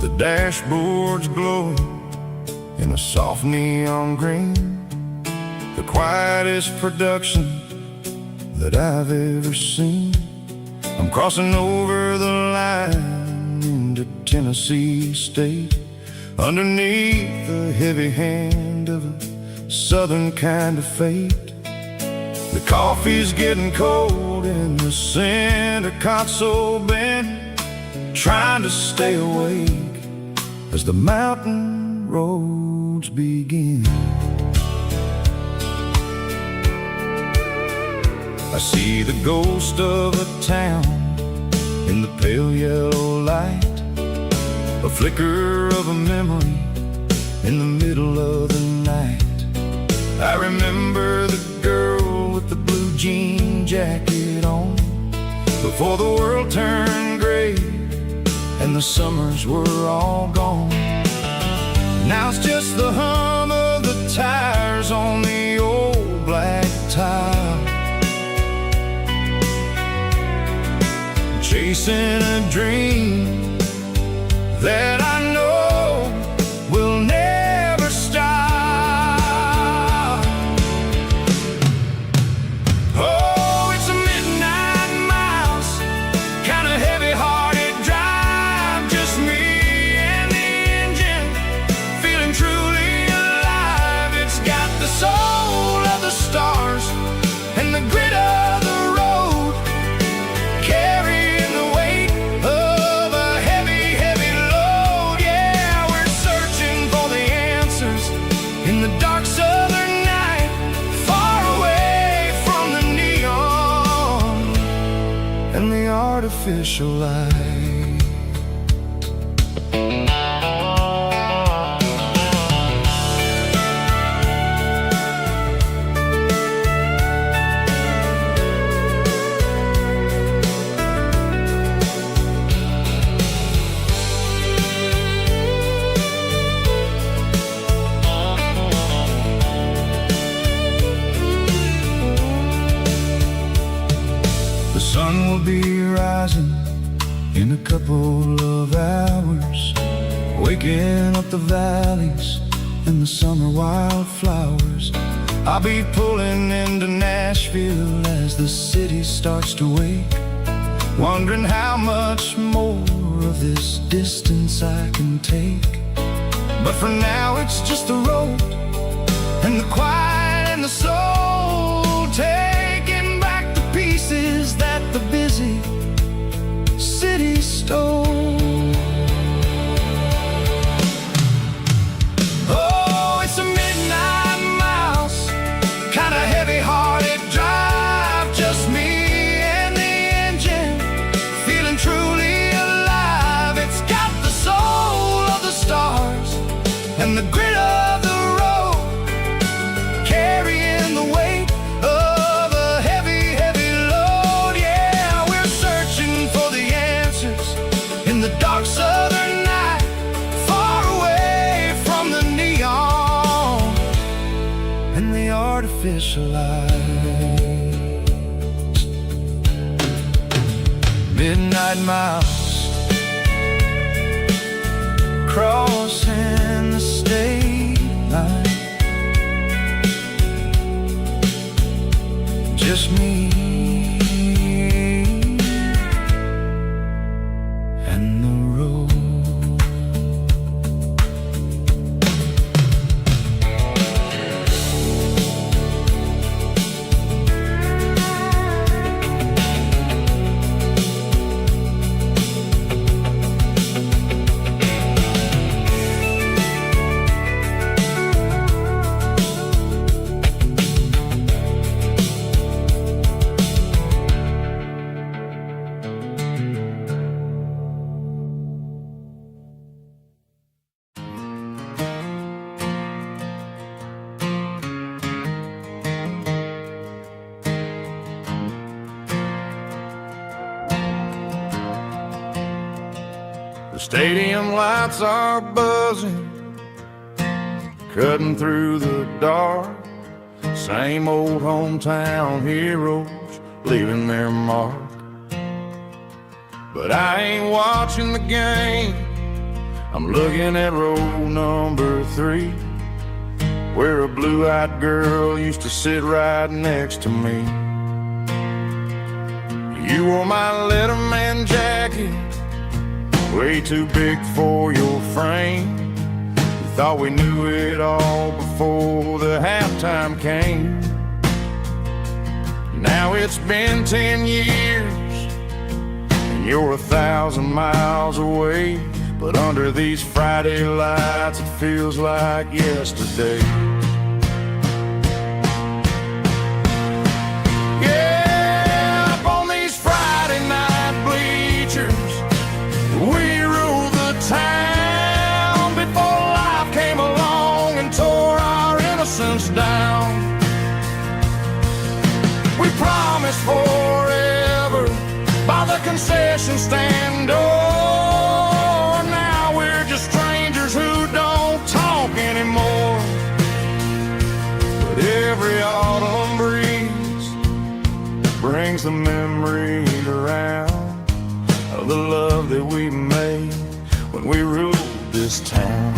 The dashboard's glowing in a soft neon green, the quietest production that I've ever seen. I'm crossing over the line into Tennessee State, underneath the heavy hand of a southern kind of fate. The coffee's getting cold in the center console bin, trying to stay awake as the mountain roads begin. I see the ghost of a town in the pale yellow light, a flicker of a memory in the middle of the night. I remember the girl with the blue jean jacket on, before the world turned gray and the summers were all gone. Now it's just the hum of the tires on the old black tile, chasing a dream that I know will never stop. Oh, it's a midnight miles, kind of heavy-hearted drive, just me and the engine, feeling truly alive. It's got the soul of the stars and the grit of the road, carrying the weight of a heavy, heavy load. Yeah, we're searching for the answers in the dark southern night, far away from the neon and the artificial light. The sun will be rising in a couple of hours, waking up the valleys and the summer wildflowers. I'll be pulling into Nashville as the city starts to wake, wondering how much more of this distance I can take. But for now it's just the road and the quiet and the soul, taking back the pieces that the busy city stole. Oh, it's a midnight miles, kind of heavy-hearted drive, just me and the engine, feeling truly alive. It's got the soul of the stars and the grit of the road, carrying the weight of a heavy, heavy load. Yeah, we're searching for the answers in the dark southern night, far away from the neon and the artificial light. Midnight miles, crossing the state line, just me and the road. The stadium lights are buzzing, cutting through the dark. Same old hometown heroes leaving their mark. But I ain't watching the game, I'm looking at row number 3, where a blue-eyed girl used to sit right next to me. You wore my Letterman jacket, way too big for your frame. We thought we knew it all before the halftime came. Now it's been 10 years, and you're 1,000 miles away. But under these Friday lights, it feels like yesterday. Yeah, up on these Friday night bleachers, we ruled the town before life came along and tore our innocence down. We promised forever by the concession stand door. Strangers who don't talk anymore. But every autumn breeze brings the memories around of the love that we made when we ruled this town.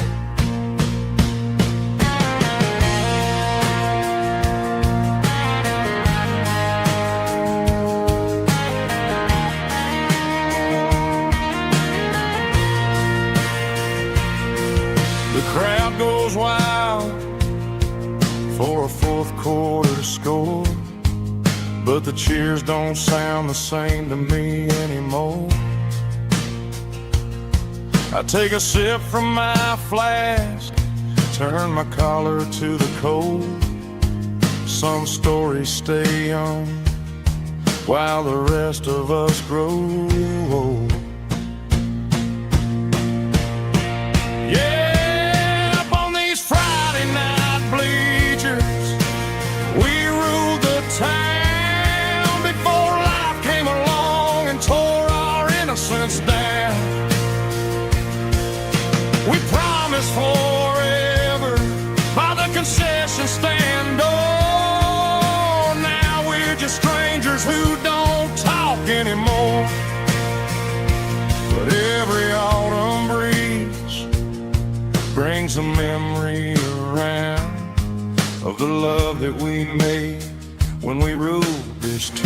Goes wild for a fourth quarter score, but the cheers don't sound the same to me anymore. I take a sip from my flask, turn my collar to the cold. Some stories stay young while the rest of us grow old. Down. We promised forever by the concession stand door. Now we're just strangers who don't talk anymore. But every autumn breeze brings a memory around of the love that we made when we ruled this town.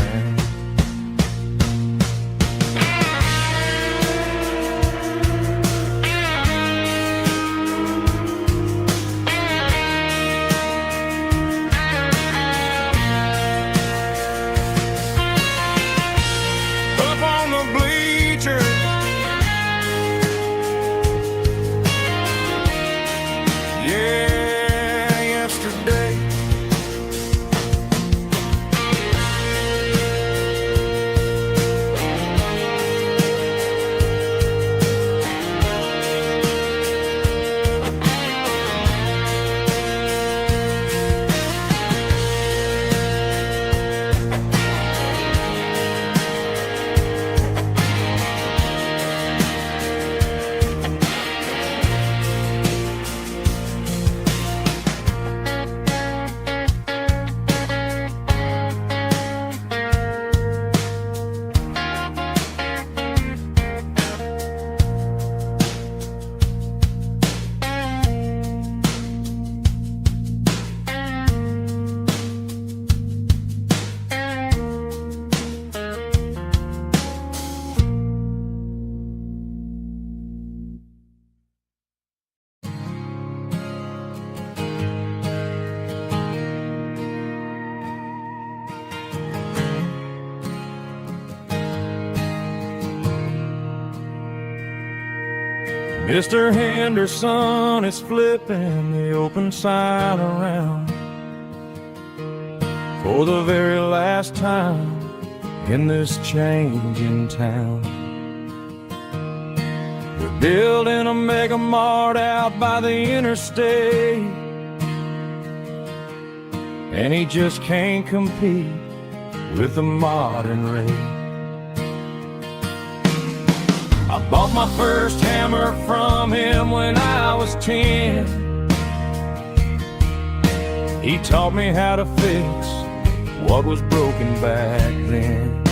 Mr. Henderson is flipping the open sign around for the very last time in this changing town. They're building a mega mart out by the interstate, and he just can't compete with the modern rate. I bought my first hammer from him when I was 10. He taught me how to fix what was broken back then.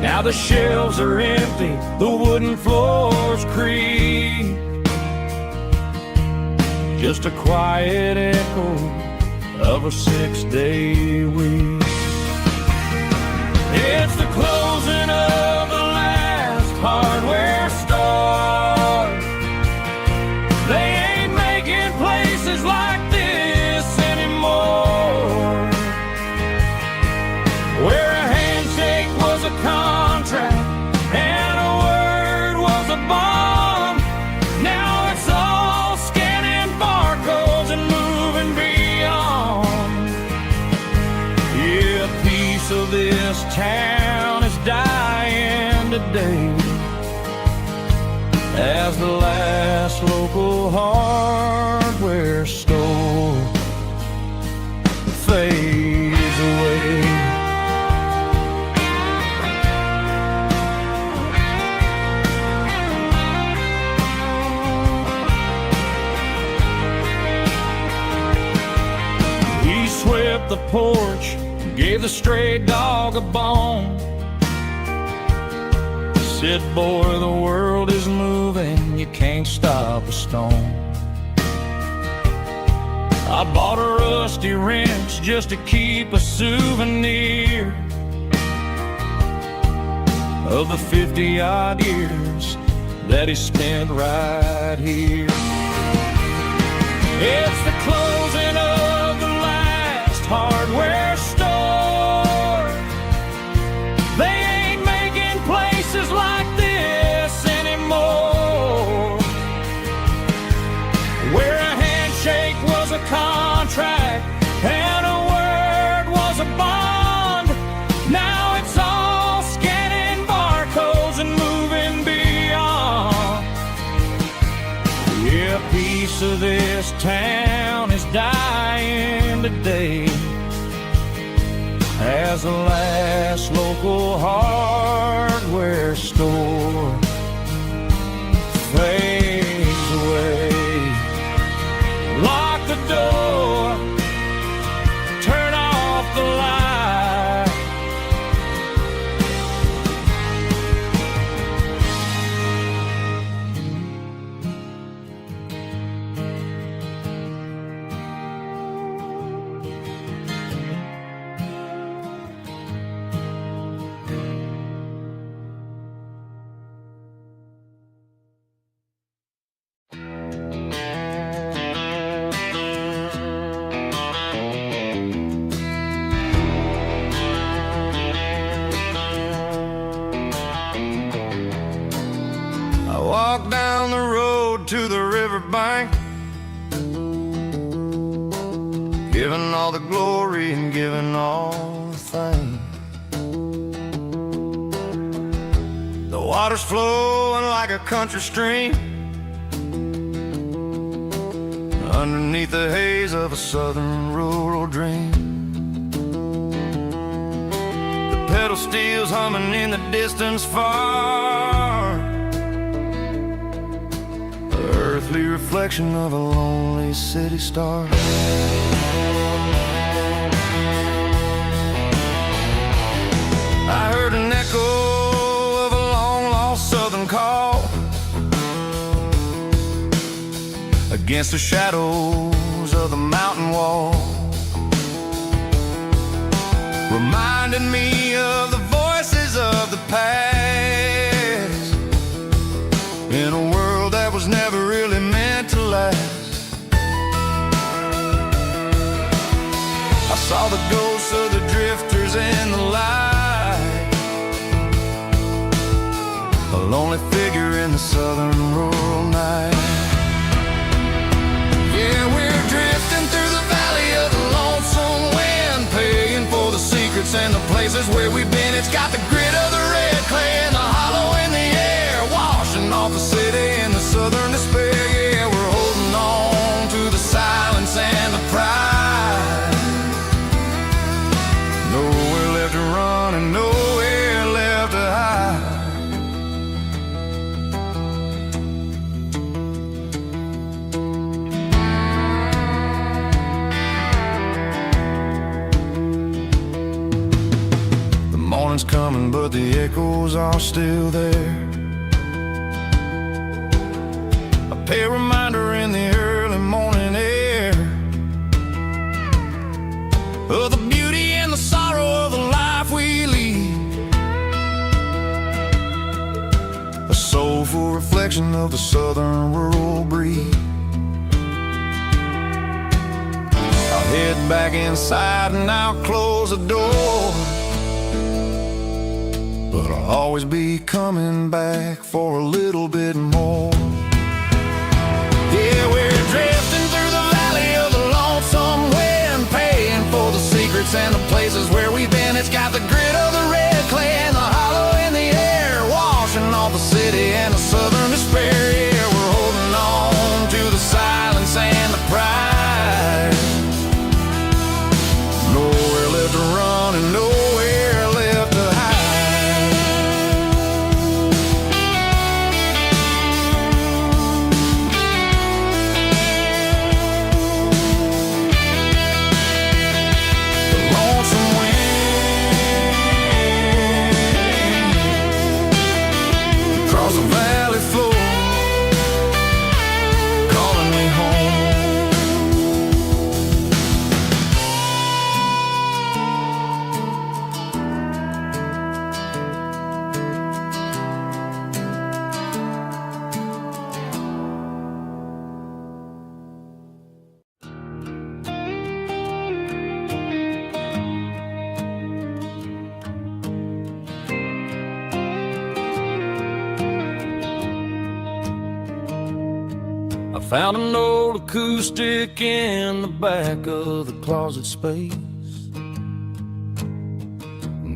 Now the shelves are empty, the wooden floors creak. Just a quiet echo of a 6-day week. It's the closing of the last hardware store. They ain't making places like this anymore, where a handshake was a contract and a word was a bond. Now it's all scanning barcodes and moving beyond. Yeah, a piece of this town is dying today as the last local hardware store fades away. He swept the porch, gave the stray dog a bone. Said, boy, the world is moving, you can't stop a stone. I bought a rusty wrench just to keep a souvenir of the 50-odd years that he spent right here. It's the closing of the last hardware store. They ain't making places like this anymore, where a handshake was a contract and a word was a bond. Now it's all scanning barcodes and moving beyond. Yeah, a piece of this town is dying today as the last local hardware store fades away. Lock the door, turn off the light. Walk down the road to the riverbank, giving all the glory and giving all the thanks. The water's flowing like a country stream underneath the haze of a southern rural dream. The pedal steel's humming in the distance far, earthly reflection of a lonely city star. I heard an echo of a long-lost southern call against the shadows of the mountain wall, reminding me of the voices of the past in a world that was never really meant to last. I saw the ghosts of the drifters in the light, a lonely figure in the southern rural night. Yeah, we're drifting through the valley of the lonesome wind, paying for the secrets and the places where we've been. It's got the grit of the red clay and the hollow in the air, washing off the city and the southern despair. Yeah, we're holding on to the silence and the pride. Nowhere left to run and nowhere left to hide. The morning's coming, but the echoes are still there. A pale reminder in the early morning air of the beauty and the sorrow of the life we lead. A soulful reflection of the southern rural breed. I'll head back inside and I'll close the door, but I'll always be coming back for a little bit more. Yeah, we're drifting through the valley of the lonesome wind, paying for the secrets and the places where we've been. It's got the grit of the red clay and the hollow in the air, washing off the city and the southern despair. Yeah, we're holding on to the silence and the pride. Nowhere left to run and nowhere left to hide. The lonesome wind across the valley floor, calling me home. I found an old acoustic in the back of the closet space.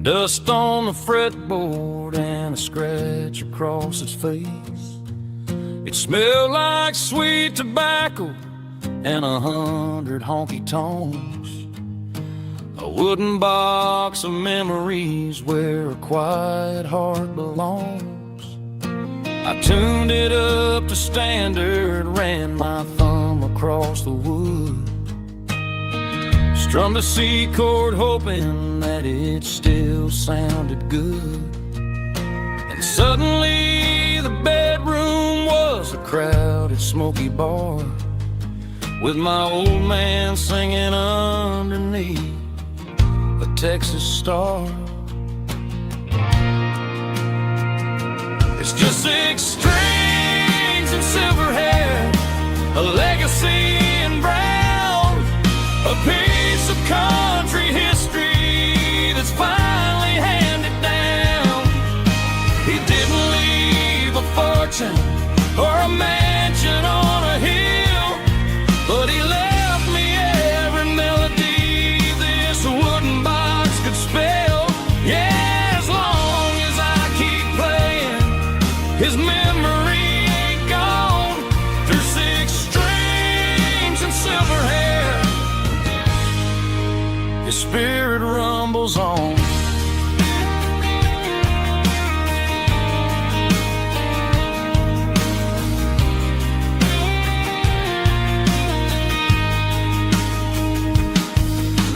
Dust on the fretboard and a scratch across its face. It smelled like sweet tobacco and 100 honky tonks. A wooden box of memories where a quiet heart belongs. I tuned it up to standard, ran my thumb across the wood, strummed a C chord hoping that it still sounded good. And suddenly the bedroom was a crowded smoky bar, with my old man singing underneath the Texas star. It's just 6 strings and silver hair, a legacy in brown, a piece of country history that's finally handed down. He didn't leave a fortune or a mansion on a hill, but he left me every melody this wooden box could spell. Yeah, as long as I keep playing, his memory ain't gone. Through 6 strings and silver hair, his spirit rumbles on.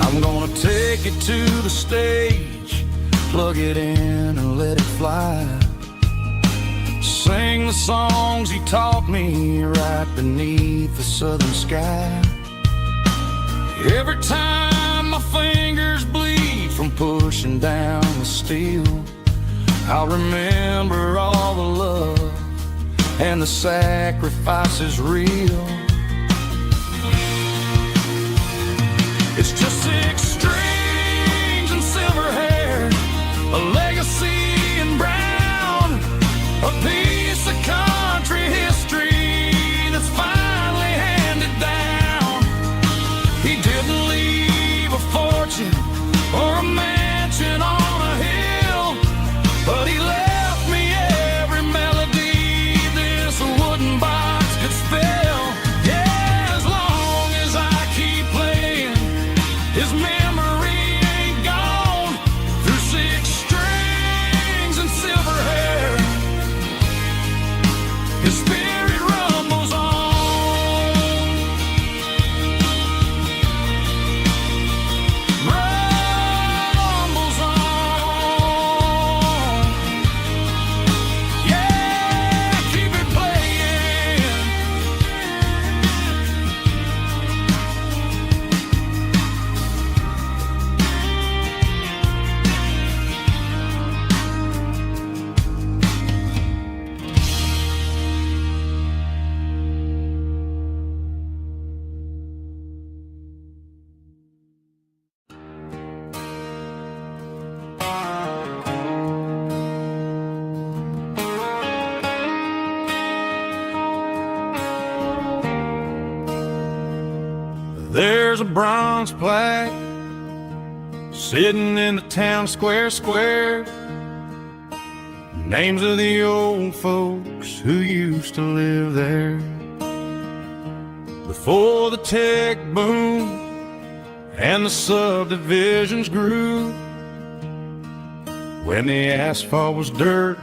I'm gonna take it to the stage, plug it in and let it fly. Sing the songs he taught me right beneath the southern sky. Every time my fingers bleed from pushing down the steel, I'll remember all the love and the sacrifices real. It's just 6 strings and silver hair, a legacy in brown, a piece of country history that's finally handed down. He didn't leave a fortune or a mansion on a hill, but he left me every melody this wooden box could spell. a bronze plaque sitting in the town square. Names of the old folks who used to live there before the tech boom and the subdivisions grew, when the asphalt was dirt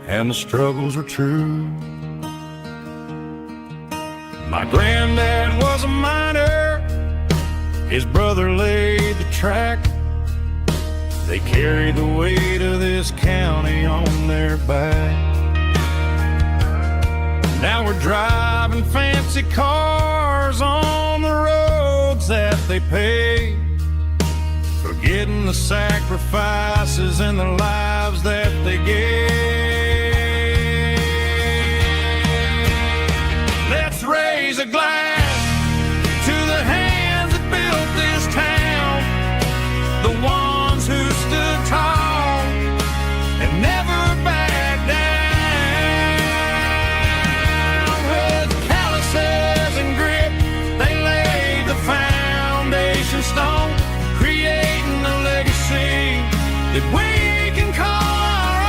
and the struggles were true. My granddad was a miner, his brother laid the track. They carried the weight of this county on their back. Now we're driving fancy cars on the roads that they paved, forgetting the sacrifices and the lives that they gave. Let's raise a glass to the hands that built this town, the ones who stood tall and never backed down. With calluses and grit, they laid the foundation stone, creating a legacy that we can call our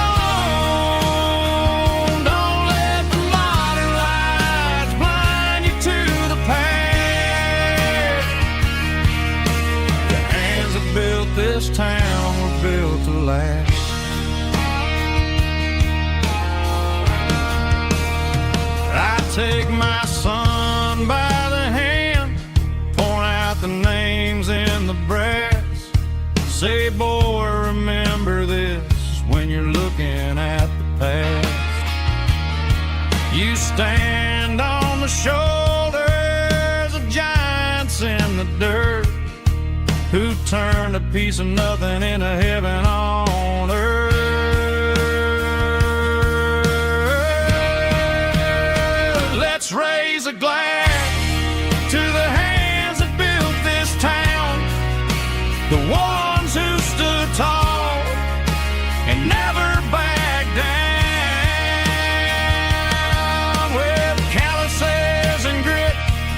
own. Don't let the modern lights blind you to the past. The hands that built this town were built to last. I take my son by the hand, point out the names in the brass. Say, boy, remember this when you're looking at the past. You stand on the shoulders of giants in the dirt, who turned a piece of nothing into heaven on earth. Let's raise a glass to the hands that built this town, the ones who stood tall and never backed down. With calluses and grit,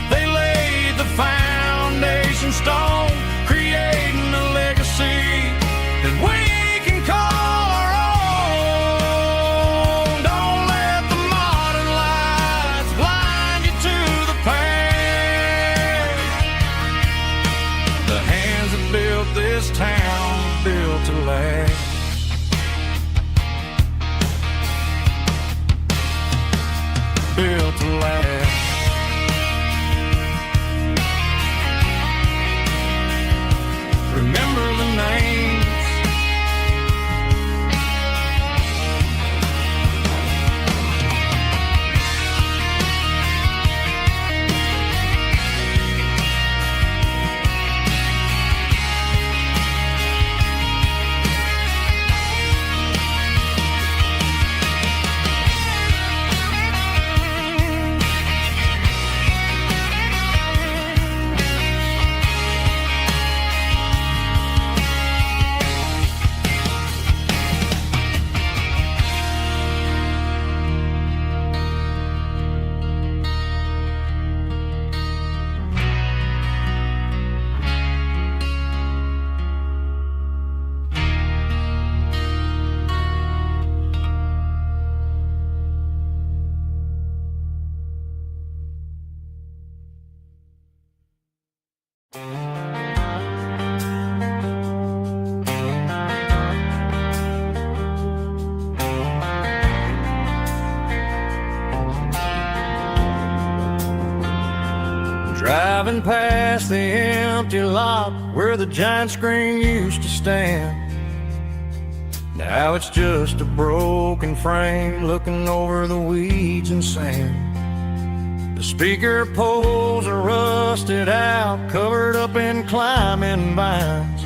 they laid the foundation stone, creating a legacy that we can call our own. Don't let the modern lights blind you to the past. The hands that built this town built to last. Built to last. Remember the names. Driving past the empty lot where the giant screen used to stand. Now it's just a broken frame looking over the weeds and sand. The speaker poles are rusted out, covered up in climbing vines.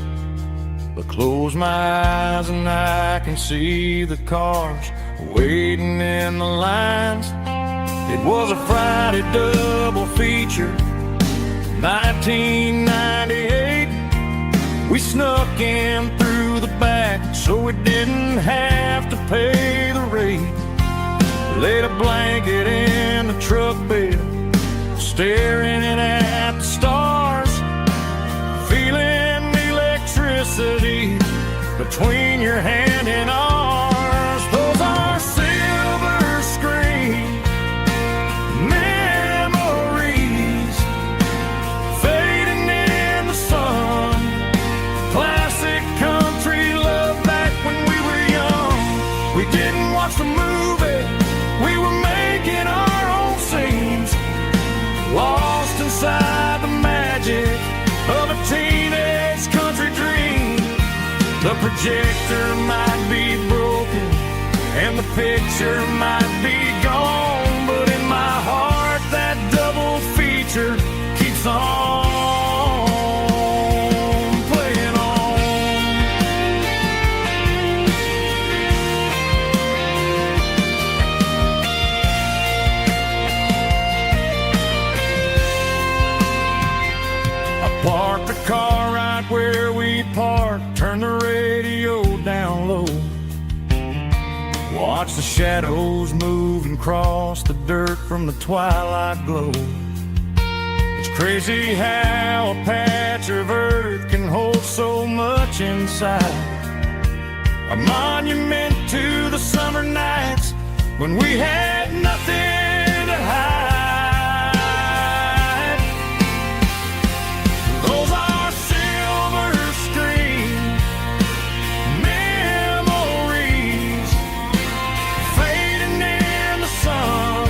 But close my eyes and I can see the cars waiting in the lines. It was a Friday double feature, 1998. We snuck in through the back so we didn't have to pay the rate. Laid a blanket in the truck bed, staring at the stars. watch the movie, we were making our own scenes, lost inside the magic of a teenage country dream. The projector might be broken and the picture might be gone, but in my heart that double feature keeps on playing on. I parked the car right where we parked, turned the radio down low, watch the shadows move and cross the dirt from the twilight glow. It's crazy how a patch of earth can hold so much inside, a monument to the summer nights when we had nothing to hide. Those are silver screen memories fading in the sun,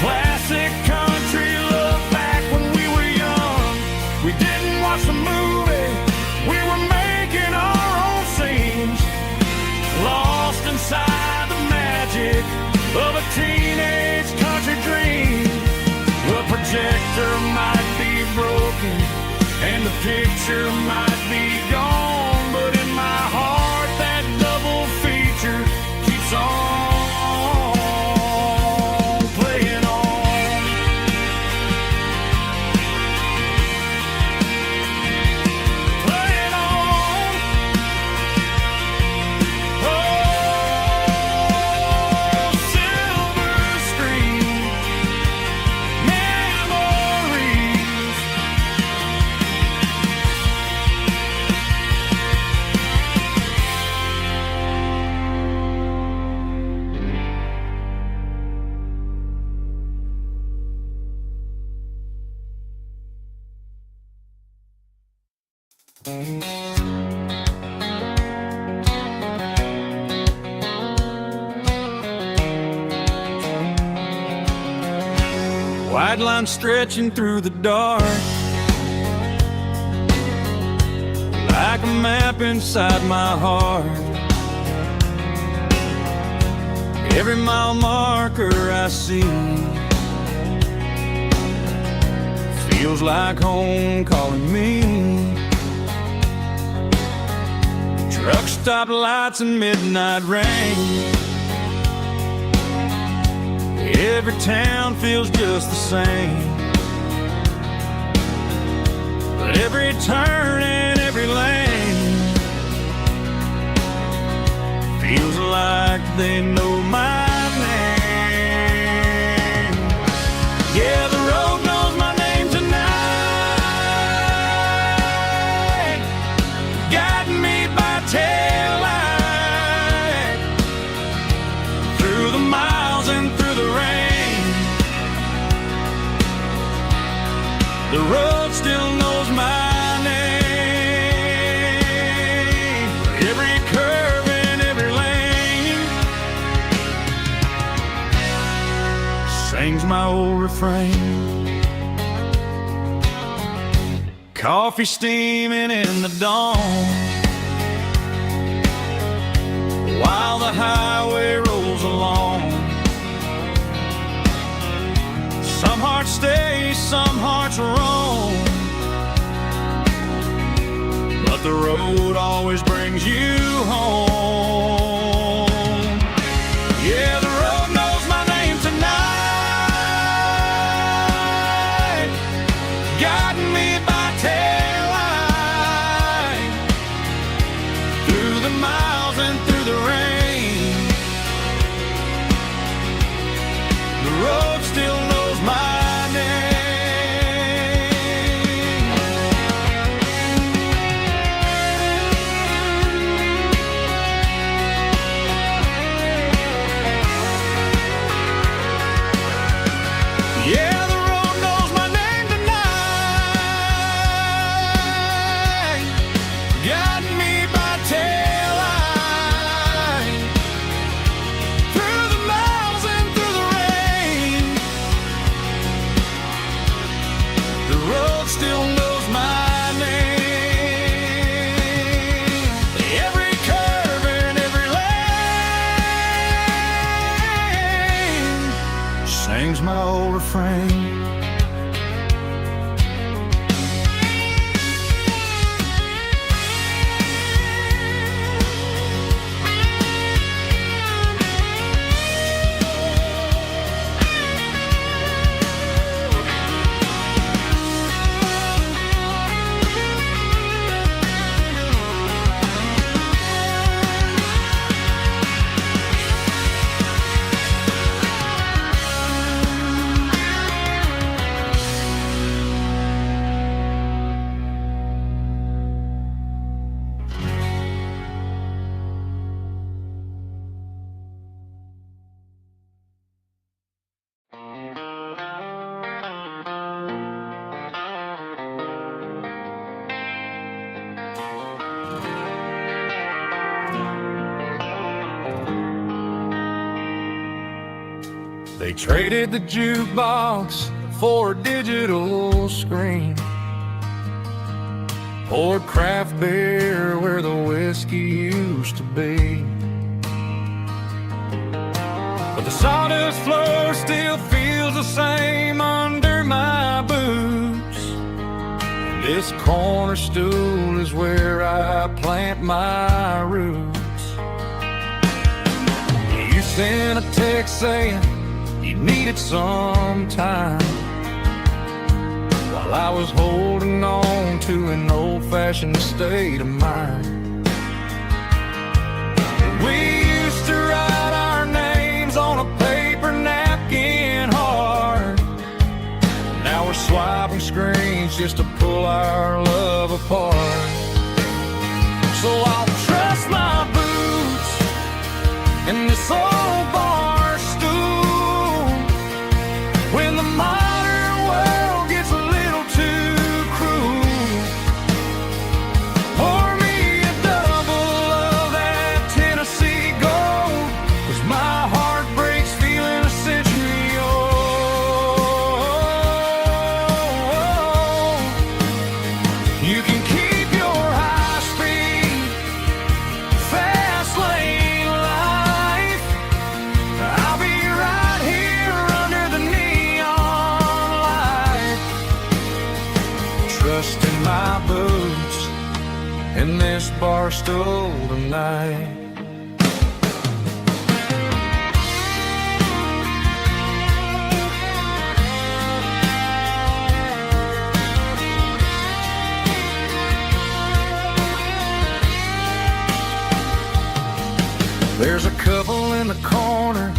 classic country look back when we were young. We didn't watch the movie, we were making our own scenes, lost inside the magic of a teenage country dream. The projector might be broken and the picture might be gone, but in my heart that double feature keeps on playing on. Playing on. Oh, silver screen memories. White line stretching through the dark, like a map inside my heart. Every mile marker I see feels like home calling me. Truck stop lights and midnight rain, every town feels just the same, but every turn and every lane feels like they know my name. Yeah, the road knows my name tonight, guiding me by taillight through the miles and through the rain. The road still knows my name, every curve and every lane sings my old refrain. Coffee steaming in the dawn, while the highway rolls along. Some hearts stay, some hearts roam, but the road always brings you home. Yeah, the road knows my name tonight, guiding me by taillight through the miles and through the rain. The road still knows my name. sings my old refrain. They traded the jukebox for a digital screen, poured craft beer where the whiskey used to be. But the sawdust floor still feels the same under my boots. This corner stool is where I plant my roots. You sent a text saying you needed some time, while I was holding on to an old-fashioned state of mind. We used to write our names on a paper napkin hard. Now we're swiping screens just to pull our love apart. So I'll trust my boots in this old bar stool when the modern world gets a little too cruel. Pour me a double of that Tennessee Gold, 'cause my heart breaks feeling a century old. You can keep your high-speed, fast-lane life. I'll be right here under the neon light, trusting my boots in this bar stool tonight. There's a couple in the corner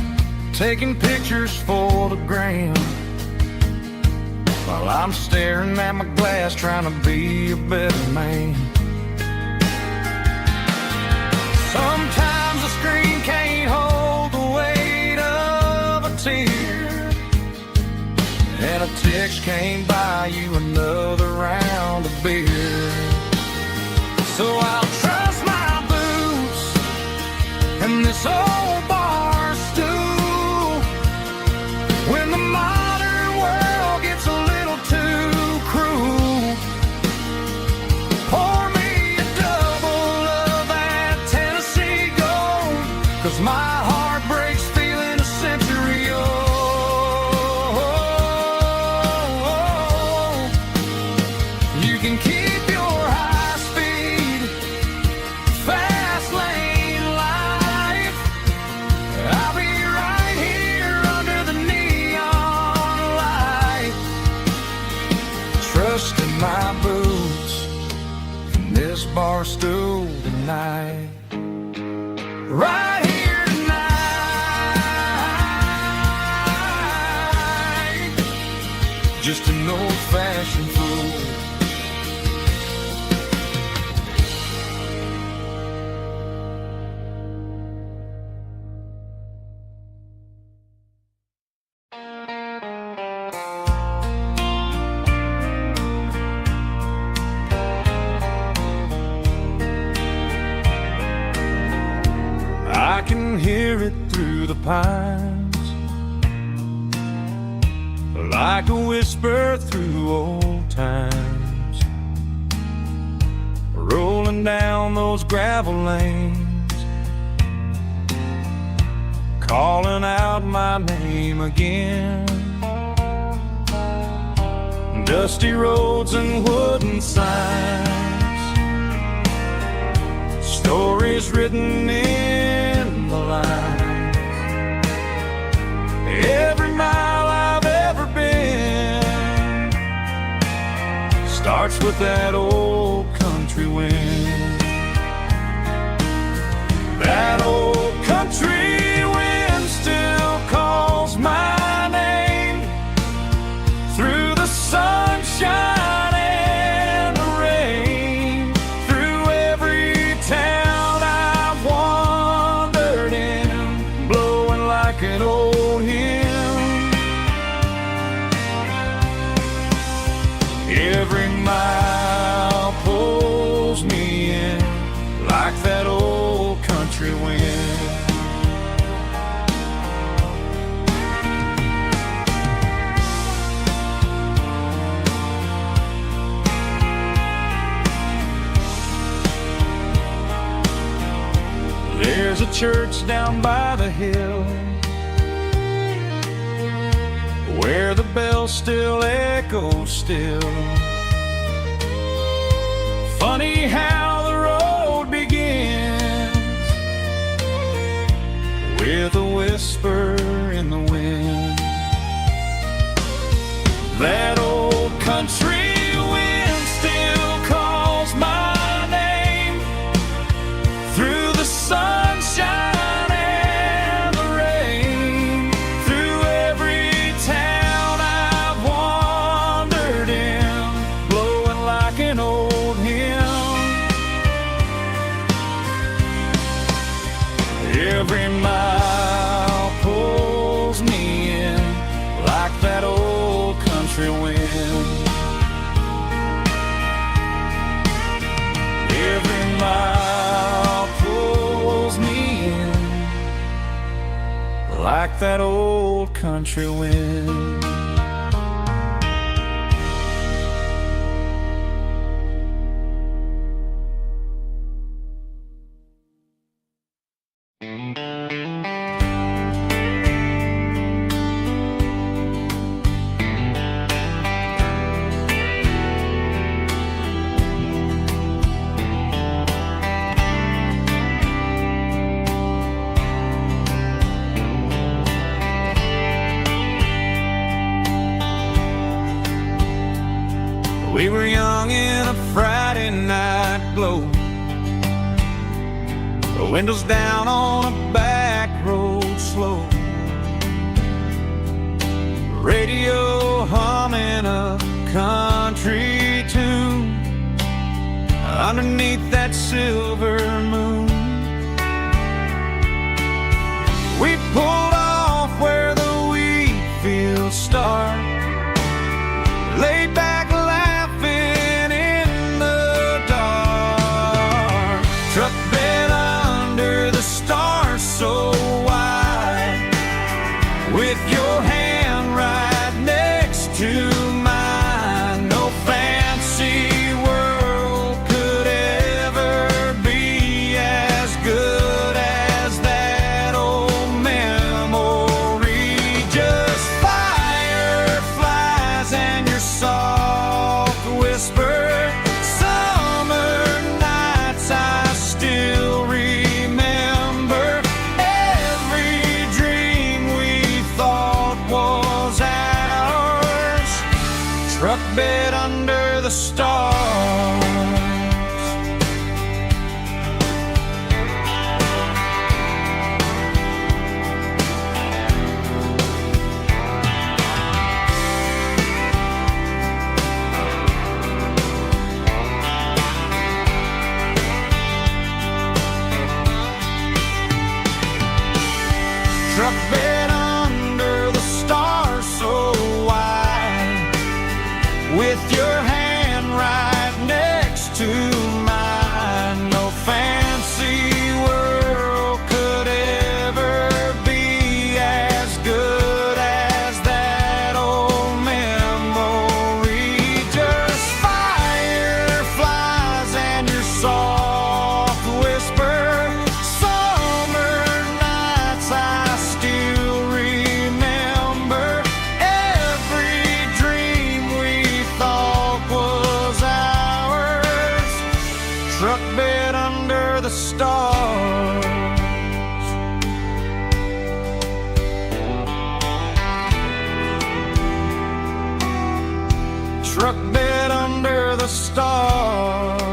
taking pictures for the gram, while I'm staring at my glass trying to be a better man. Sometimes the screen can't hold the weight of a tear, and a text can't buy you another round of beer. So I'll trust my boots and this old bar stool when the modern world gets a little too cruel. Pour me a double of that Tennessee Gold, 'cause my heart breaks feeling a century old. You can keep your high-speed, fast-lane life. I'll be right here under the neon light, trusting my boots in this bar stool tonight. Right here tonight, just an old-fashioned fool. I can hear it through the pines, like a whisper through old times, rolling down those gravel lanes, calling out out my name again. Dusty roads and wooden signs, stories written in the lines. Every mile I've ever been starts with that old country wind. That old country wind still calls my name through the sunshine and the rain, through every town I've wandered in, blowing like an old hymn. Every mile pulls me in like that old country wind. There's a church down by the hill where the bells still echo still. Funny how the road begins with a whisper in the wind. That old country wind still calls my name through the sunshine and the rain, through every town I've wandered in, blowing like an old hymn. Every mile pulls me in like that old country wind. Every mile pulls me in like that old country wind. We were young in a Friday night glow, the windows down on a back road slow, radio humming a country tune underneath that silver moon. We pulled off where the wheat fields start, laid back so wide, with your hand right next to mine. No fancy world could ever be as good as that old memory. Just fireflies and your soft whisper. Summer nights I still remember. Truck bed under the stars. Truck bed under the stars so wide, with your hand right next to mine. No fancy world could ever be as good as that old memory. Just fireflies and your soft whisper. Summer nights I still struck dead under the stars.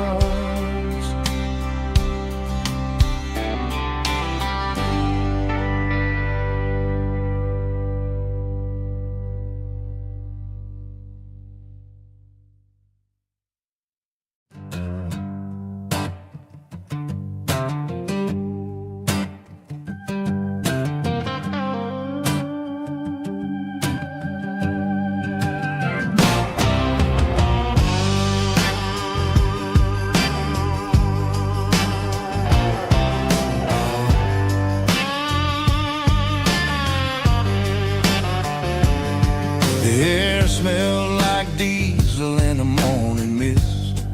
The air smelled like diesel in the morning mist,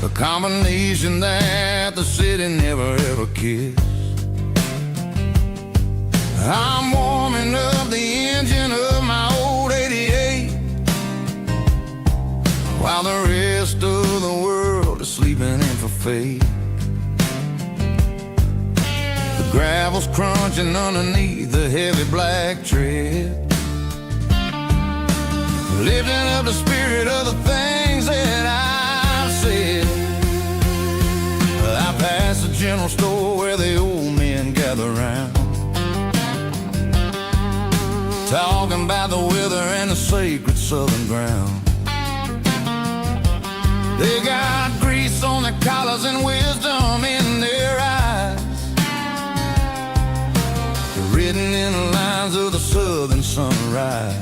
a combination that the city never ever kissed. I'm warming up the engine of my old 88, while the rest of the world is sleeping in for fate. The gravel's crunching underneath the heavy black tread, lifting up the spirit of the things that I've said. I passed the general store where the old men gather round, talking about the weather and the sacred southern ground. They got grease on their collars and wisdom in their eyes, written in the lines of the southern sunrise.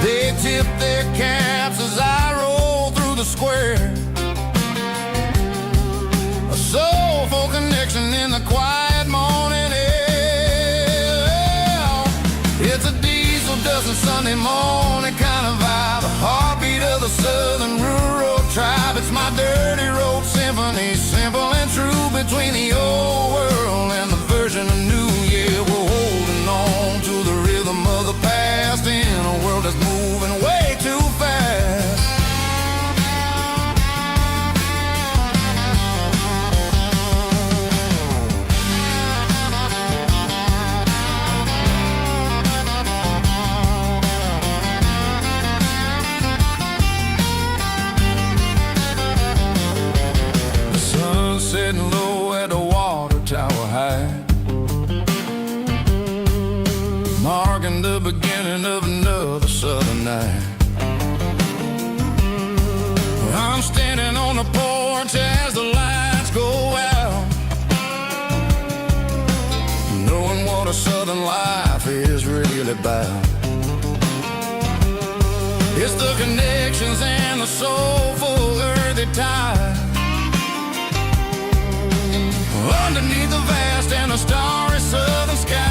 They tip their caps as I roll through the square, a soulful connection in the quiet morning air. It's a diesel dusting Sunday morning kind of vibe, a heartbeat of the southern rural tribe. It's my dirty road symphony, simple and true, between the old world and the version of new. Yeah, we're holding on to the rhythm of the past in a world that's moving way too fast. The sun's setting low at the water tower high, marking the beginning of another southern night. I'm standing on the porch as the lights go out, knowing what a southern life is really about. It's the connections and the soulful earthy tide, underneath the vast and the starry southern skies.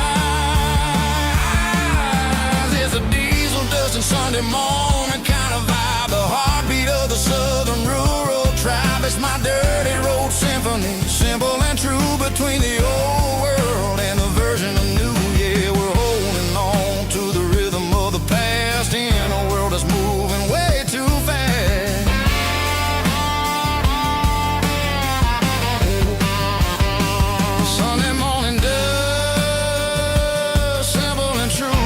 It's a diesel dusting Sunday morning kind of vibe, the heartbeat of the southern rural tribe. It's my dirty road symphony, simple and true, between the old world and the version of new. Yeah, we're holding on to the rhythm of the past in a world that's moving way too fast. Sunday morning dust, simple and true,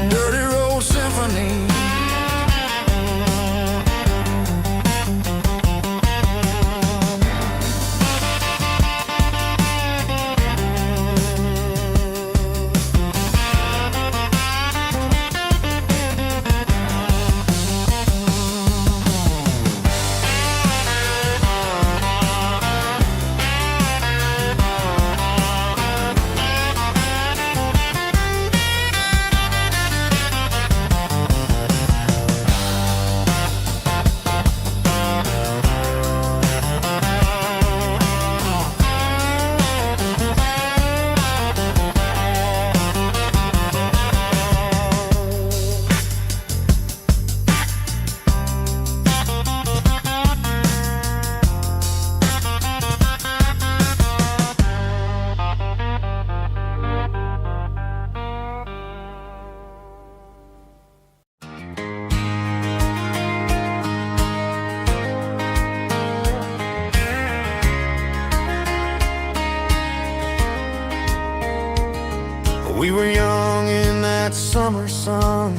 dirty road symphony. We were young in that that summer sun,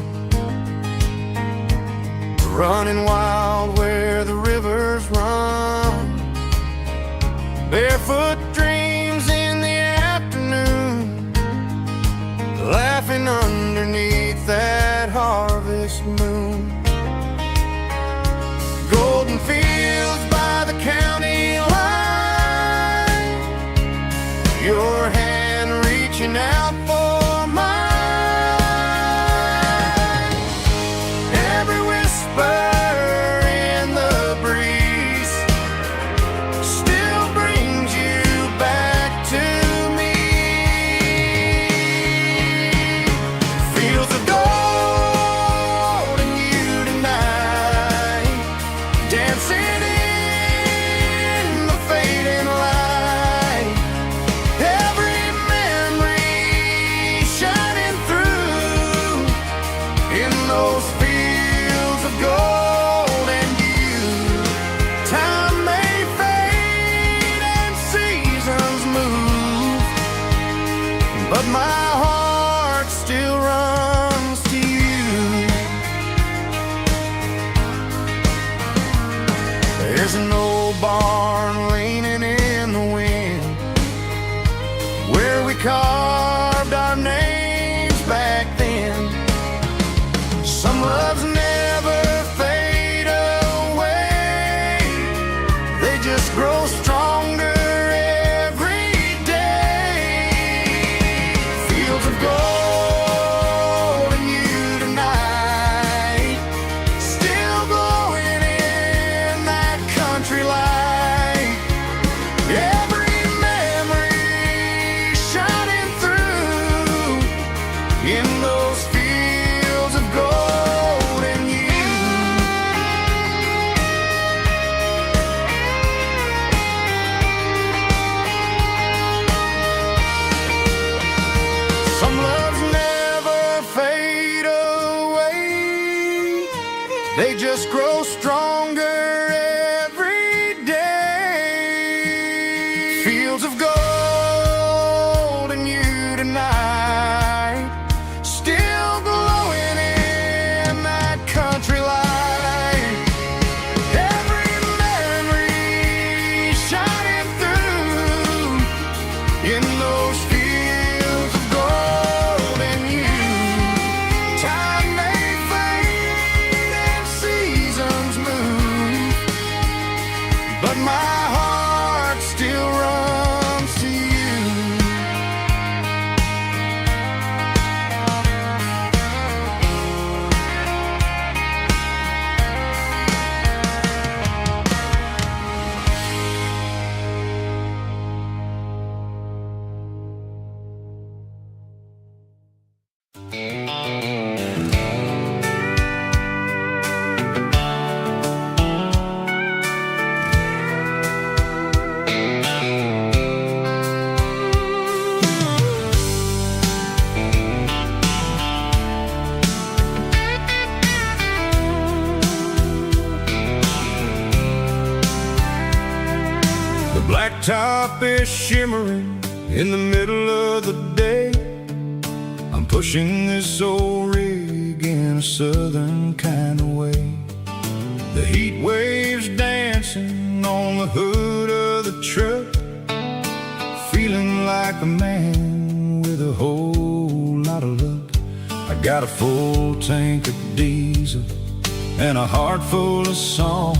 running wild where the rivers run, barefoot dreams in the afternoon, laughing underneath that harvest moon. Golden fields by the county line, your hand reaching out for mine. Every whisper in the breeze still brings you back to me. Fields of gold and you tonight, dancing in the fading light. Every memory shining through in those fields of gold and you. Time may fade and seasons move, but my heart still runs to you. There's an old barn leaning in the wind where we carved our names back then. Some loves never fade away, they just grow stronger every day. Fields of gold and you tonight, still glowing in that country light. Every memory shining through in those fields of gold and you. Some loves never fade away, they just grow stronger every day. Fields of gold and you tonight, still glowing in that country light. Every memory shining through in those fields of gold and you. Time may fade and seasons move, but my heart still runs to you. The blacktop is shimmering in the middle of the day. I'm pushing this old rig in a southern kind of way. The heat waves dancing on the hood of the truck, feeling like a man with a whole lot of luck. I got a full tank of diesel and a heart full of song,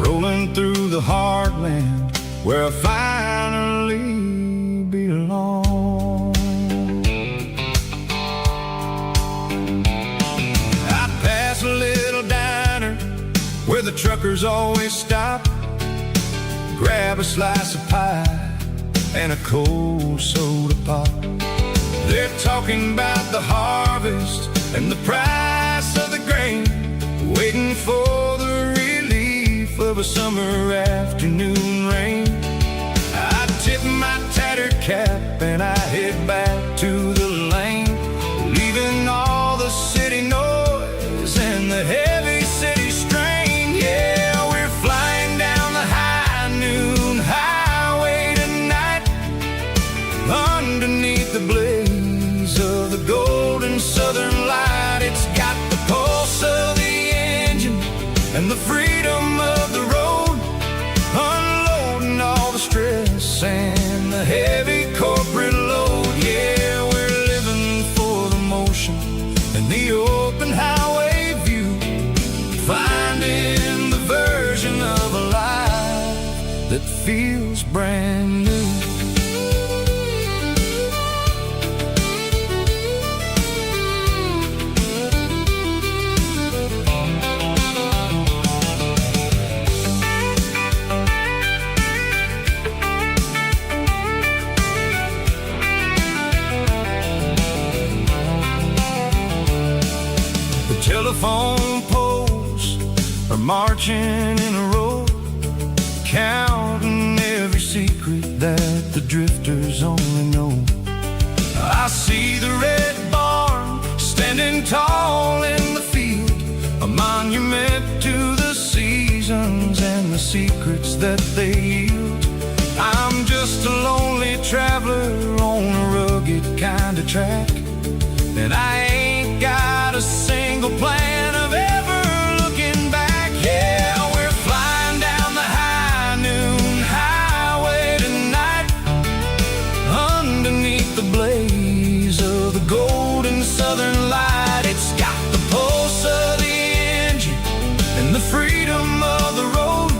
rolling through the heartland where I finally belong. I pass a little diner where the truckers always stop, grab a slice of pie and a cold soda pop. They're talking about the harvest and the price of the grain, waiting for the relief of a summer afternoon rain. I tip my tattered cap and I head back to the lane, leaving all the city noise and the heavy city strain. Yeah, we're flying down the high noon highway tonight, underneath the blaze of the gold stress and the heavy corporate load. Yeah, we're living for the motion and the open highway view, finding the version of a life that feels brand new. Telephone poles are marching in a row, counting every secret that the drifters only know. I see the red barn standing tall in the field, a monument to the seasons and the secrets that they yield. I'm just a lonely traveler on a rugged kind of track, and I ain't got a single plan of ever looking back. Yeah, we're flying down the high noon highway tonight, underneath the blaze of the golden southern light. It's got the pulse of the engine and the freedom of the road,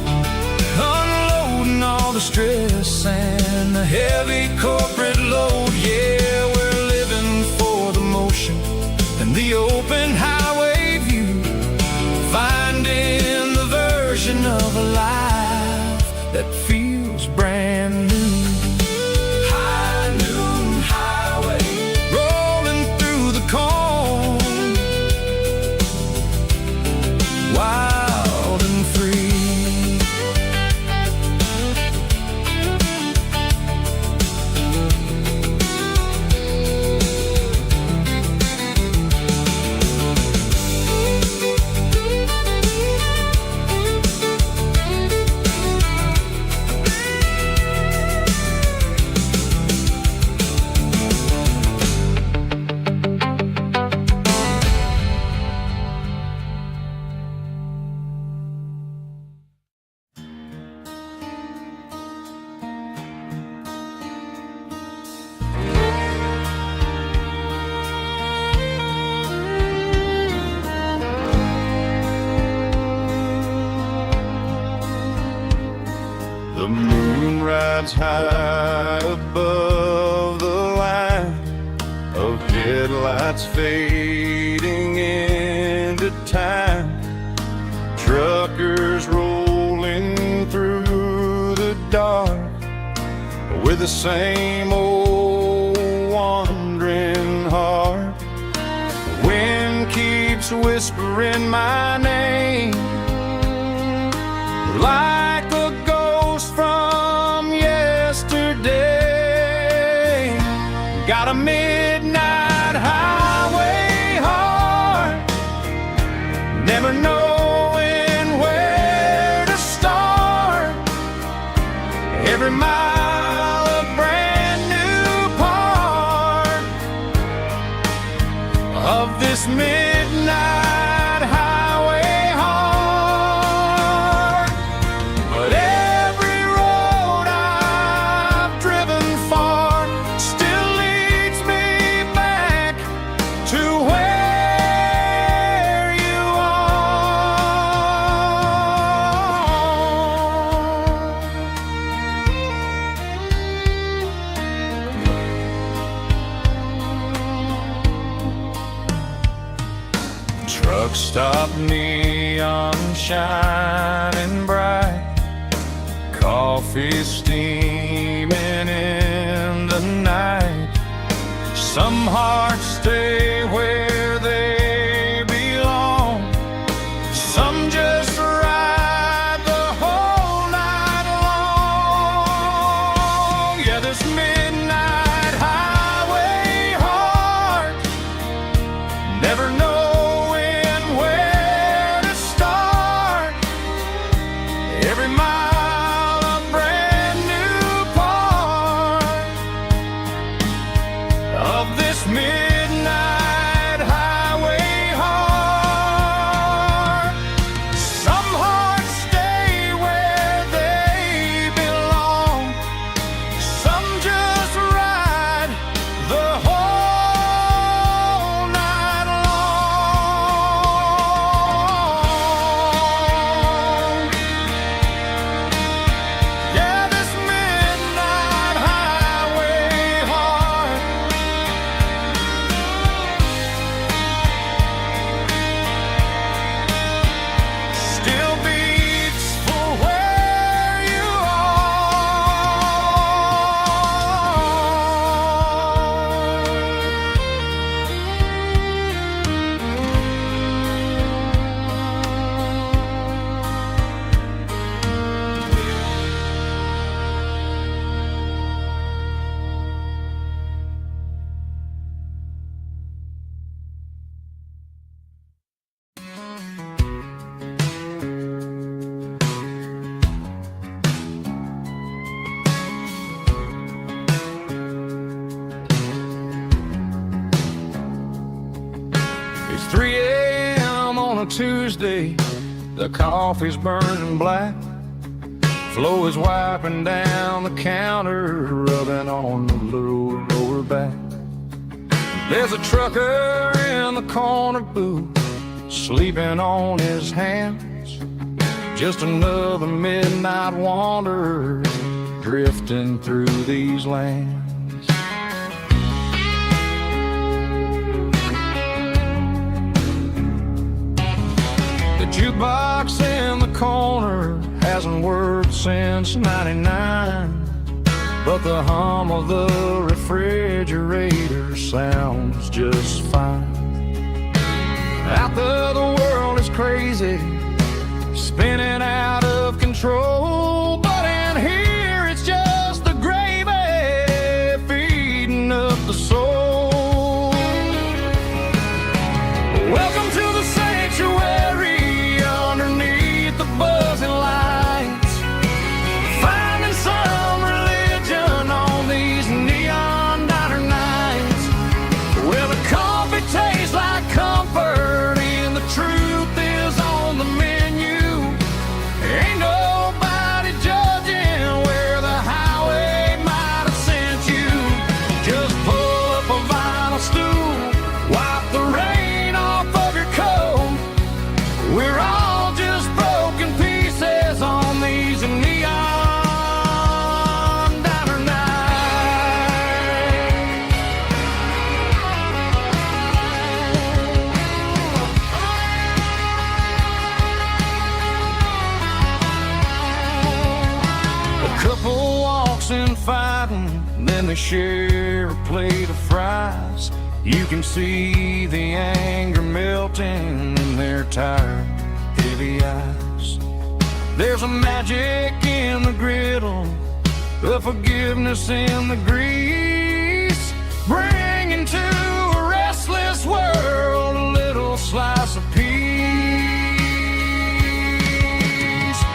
unloading all the stress and the heavy corporate load. Yeah, we're living for the motion and the open highway view, finding the version of a life that feels brand new. High noon highway, rolling through the corn, wild and free. The moon rides high above the line of headlights fading into time. Truckers rolling through the dark with the same old wandering heart. The wind keeps whispering my name like a ghost from yesterday. Got a midnight highway heart, never knowing where to start. Every mile a brand new part of this midnight highway heart. But every road I've driven far still leads me back to where you are. Truck stop, neon shining bright, coffee steaming in the night. Some hearts stay where they belong, some just ride the whole night long. Yeah, this midnight highway heart, never knowing where to start. Every mile a brand new part of this midnight highway heart. Some hearts stay where they belong, Tuesday, the coffee's burning black. Flo is wiping down the counter, rubbing on the little lower back. There's a trucker in the corner booth, sleeping on his hands. Just another midnight wanderer, drifting through these lands. The jukebox in the corner hasn't worked since '99, but the hum of the refrigerator sounds just fine. Out there the world is crazy, spinning out of control, but in here it's just the gravy feeding up the soul. Welcome to the sanctuary underneath the buzzing lights, finding some religion on these neon diner nights, where the coffee tastes like comfort and the truth is on the menu. Ain't nobody judging where the highway might have sent you. Just pull up a vinyl stool, wipe the rain off of your coat. We're all just broken pieces on these neon diner nights. A couple walks in fighting, then they share a plate of fries. You can see the anger melting in their tired, heavy eyes. There's a magic in the griddle, a forgiveness in the grease, bringing to a restless world a little slice of peace.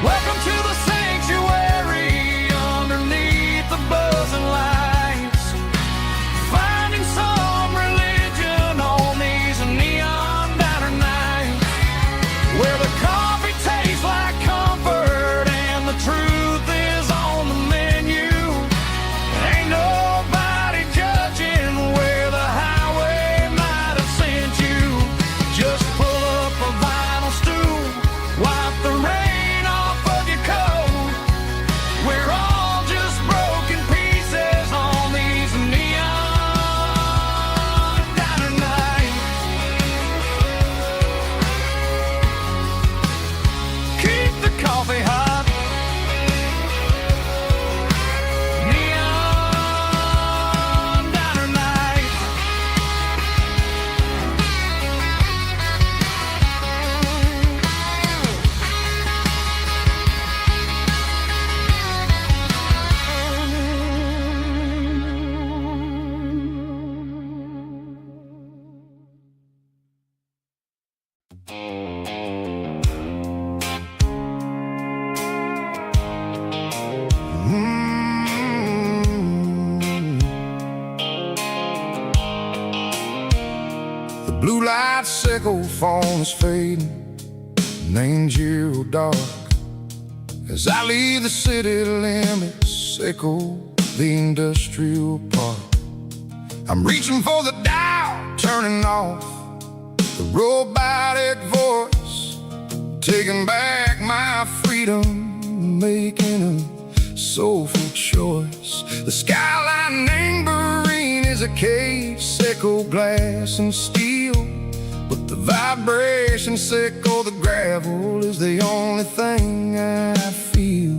Welcome to the sanctuary underneath the buzzing lights, finding some religion on these neon diner nights, where the coffee tastes like comfort and the truth is on the menu. Ain't nobody judging where the highway might have sent you. Just pull up a vinyl stool, wipe the rain off of your coat. We're all just broken pieces on these neon diner nights. Keep the coffee hot. Neon diner nights. The blue light sickle phone is fading, name's zero dark. As I leave the city limits, sickle the industrial park. I'm reaching for the dial, turning off the robotic voice, taking back my freedom, making a soulful choice. The skyline neighboring is a cave, sickle glass and steel, but the vibration sickle, the gravel is the only thing I feel.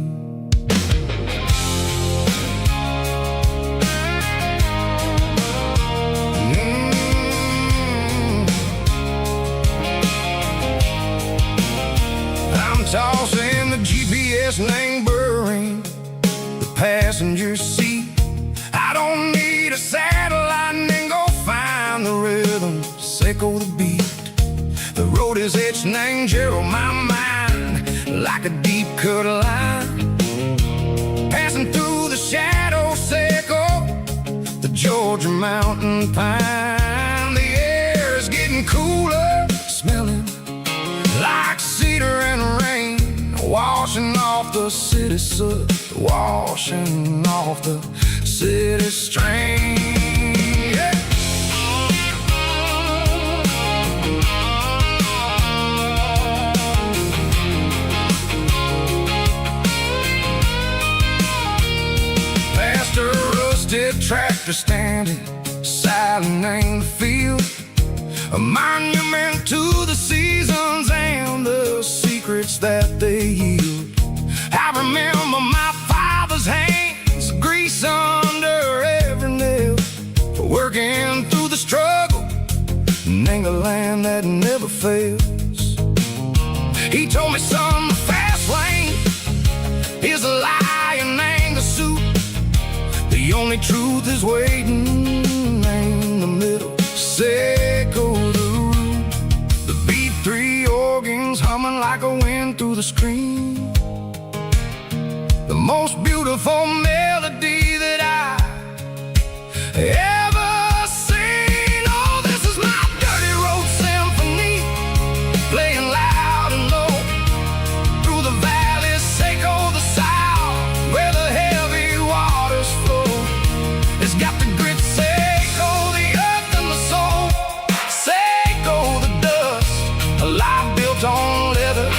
I'm tossing the GPS neighboring the passenger seat. I don't need a satellite and go find the rhythm, sickle the beat. The road is etched and angel on my mind like a deep cut line, passing through the shadow sickle, the Georgia mountain pine. The air is getting cooler, smelling washing off the city soot, washing off the city strain. Yeah. Past a rusted tractor standing silent in the field, a monument to the seasons and the secrets that they yield. I remember my father's hands, grease under every nail, for working through the struggle and the land that never fails. He told me, son, the fast lane is a lie and ain't the suit. The only truth is waiting in the middle. Seco the root, the B3 organs humming like a wind through the screen. The most beautiful melody that I ever seen. Oh, this is my dirty road symphony, playing loud and low through the valleys, Seco the South, where the heavy waters flow. It's got the grit, Seco the earth and the soul, Seco the dust, a life built on leather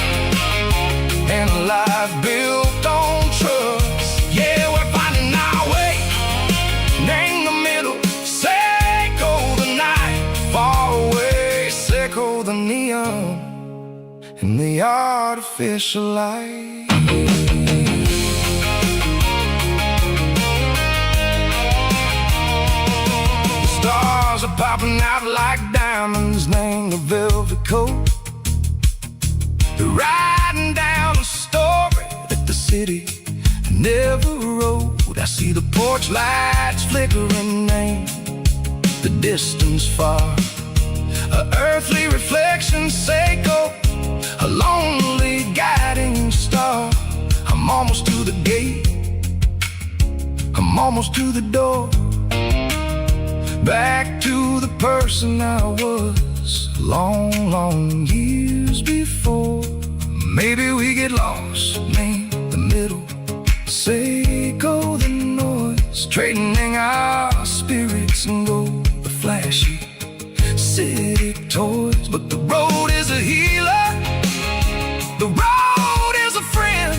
and a life built on trust. Yeah, we're finding our way in the middle. Seco the night, far away. Seco the neon and the artificial light. The stars are popping out like diamonds, named the velvet coat. They're riding down a story that the city never wrote. I see the porch lights flickering, name the distance far, a earthly reflection, Seco, a lonely guiding star. I'm almost to the gate, I'm almost to the door, back to the person I was long, long years before. Maybe we get lost in the middle, Seco the noise, trading our spirits and go the flashy city toys. But the road is a healer, the road is a friend,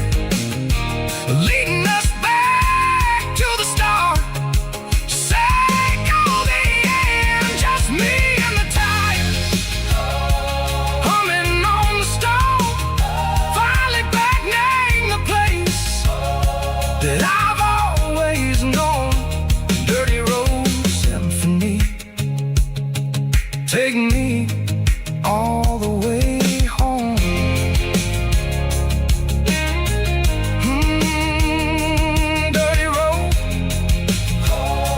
leading us back to the start. Seco the end, just me and the tires, humming on the stove, finally back name the place that I've always known. Dirty road symphony, take me all the way home. Dirty road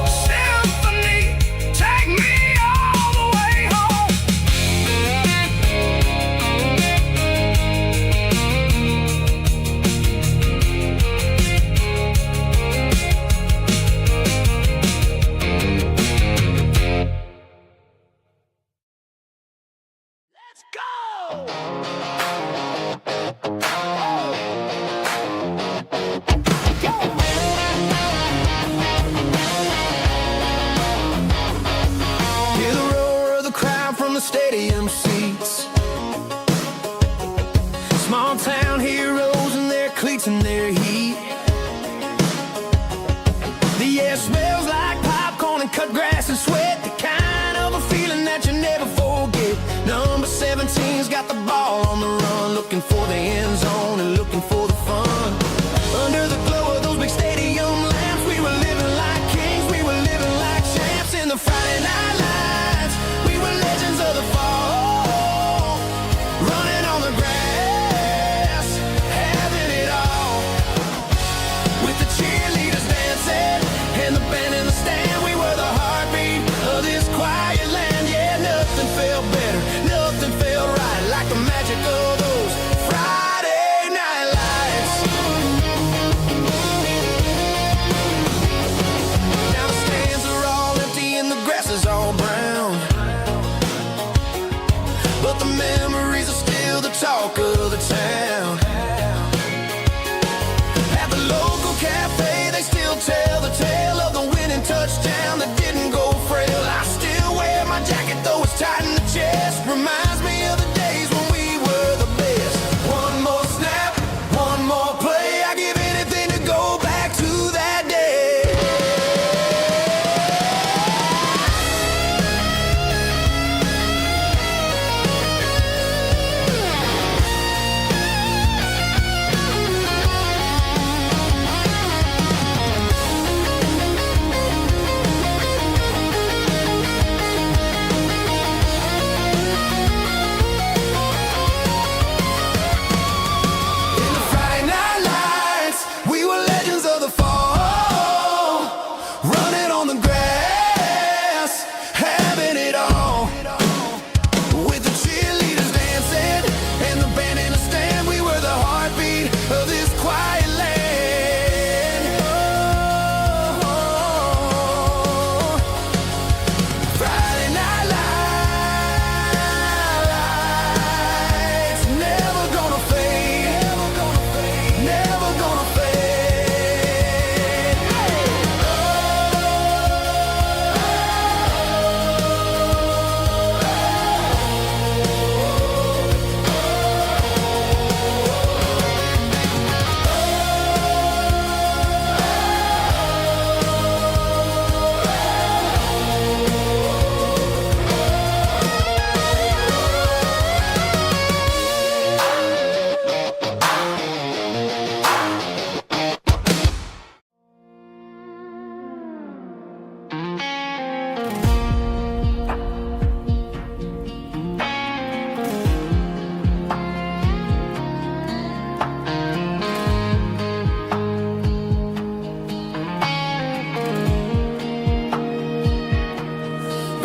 symphony, take me all the way home. Let's go! Hear the roar of the crowd from the stadium seats. Small town heroes in their cleats and their heat. The air smells like popcorn and cut grass and sweat, the kind of a feeling that you never forget. Number 17's got the ball on the run, looking for the end zone and looking for the fun. Under the glow of those big stadium lamps, we were living like kings, we were living like champs in the Friday night lights. We were legends of the fall, running on the grass, having it all. With the cheerleaders dancing and the band in the stand, we were the heartbeat of this quiet land. Yeah, nothing felt better, nothing felt right like the magic of those Friday night lights.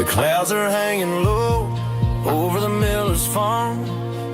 The clouds are hanging low over the miller's farm,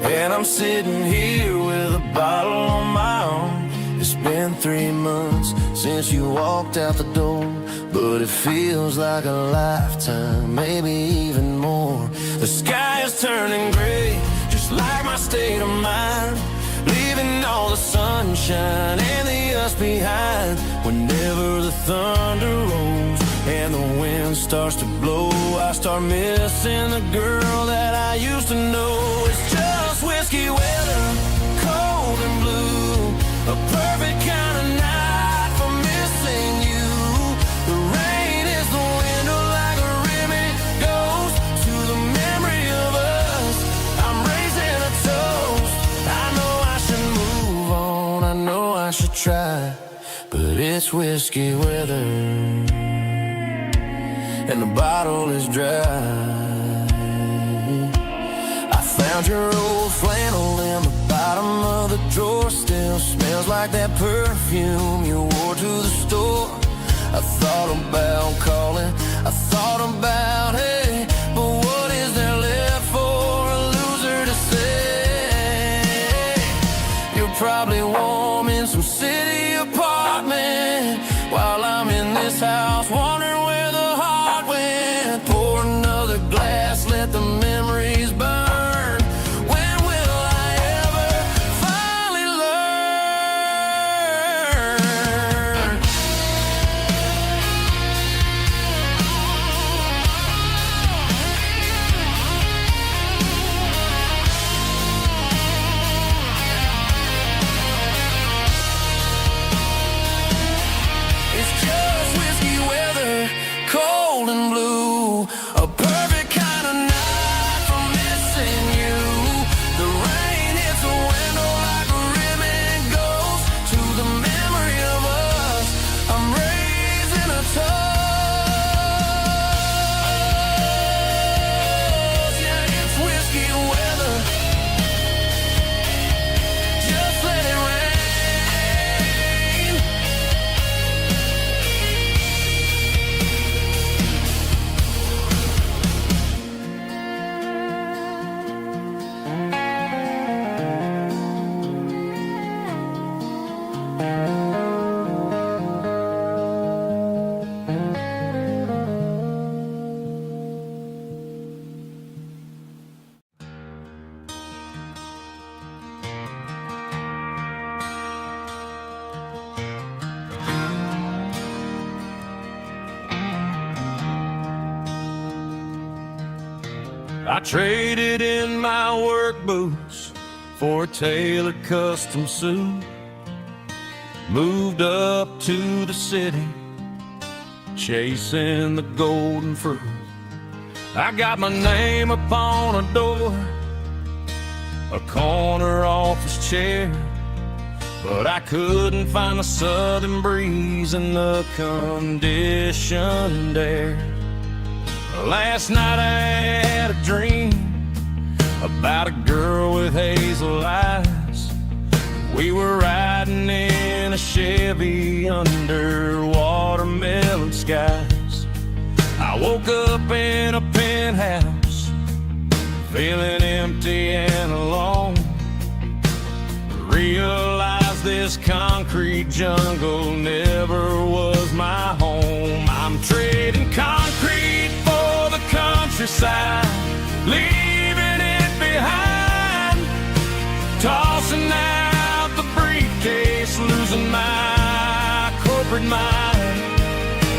and I'm sitting here with a bottle on my arm. It's been 3 months since you walked out the door, but it feels like a lifetime, maybe even more. The sky is turning gray, just like my state of mind, leaving all the sunshine and the us behind. Whenever the thunder rolls and the wind starts to blow, I start missing the girl that I used to know. It's just whiskey weather, cold and blue, a perfect kind of night for missing you. The rain is the window like a ribbon goes to the memory of us. I'm raising a toast. I know I should move on, I know I should try, but it's whiskey weather and the bottle is dry. I found your old flannel in the bottom of the drawer, still smells like that perfume you wore to the store. I thought about calling, I thought about, hey, but what is there left for a loser to say? You're probably warm in some city apartment while I'm in this house wondering where the heart went. Pour another glass, let the memories burn. When will I ever finally learn? It's just whiskey weather, cold and blue, a perfect kind of night for missing you. The rain hits the window like a ribbon goes to the memory of us. I'm raising a toast. Yeah, it's whiskey weather. Just let it rain. I traded in my work boots for a tailored custom suit. Moved up to the city, chasing the golden fruit. I got my name upon a door, a corner office chair, but I couldn't find the southern breeze in the conditioned air. Last night I had a dream about a girl with hazel eyes. We were riding in a Chevy under watermelon skies. I woke up in a penthouse, feeling empty and alone. Realized this concrete jungle never was my home. I'm trading concrete for the countryside, leaving it behind, tossing out the briefcase, losing my corporate mind.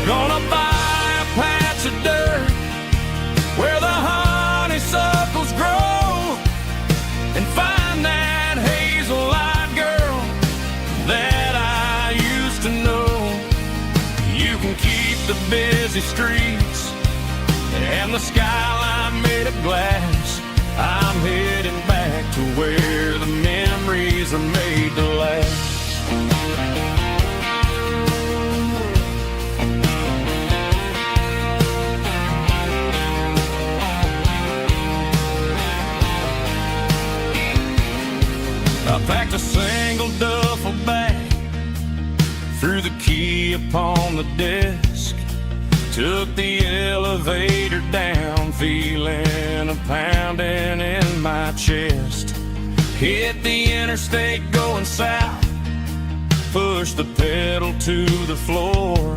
Gonna buy a patch of dirt where the honeysuckles grow and find that hazel-eyed girl that I used to know. You can keep the busy streets and the skyline made of glass. I'm heading back to where the memories are made to last. I packed a single duffel bag, threw the key upon the desk, took the elevator down feeling a pounding in my chest. Hit the interstate going south, push the pedal to the floor.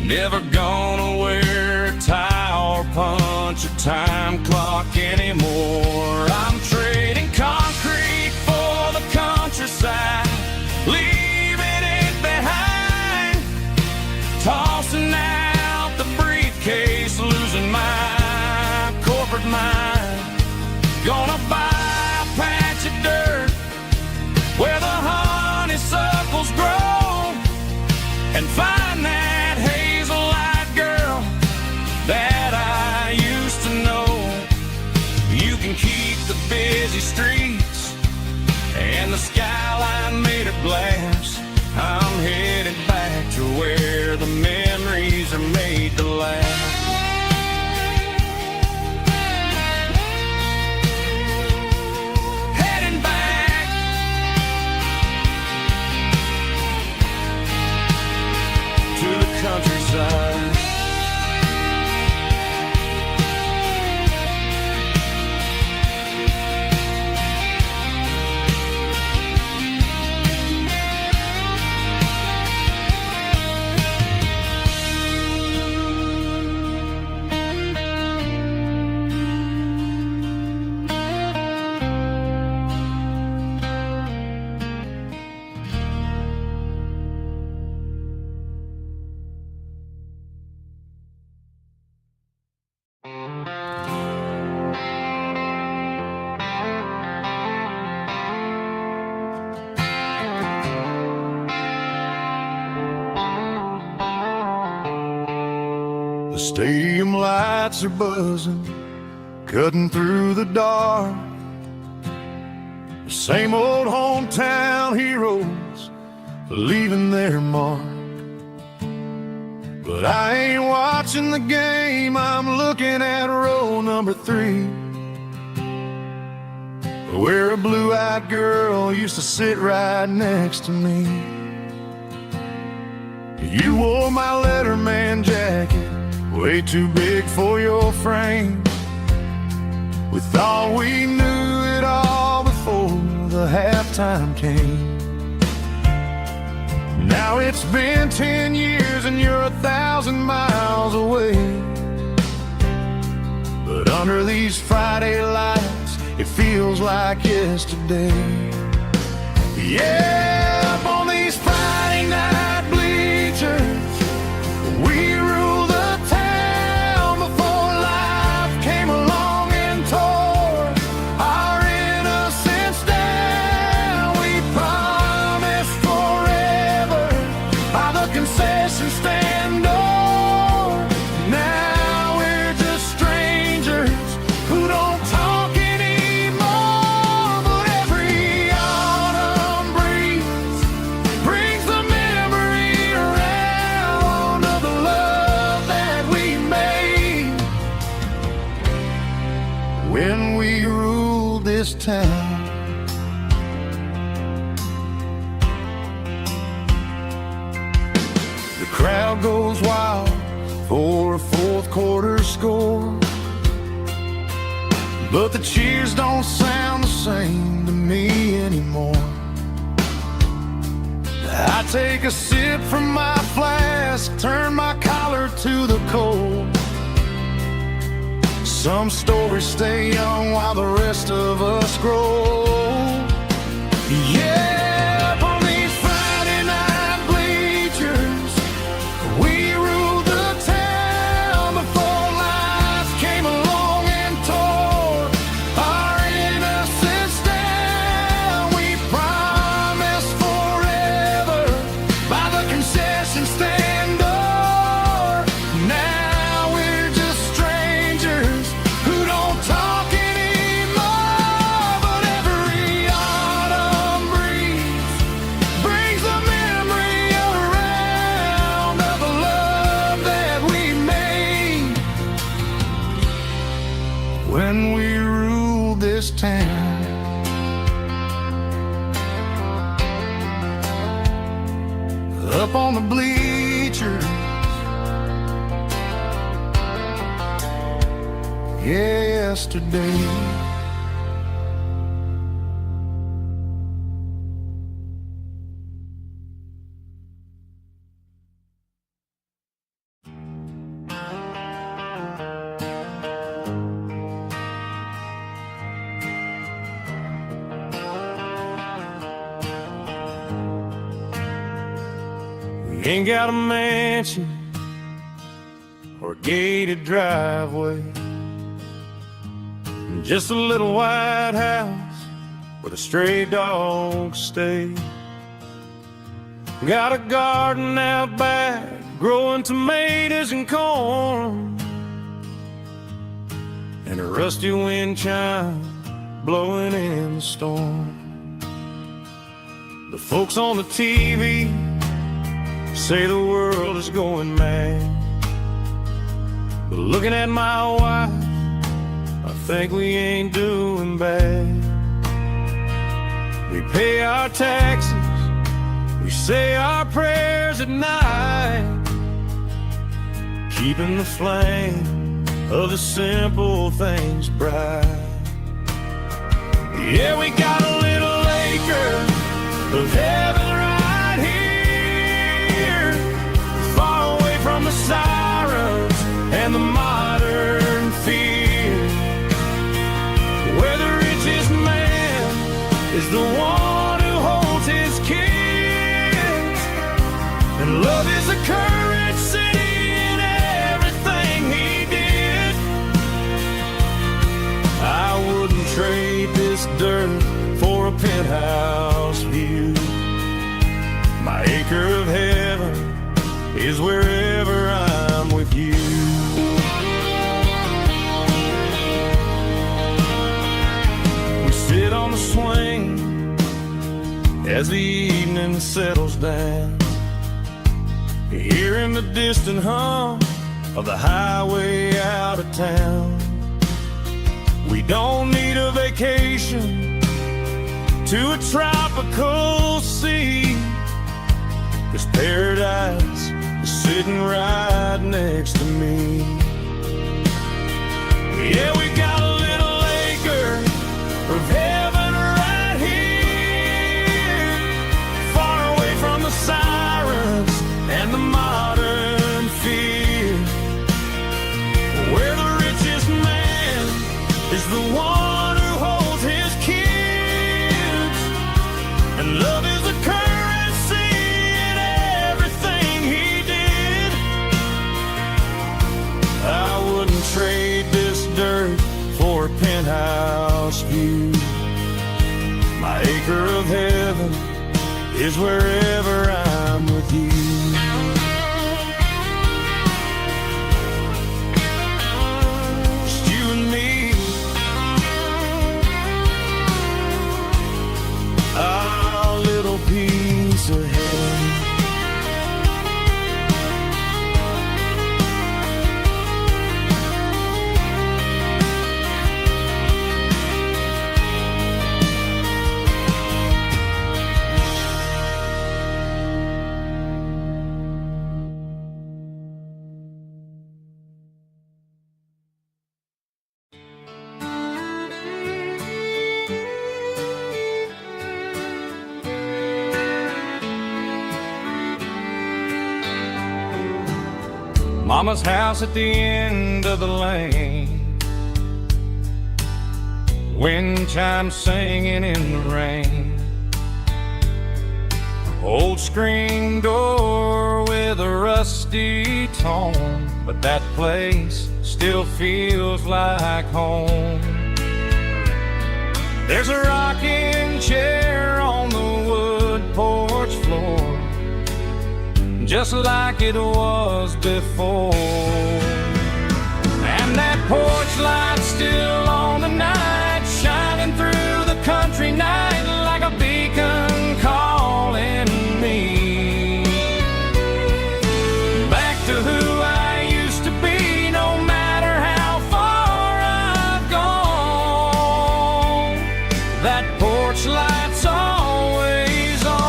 Never gonna wear a tie or punch a time clock anymore. I'm trading concrete for the countryside, leaving it behind, tossing out the briefcase, losing my corporate mind. Gonna buy a patch of dirt where the honeysuckles grow and find that hazel-eyed girl that I used to know. You can keep the busy streets and the skyline made of glass. I'm headed back to where the memories are made to last. Countryside. The stadium lights are buzzing, cutting through the dark. The same old hometown heroes leaving their mark. But I ain't watching the game, I'm looking at row number 3, where a blue-eyed girl used to sit right next to me. You wore my Letterman jacket, way too big for your frame. We thought we knew it all before the halftime came. Now it's been 10 years and you're 1,000 miles away. But under these Friday lights, it feels like yesterday. Yeah, up on these Friday night bleachers, we rule the town before life came along and tore our innocence down. We promised forever by the concession stand door. Now we're just strangers who don't talk anymore. But every autumn breeze brings the memory around of the love that we made when we ruled this town. The crowd goes wild for a fourth quarter score, but the cheers don't sound the same to me anymore. I take a sip from my flask, turn my collar to the cold. Some stories stay young while the rest of us grow. Yeah, up on these Friday night bleachers, we ruled the town before life came along and tore our innocence down. We promised forever by the concession stand door. Now we're just strangers who don't talk anymore. But every yesterday. We ain't got a mansion or a gated driveway, just a little white house where the stray dogs stay. Got a garden out back, growing tomatoes and corn, and a rusty wind chime blowing in the storm. The folks on the TV say the world is going mad, but looking at my wife, I think we ain't doing bad. We pay our taxes, we say our prayers at night, keeping the flame of the simple things bright. Yeah, we got a little acre of heaven right here, far away from the sirens and the modern fear, where the richest man is the one who holds his kids, and love is a currency in everything he did. I wouldn't trade this dirt for a penthouse view. My acre of heaven is wherever I'm with you. We sit on the swing as the evening settles down, hearing the distant hum of the highway out of town. We don't need a vacation to a tropical sea, 'cause paradise is sitting right next to me. Yeah, we got a little acre of heaven right here, far away from the sirens and the modern fear, where the richest man is the one who holds his kids, and love is a currency in everything he did. I wouldn't trade this dirt for a penthouse view. My acre of heaven is wherever I'm with you. Just you and me, our little piece of heaven. Mama's house at the end of the lane, wind chimes singing in the rain, old screen door with a rusty tone, but that place still feels like home. There's a rocking chair on the wood porch floor, just like it was before, and that porch light's still on the night, shining through the country night like a beacon calling me back to who I used to be. No matter how far I've gone, that porch light's always on.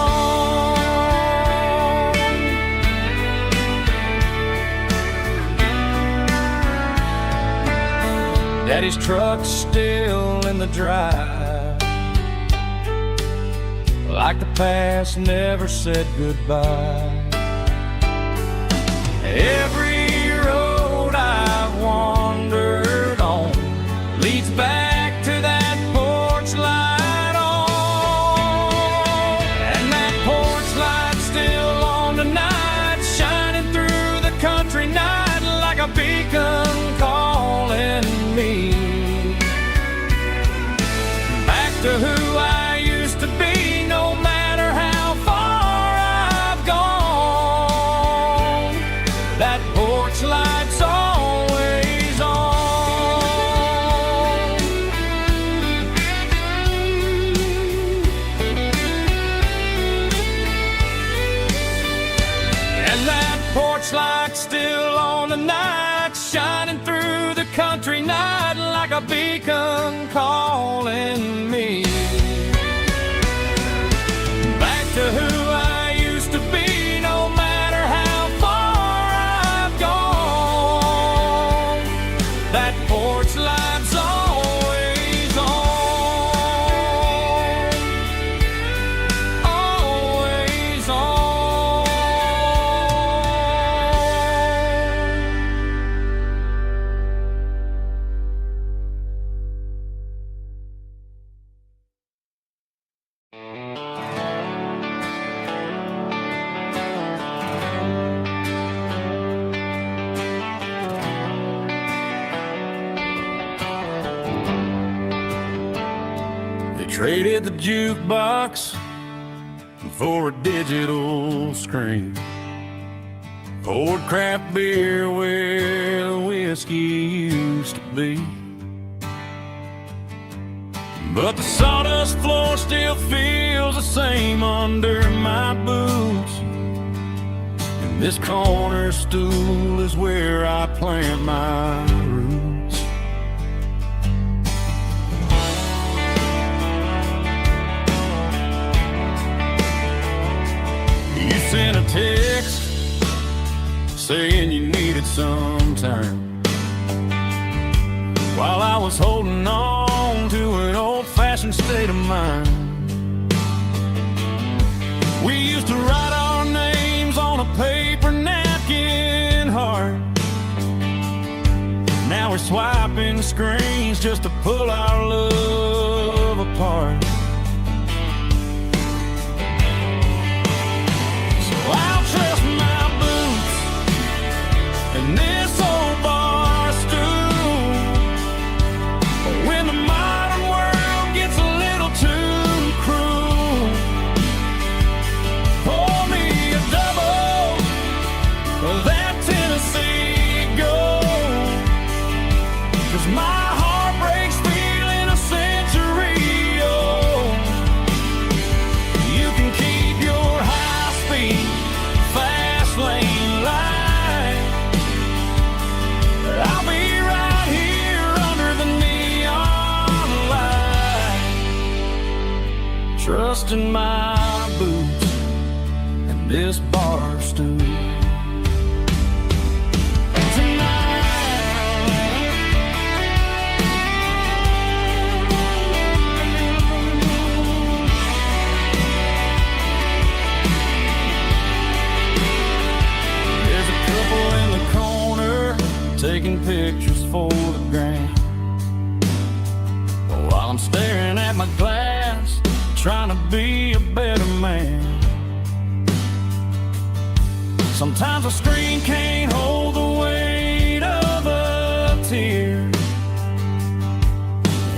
Daddy's truck's still in the drive, like the past never said goodbye. Every road I've wandered on leads back to that porch light on. And that porch light's still on tonight, shining through the country night like a beacon calling me back to who I used to be, no matter how far I've gone. That porch light's always on. And that porch light's still on tonight, shining through the country night like a beacon calling me back to who I used to be, no matter how far I've gone. That porch light's always on, always on. They traded the jukebox for a digital screen, poured craft beer where the whiskey used to be. But the sawdust floor still feels the same under my boots, and this corner stool is where I plant my roots. You sent a text saying you needed some time, while I was holding on to an old-fashioned state of mind. We used to write our names on a paper napkin heart. Now we're swiping screens just to pull our love apart. So I'll trust my boots and this old bar stool when the modern world gets a little too cruel. Pour me a double of that Tennessee Gold, 'cause my heart breaks feeling a century old. You can keep your high-speed, fast lane light, but I'll be right here under the neon light, trusting my boots and this bar stool. There's a couple in the corner taking pictures for the gram, while I'm staring at my glass, trying to be a better man. Sometimes a screen can't hold the weight of a tear,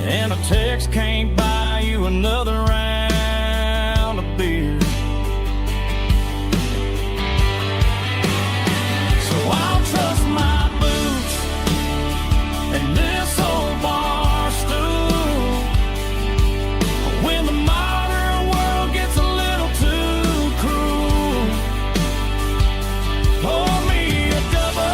and a text can't buy you another round of beer. So I'll trust my boots and this old bar stool when the modern world gets a little too cruel. Pour me a double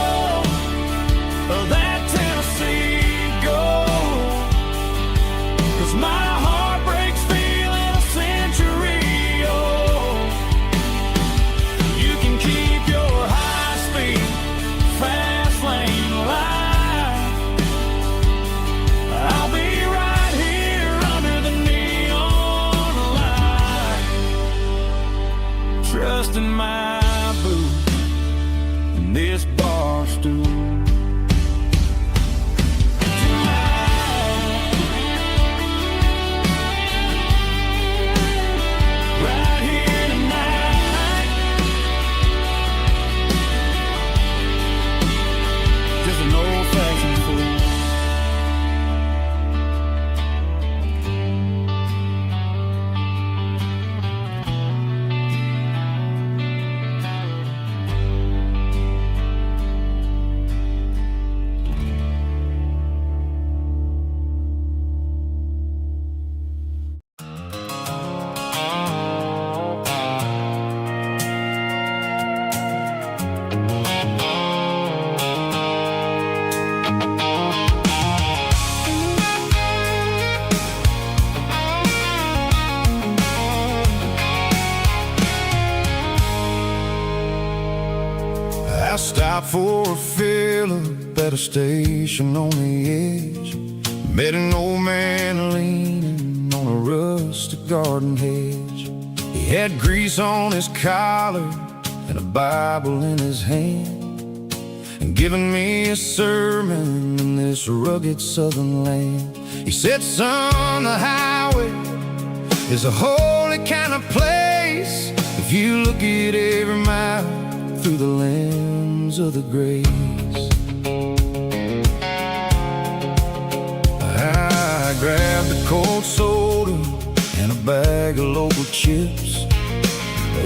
for a fill-up at a station on the edge. Met an old man leaning on a rustic garden hedge. He had grease on his collar and a Bible in his hand, and giving me a sermon in this rugged southern land. He said, son, the highway is a holy kind of place if you look at every mile through the lens of the grace. I grabbed a cold soda and a bag of local chips,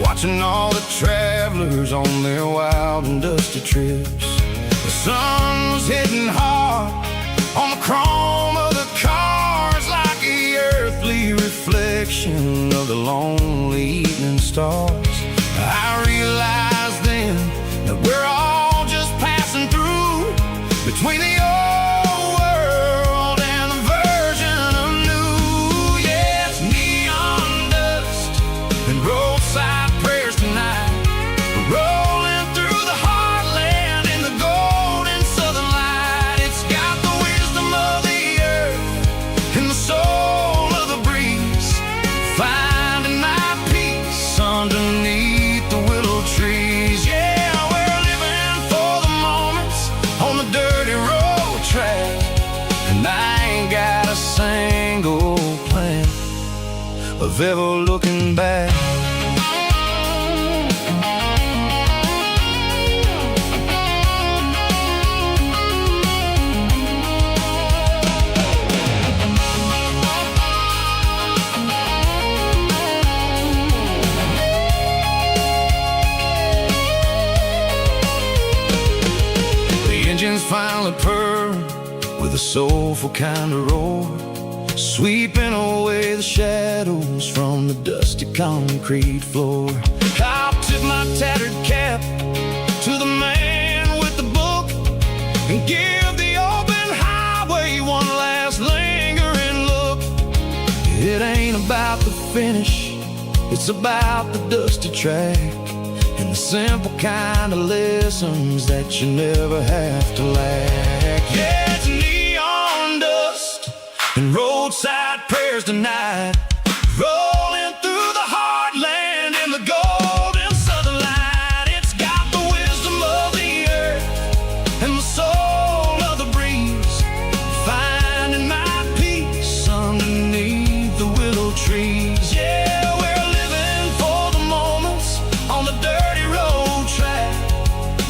watching all the travelers on their wild and dusty trips. The sun was hitting hard on the chrome of the cars, like the earthly reflection of the lonely evening stars. I realized then that we're all just passing through between the old world and the version of new. Yeah, it's neon dust and roadside prayers tonight. We're rolling through the heartland in the golden southern light. It's got the wisdom of the earth and the soul of the breeze, finding my peace underneath the willow trees. Yeah, we're living for the moments on the dirty road track, and I ain't got a single plan of ever looking back. Finally purr with a soulful kind of roar, sweeping away the shadows from the dusty concrete floor. I'll tip my tattered cap to the man with the book and give the open highway one last lingering look. It ain't about the finish, it's about the dusty track and the simple kind of lessons that you never have to lack. Yeah, it's neon dust and roadside prayers tonight, rolling through the heartland in the golden southern light. It's got the wisdom of the earth and the soul of the breeze, finding my peace underneath the willow trees. Yeah, we're living for the moments on the dirty road track,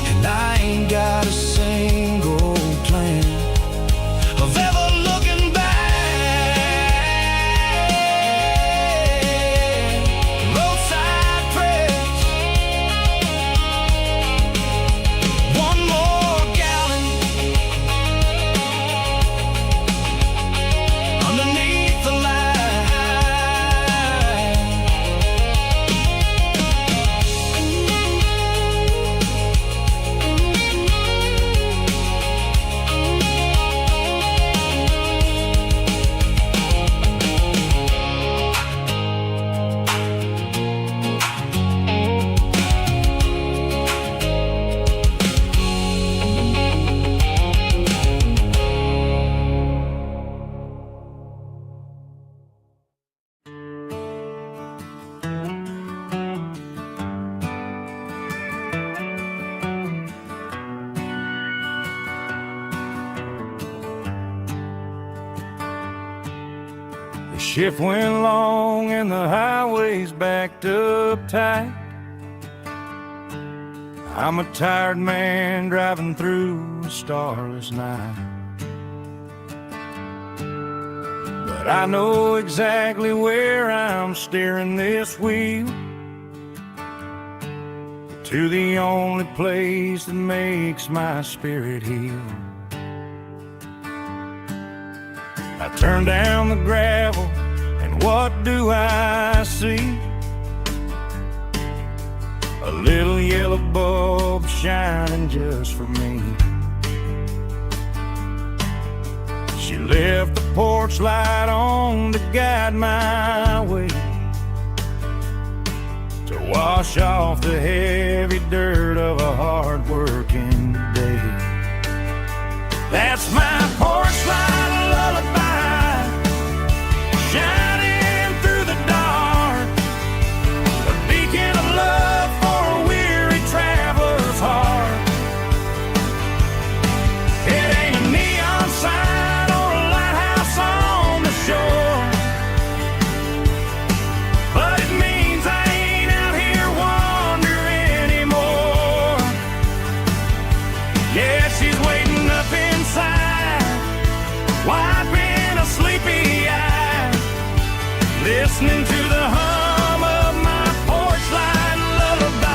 and I ain't got a single plan of ever looking back. Roadside prayers, one more gallon underneath the light. The shift went long and the highway's backed up tight. I'm a tired man driving through a starless night, but I know exactly where I'm steering this wheel, to the only place that makes my spirit heal. I turn down the gravel, and what do I see? A little yellow bulb shining just for me. She left the porch light on to guide my way, to wash off the heavy dirt of a hard-working listening to the hum of my porch light lullaby.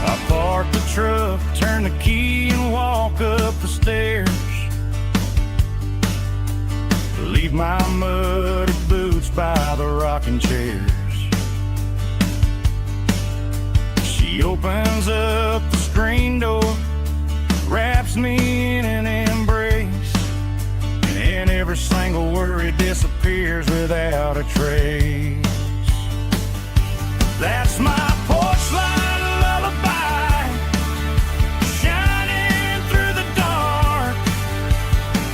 I park the truck, turn the key and walk up the stairs. Leave my muddy boots by the rocking chairs. She opens up the screen door, wraps me in an embrace, and every single worry disappears without a trace. That's my porch light lullaby, shining through the dark,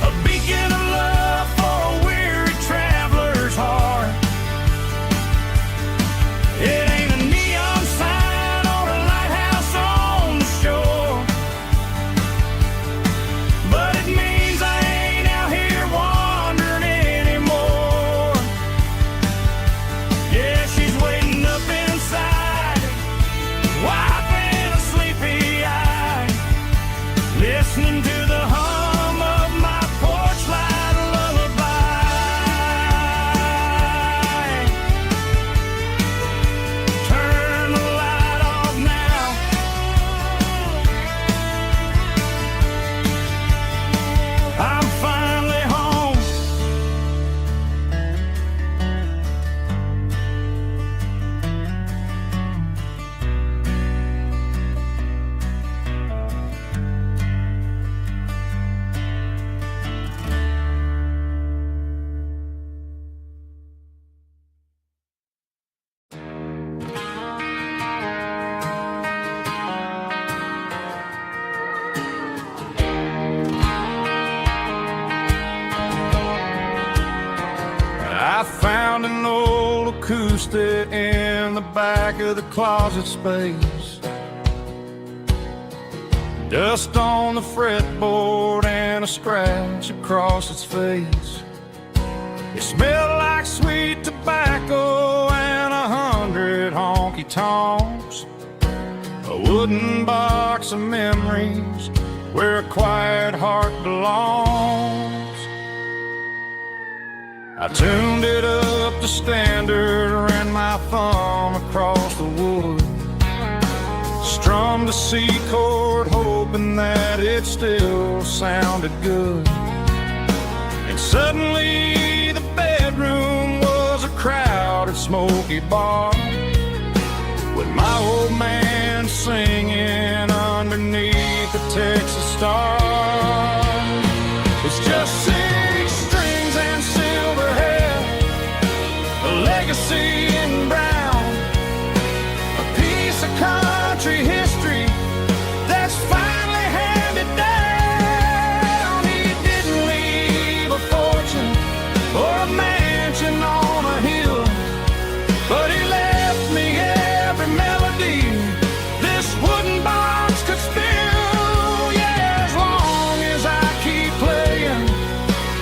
a beacon of love for a weary traveler's heart. It ain't a neon sign or a lighthouse on the shore, but it means I ain't out here wandering anymore. Yeah, she's waiting up inside, wiping a sleepy eye, listening to the hum of my porch light lullaby. Turn the light off now. I'm finally home. I found an old acoustic in the back of the closet space. Dust on the fretboard and a scratch across its face. It smelled like sweet tobacco and 100 honky tonks. A wooden box of memories where a quiet heart belongs. I tuned it up to standard, ran my thumb across the wood, strummed a C chord, hoping that it still sounded good. And suddenly the bedroom was a crowded, smoky bar, with my old man singing underneath the Texas stars. It's just 6 strings and silver hair, a legacy in brown, a piece of country history that's finally handed down. He didn't leave a fortune or a mansion on a hill, but he left me every melody this wooden box could spill. Yeah, as long as I keep playing,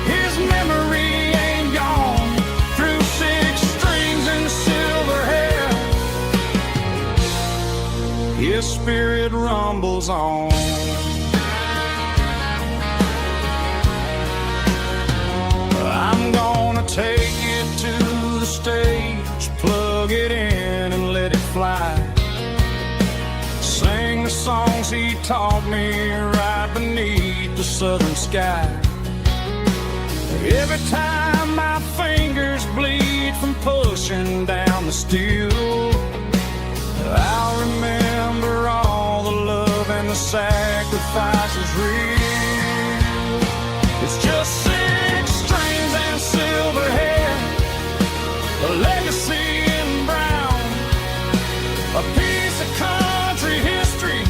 his memory ain't gone. Through 6 strings and silver hair, his spirit rumbles on. I'm gonna take it to the stage, plug it in and let it fly. Sing the songs he taught me right beneath the southern sky. Every time my fingers bleed from pushing down the steel, I'll remember all the love and the sacrifices real. It's just 6 strings and silver hair, a legacy in brown, a piece of country history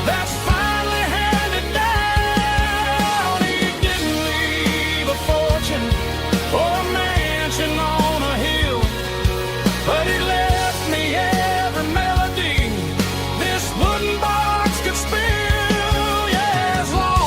that's finally handed down. He didn't leave a fortune or a mansion on a hill, but he left me every melody this wooden box could spill. Yeah, as long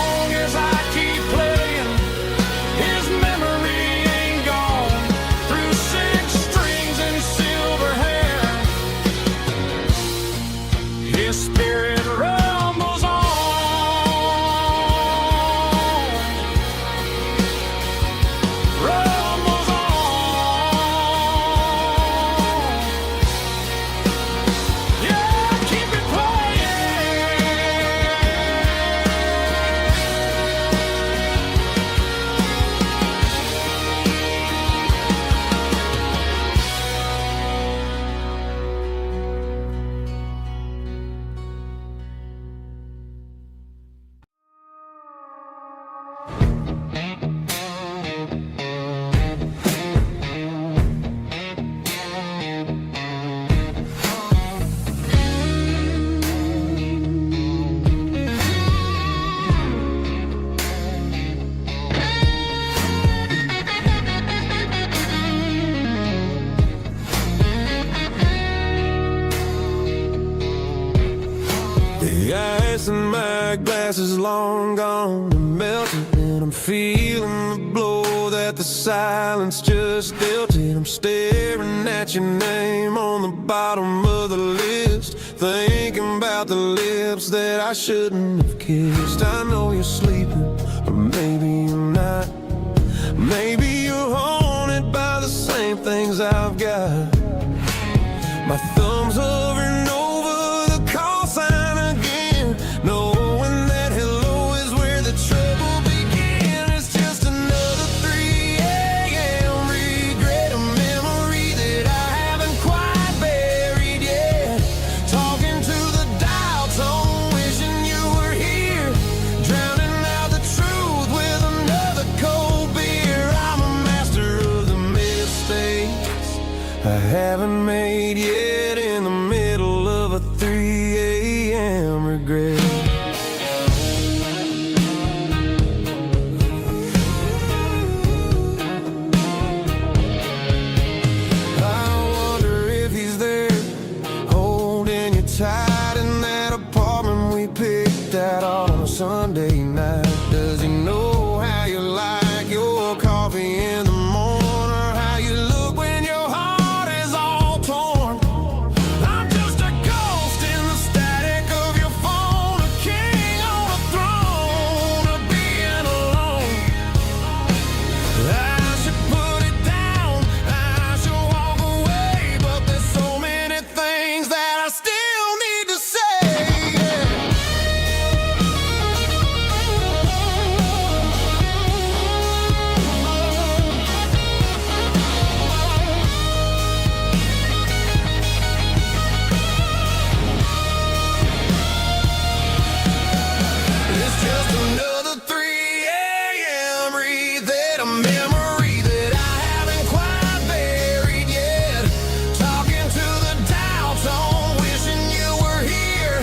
that glass is long gone and melted, and I'm feeling the blow that the silence just dealt it. I'm staring at your name on the bottom of the list, thinking about the lips that I shouldn't have kissed. I know you're sleeping, or maybe you're not. Maybe you're haunted by the same things I've got. My thumb's hovering over the call sign again, knowing that hello is where the trouble began. It's just another 3 a.m. regret, a memory that I haven't quite buried yet. Talking to the dial tone, wishing you were here, drowning out the truth with another cold beer. I'm a master of the mistakes I haven't made yet, in the middle of a 3 a.m. regret. I wonder if he's there, holding you tight in that apartment we picked out on a Sunday night. Does he know how you like your coffee in the morning, or how you look when your heart is all torn? I'm just a ghost in the static of your phone, a king on a throne of being alone. I should put it down, I should walk away, but there's so many things that I still need to say. It's just another 3 a.m. read, a memory that I haven't quite buried yet. Talking to the dial tone, wishing you were here,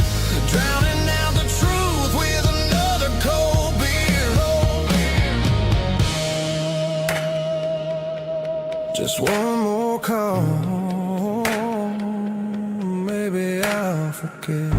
drowning out the truth with another cold beer. Just one more call, maybe I'll forget.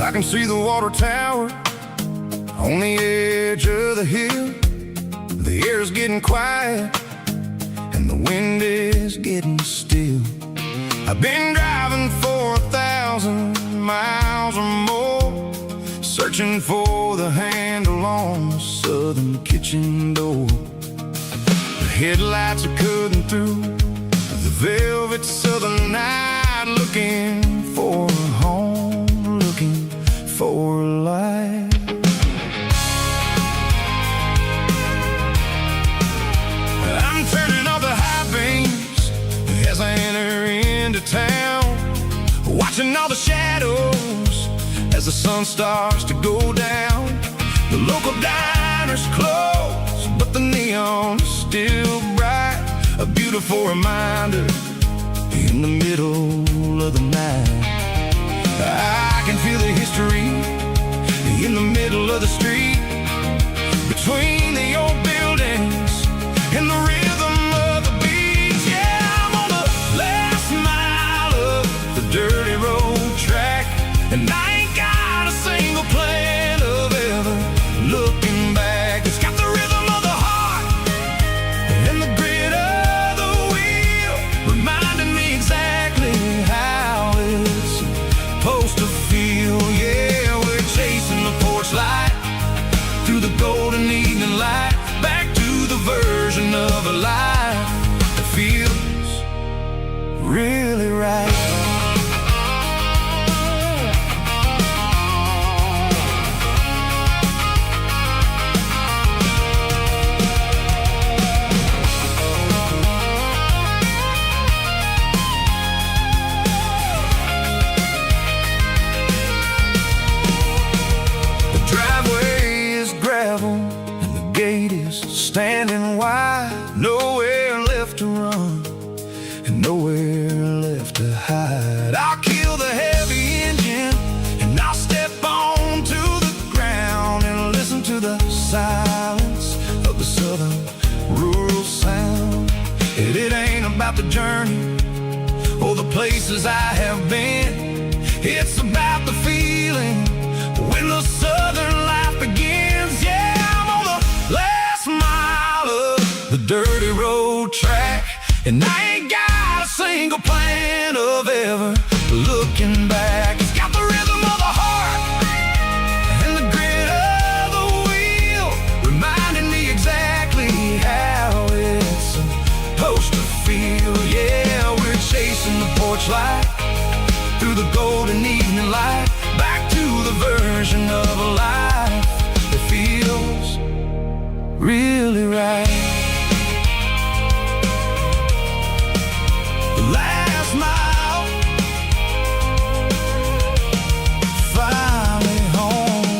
I can see the water tower on the edge of the hill. The air's getting quiet and the wind is getting still. I've been driving for 1,000 miles or more, searching for the handle on the southern kitchen door. The headlights are cutting through the velvet southern night, looking for a home, looking for a light. I'm turning off the high beams as I enter into town, watching all the shadows as the sun starts to go down. The local diner's closed, but the neon's still bright, a beautiful reminder in the middle of the night. I can feel the history in the middle of the street, between the old buildings and the rhythm of the beats. Yeah, I'm on the last mile of the dirty road track, and I ain't got a single plan of ever looking back. It's got the rhythm of the heart and the grit of the wheel, reminding me exactly how it's supposed to feel. Yeah, we're chasing the porch light through the golden It ain't about the journey or the places I have been. It's about the feeling when the southern life begins. Yeah, I'm on the last mile of the dirty road track, and I ain't got a single plan of ever looking back. It's got the rhythm of the heart and the grit of the wheel, reminding me exactly how it's supposed to feel. Yeah, we're chasing the porch light through the golden evening light, back to the version of a life that feels really right. The last mile, finally home.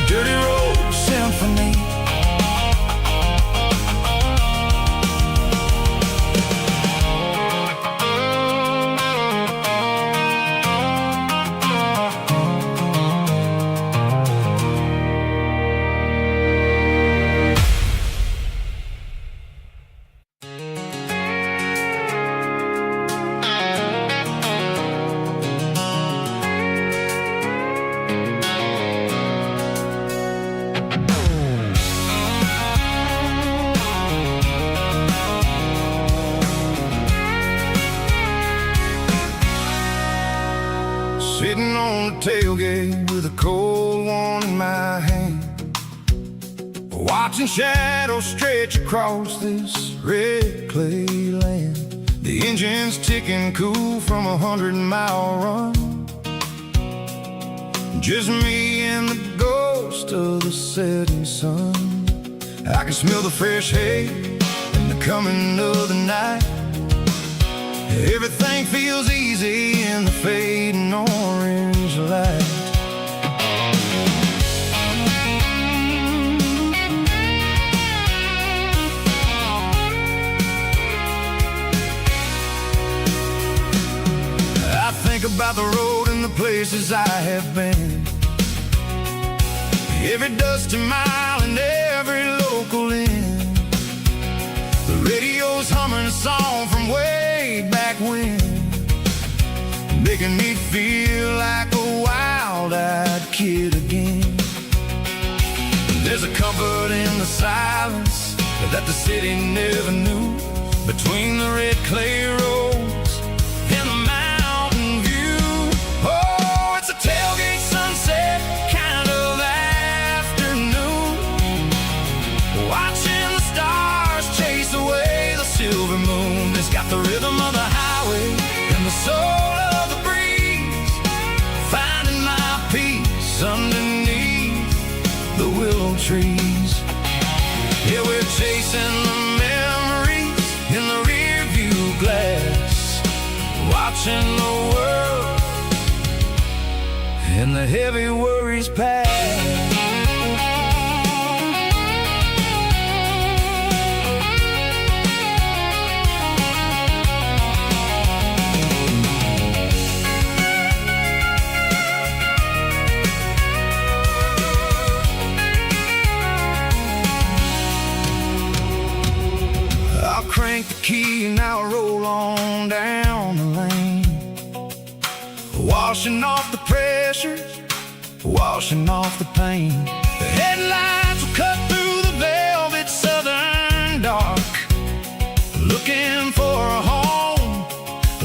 Dirty Road Symphony. Sitting on the tailgate with a cold one in my hand, watching shadows stretch across this red clay land. The engine's ticking cool from a 100-mile run. Just me and the ghost of the setting sun. I can smell the fresh hay and the coming of the night. Everything feels easy in the fading orange light. I think about the road and the places I have been, every dusty mile and every local inn. The radio's humming a song from way back when, making me feel like a wild-eyed kid again. There's a comfort in the silence that the city never knew, between the red clay roads and the mountain view. Oh, it's a tailgate sunset kind of afternoon, watching the stars chase away the silver moon. It's got the rhythm of the highway and the soul of the breeze, finding my peace underneath the willow trees. Yeah, we're chasing the memories in the rear view glass, watching the world and the heavy worries pass. Crank the key and I'll roll on down the lane, washing off the pressure, washing off the pain. The headlights will cut through the velvet southern dark, looking for a home,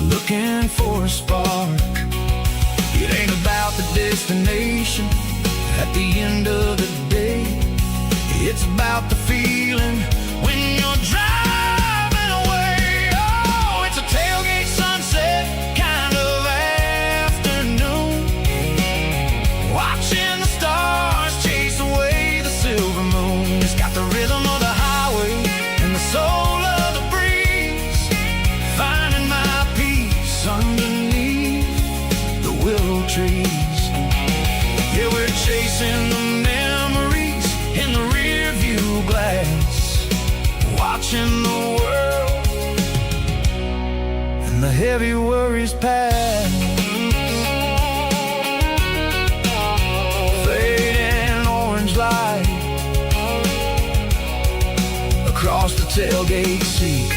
looking for a spark. It ain't about the destination at the end of the day, it's about the feeling when you're driving. Tailgate sunset kind of afternoon, watching the stars chase away the silver moon. It's got the rhythm of the highway and the soul of the breeze, finding my peace underneath the willow trees. Yeah, we're chasing the memories in the rear view glass, watching the world the heavy worries pass. Fading orange light, across the tailgate seat.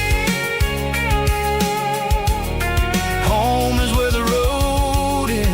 Home is where the road ends.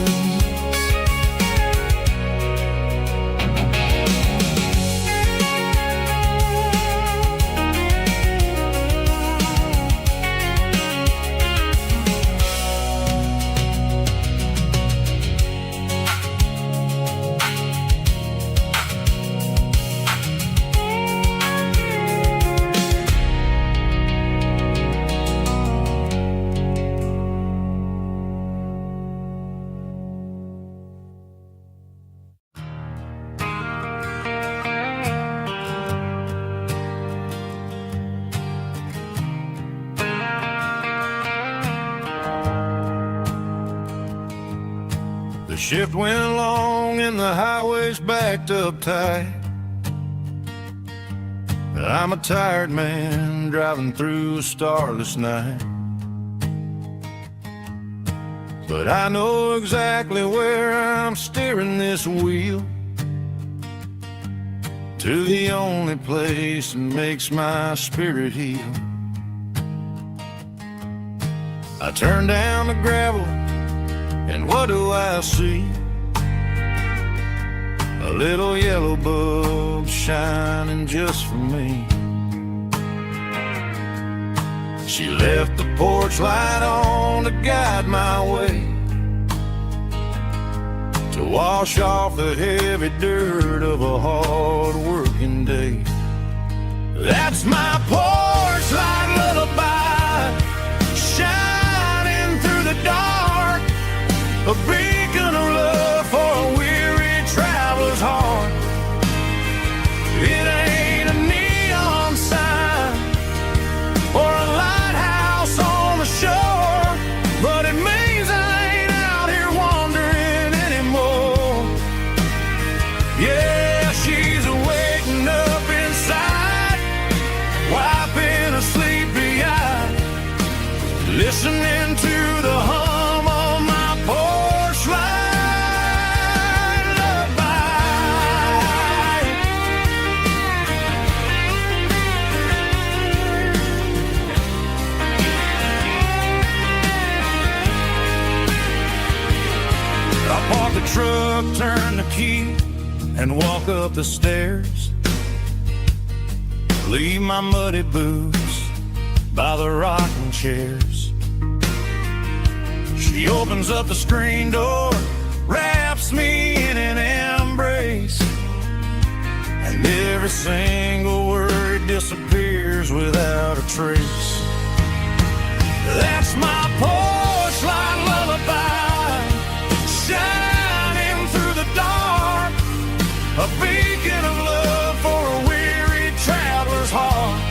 The shift went long and the highway's backed up tight. I'm a tired man driving through a starless night. But I know exactly where I'm steering this wheel, to the only place that makes my spirit heal. I turn down the gravel, and what do I see? A little yellow bulb shining just for me. She left the porch light on to guide my way, to wash off the heavy dirt of a hard working day. That's my porch light lullaby, shining through the dark, a beacon of love for a weary traveler's heart. It ain't a neon sign or a lighthouse on the shore, but it means I ain't out here wandering anymore. Yeah, she's waiting up inside, wiping a sleepy eye, listening to the hum of my porch light lullaby. I park the truck, turn the key, and walk up the stairs. Leave my muddy boots by the rocking chairs. She opens up the screen door, wraps me in an embrace, and every single word disappears without a trace. That's my porch light lullaby, shining through the dark, a beacon of love for a weary traveler's heart.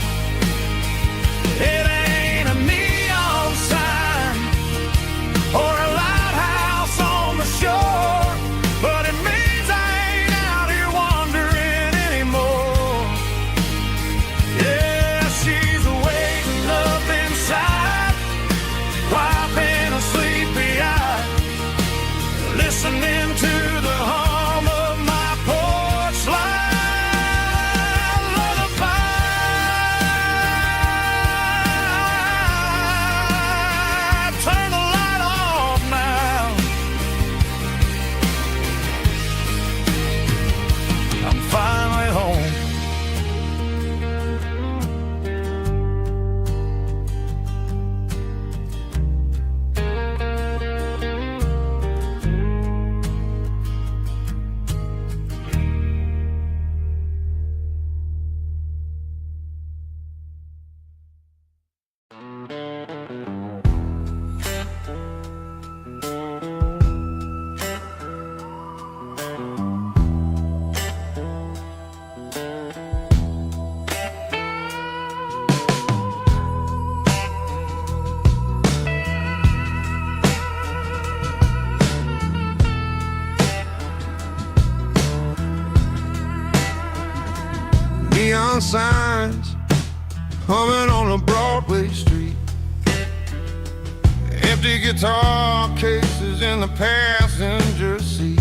It ain't a neon sign or a lighthouse on the shore, but it means I ain't out here wandering anymore. Yeah, she's waiting up inside, wiping a sleepy eye, listening to the hum of my porch light lullaby. Turn the light off now. I'm finally home. Neon signs humming on a Broadway street, empty guitar cases in the passenger seat.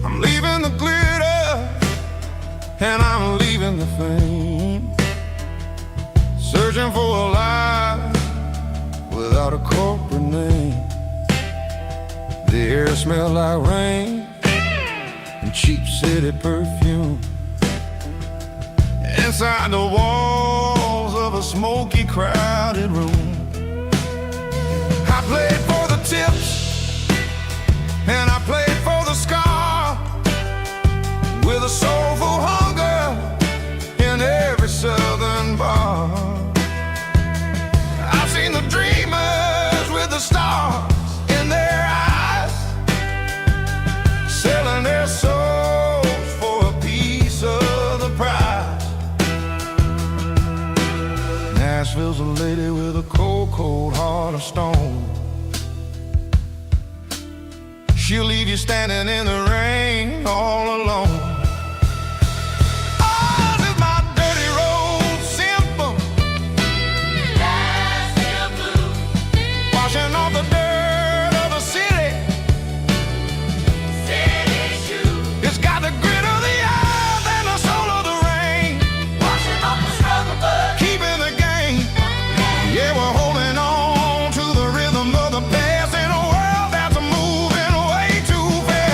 I'm leaving the glitter and I'm leaving the fame. searching for a life without a corporate name. The air smelled like rain and cheap city perfume. Inside the walls of a smoky, crowded room, I played for the tips and I played for the scar, with a soulful hunger in every southern bar. I've seen the dreamers with the stars in their eyes, selling their souls for a piece of the prize. Nashville's a lady with a cold, cold heart of stone. She'll leave you standing in the rain all alone. Oh, this is my dirty road symphony. Nashville blues. Washing off the dirt of the city. City shoes. It's got the grit of the earth and the soul of the rain. Washing off the struggle, but keeping the game. Yeah, we're holding on to the rhythm of the past in a world that's moving way too fast.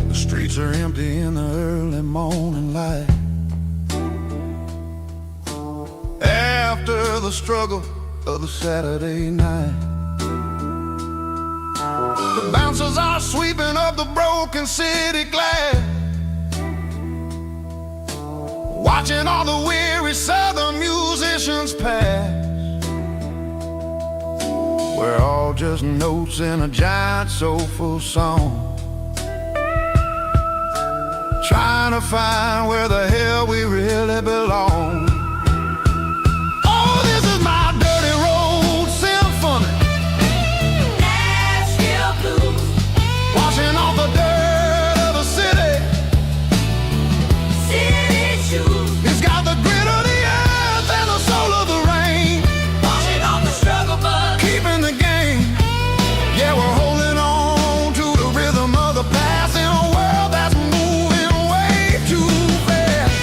The streets are empty in the early morning light. After the struggle of the Saturday night, the bouncers are sweeping up the broken city glass, watching all the weary southern musicians pass. We're all just notes in a giant soulful song, trying to find where the hell we really belong. Oh, this is my dirty road symphony. Nashville blues. Washing off the dirt of the city. City shoes. It's got the grit of the earth and the soul of the rain. Washing off the struggle, but keeping the game. Yeah, we're holding on to the rhythm of the past in a world that's moving way too fast.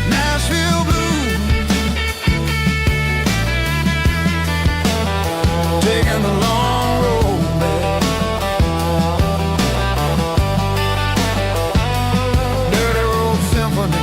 Nashville blues, taking the long road back. Dirty road symphony.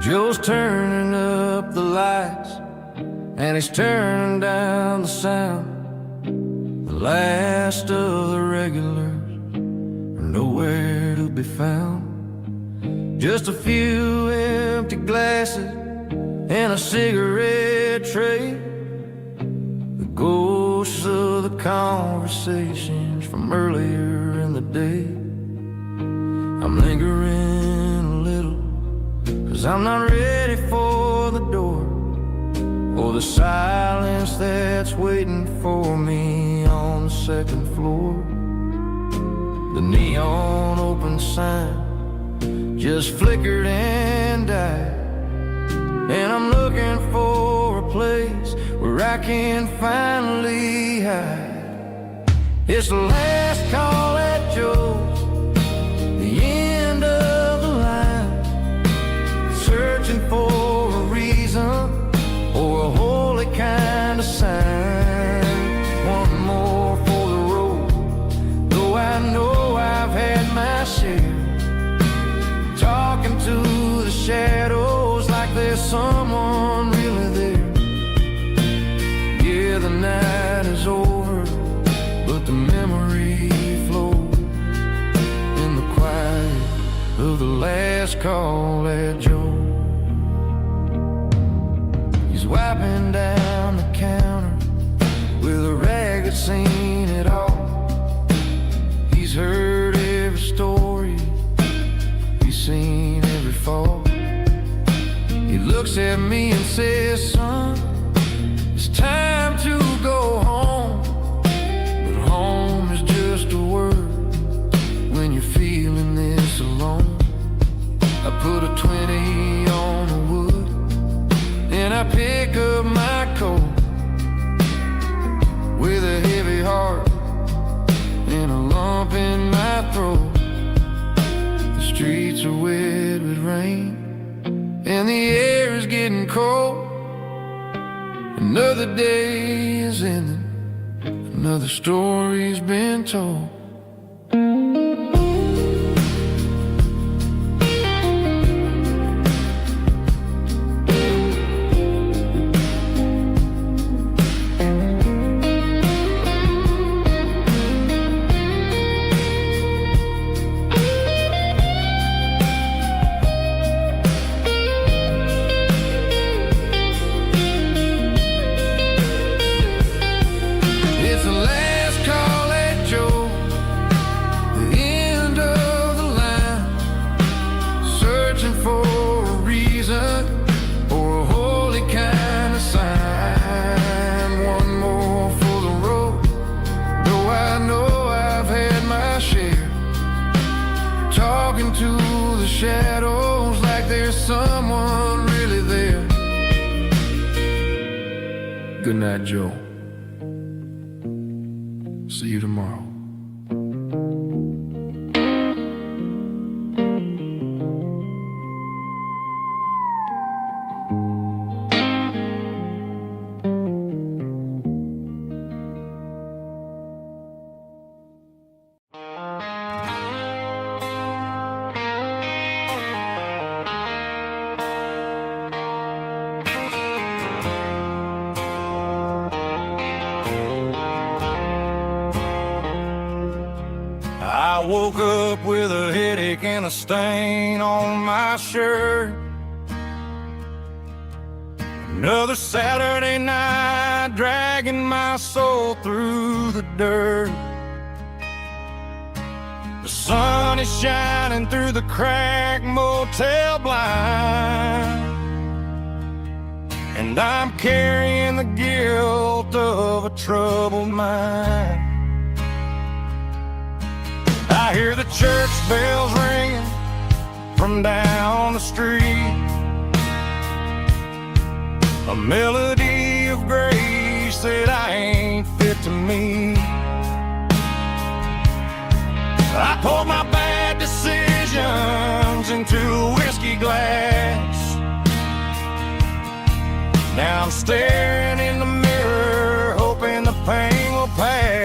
Joe's turning up the lights and he's turning down the sound. The last of the regulars are nowhere to be found. Just a few empty glasses and a cigarette tray, the ghosts of the conversations from earlier in the day. I'm lingering a little, 'cause I'm not ready for the door or the silence that's waiting for me on the second floor. The neon open sign just flickered and died, and I'm looking for a place where I can finally hide. It's the last call at Joe's, the end of the line, searching for a reason or a holy kind of sign. One more for the road, though I know I've had my share. shadows like there's someone really there. Yeah, the night is over, but the memory flows in the quiet of the last call at Joe. He's wiping down the counter with a rag that's seen it all. He's heard every story, he's seen every fall. He looks at me and says, son, it's time to go home. But home is just a word when you're feeling this alone. I put a 20 on the wood and I pick up my coat with a heavy heart and a lump in my throat. The streets are wet with rain and the air is getting cold. Another day is ending, another story's been told. Shadows like there's someone really there. Good night, Joe. See you tomorrow. I woke up with a headache and a stain on my shirt. Another Saturday night dragging my soul through the dirt. The sun is shining through the cracked motel blind, and I'm carrying the guilt of a troubled mind. I hear the church bells ringing from down the street, a melody of grace that I ain't fit to meet. I poured my bad decisions into a whiskey glass. Now I'm staring in the mirror, hoping the pain will pass.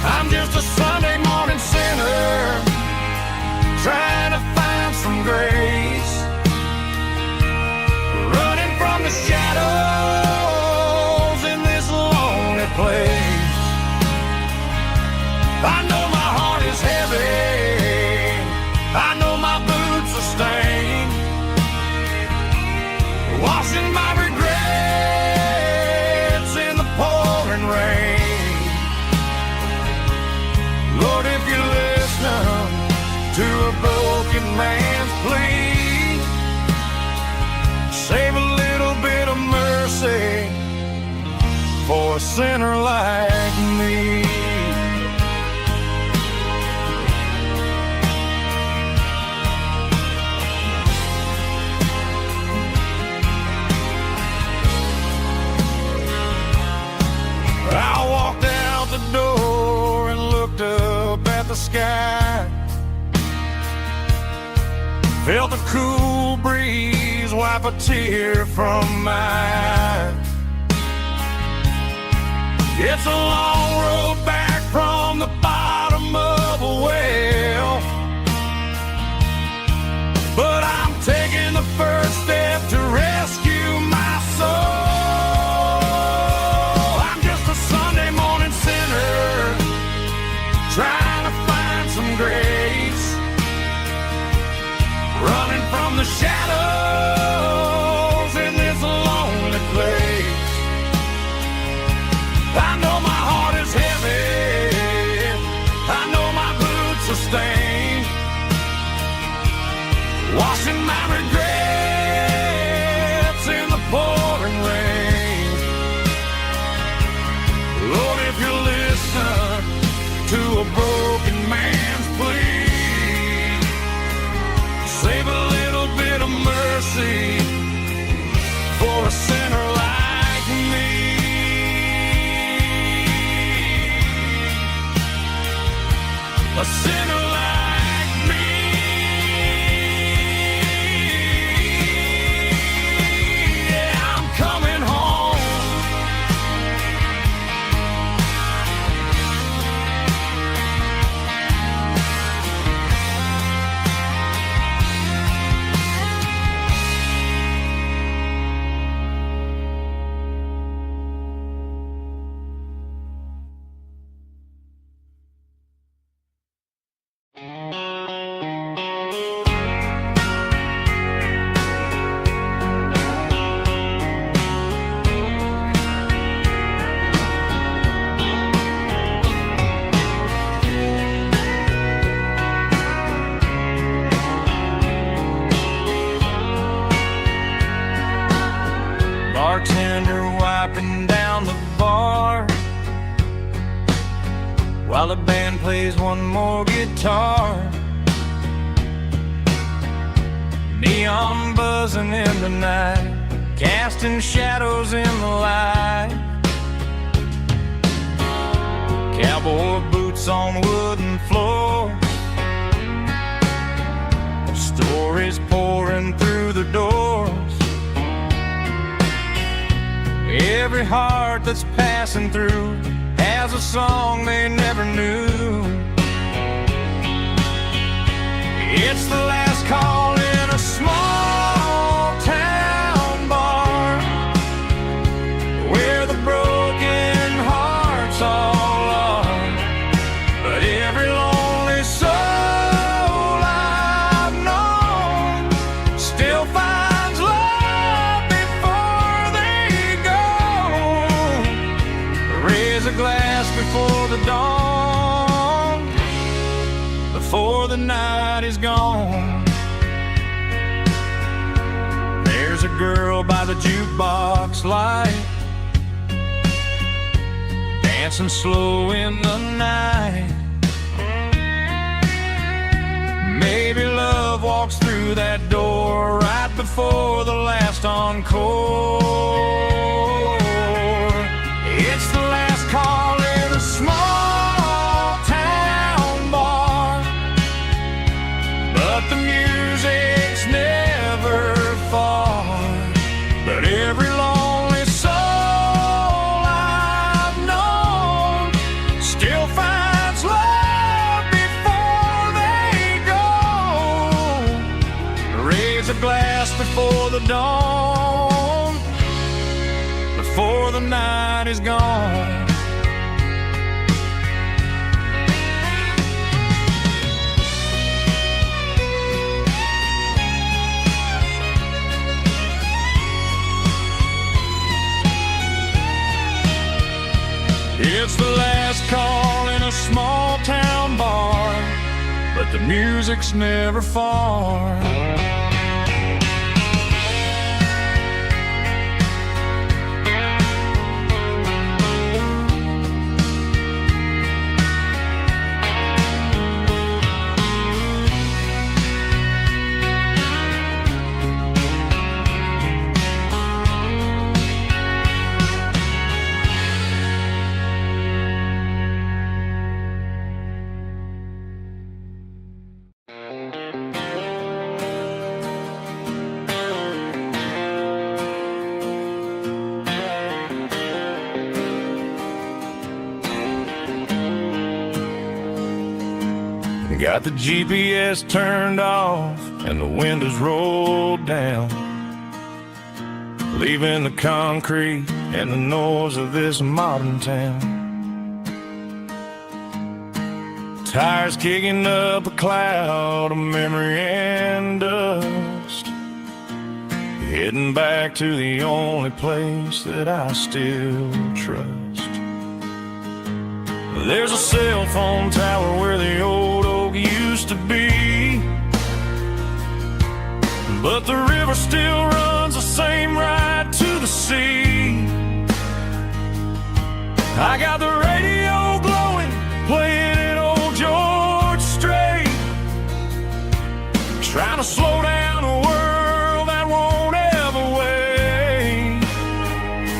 I'm just a Sunday morning sinner, trying to find some grace, running from the shadows in this lonely place. I know my heart is heavy, I know my boots are stained, washing my regrets in the pouring rain. Lord, if you're listening to a broken man's plea, save a little bit of mercy for a sinner like me. I walked out the door and looked up at the sky, felt the cool breeze wipe a tear from my eye. It's a long road back from the bottom of a well, but trying to find some grace, running from the shadows in this lonely place. I know my heart is heavy, I know my boots are stained, washing my regrets in the pouring rain. Lord, if you listen to a broken man's plea, save a little bit of mercy for a sinner like me. A sinner like me. Yeah, I'm coming home. Bartender wiping down the bar while the band plays one more guitar. Neon buzzing in the night, casting shadows in the light. Cowboy boots on wooden floors, stories pouring through the doors. Every heart that's passing through has a song they never knew. It's the last call in a small town bar where the broken hearts all are. But every lonely soul I've known still finds love before they go. Raise a glass before the dawn, before the night is gone. There's a girl by the jukebox light, dancing slow in the night. Maybe love walks through that door right before the last encore. It's the last call in a small town bar, but the music's never far. But every lonely soul I've known still finds love before they go. Raise a glass before the dawn, before the night is gone. It's the last call in a small town bar, but the music's never far. Got the GPS turned off and the windows rolled down, leaving the concrete and the noise of this modern town. Tires kicking up a cloud of memory and dust, heading back to the only place that I still trust. There's a cell phone tower where the old oak used to be, but the river still runs the same right to the sea. I got the radio glowing, playing an old George Strait, trying to slow down a world that won't ever wait.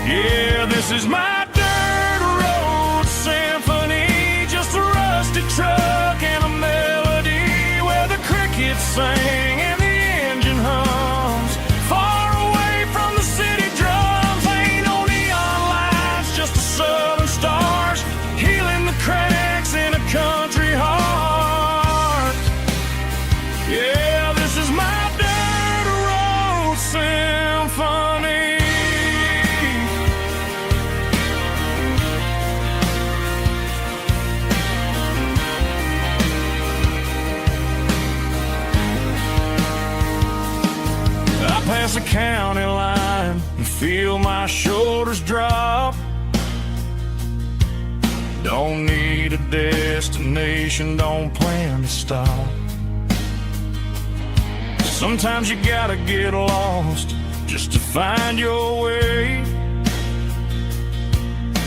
Yeah, this is my dirt road symphony, just a rusty truck and a melody where the crickets sing and the engine hums. Far away from the city drums, ain't no neon lights, just the southern stars healing the cracks in a country heart. Yeah, this is my dirt road symphony. I pass the county line and feel my shoulders drop. Don't need a destination, don't plan to stop. Sometimes you gotta get lost just to find your way,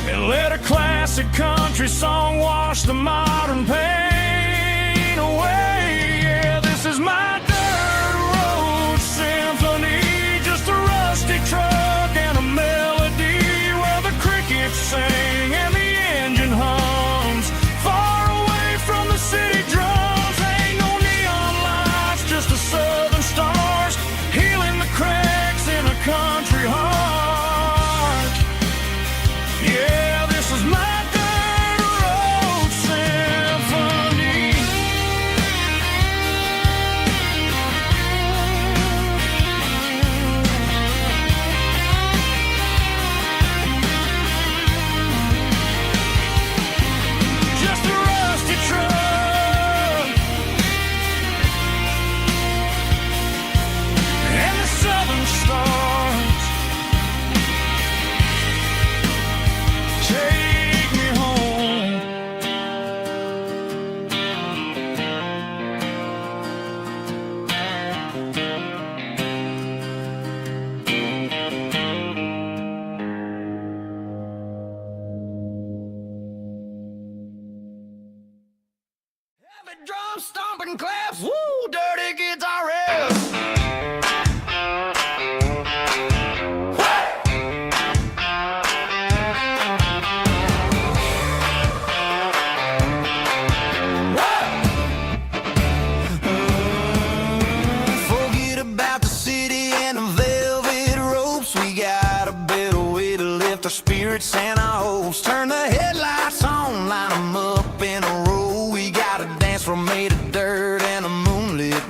and let a classic country song wash the modern pain away. Yeah, this is my dirt road symphony, just a rusty truck and a melody where the crickets sing and the engine hums. Far away from the city drums, ain't no neon lights, just the southern stars healing the cracks in a country heart. Yeah, this is my dirt road symphony. Just a rusty truck and the southern stars take me home. Heavy drum stomping claps, woo, dirty guitar riffs. Forget about the city and the velvet ropes. We got a better way to lift our spirits and our hopes. Turn the headlights on, line 'em up in a row. We got a dance floor made of dirt and a moonlit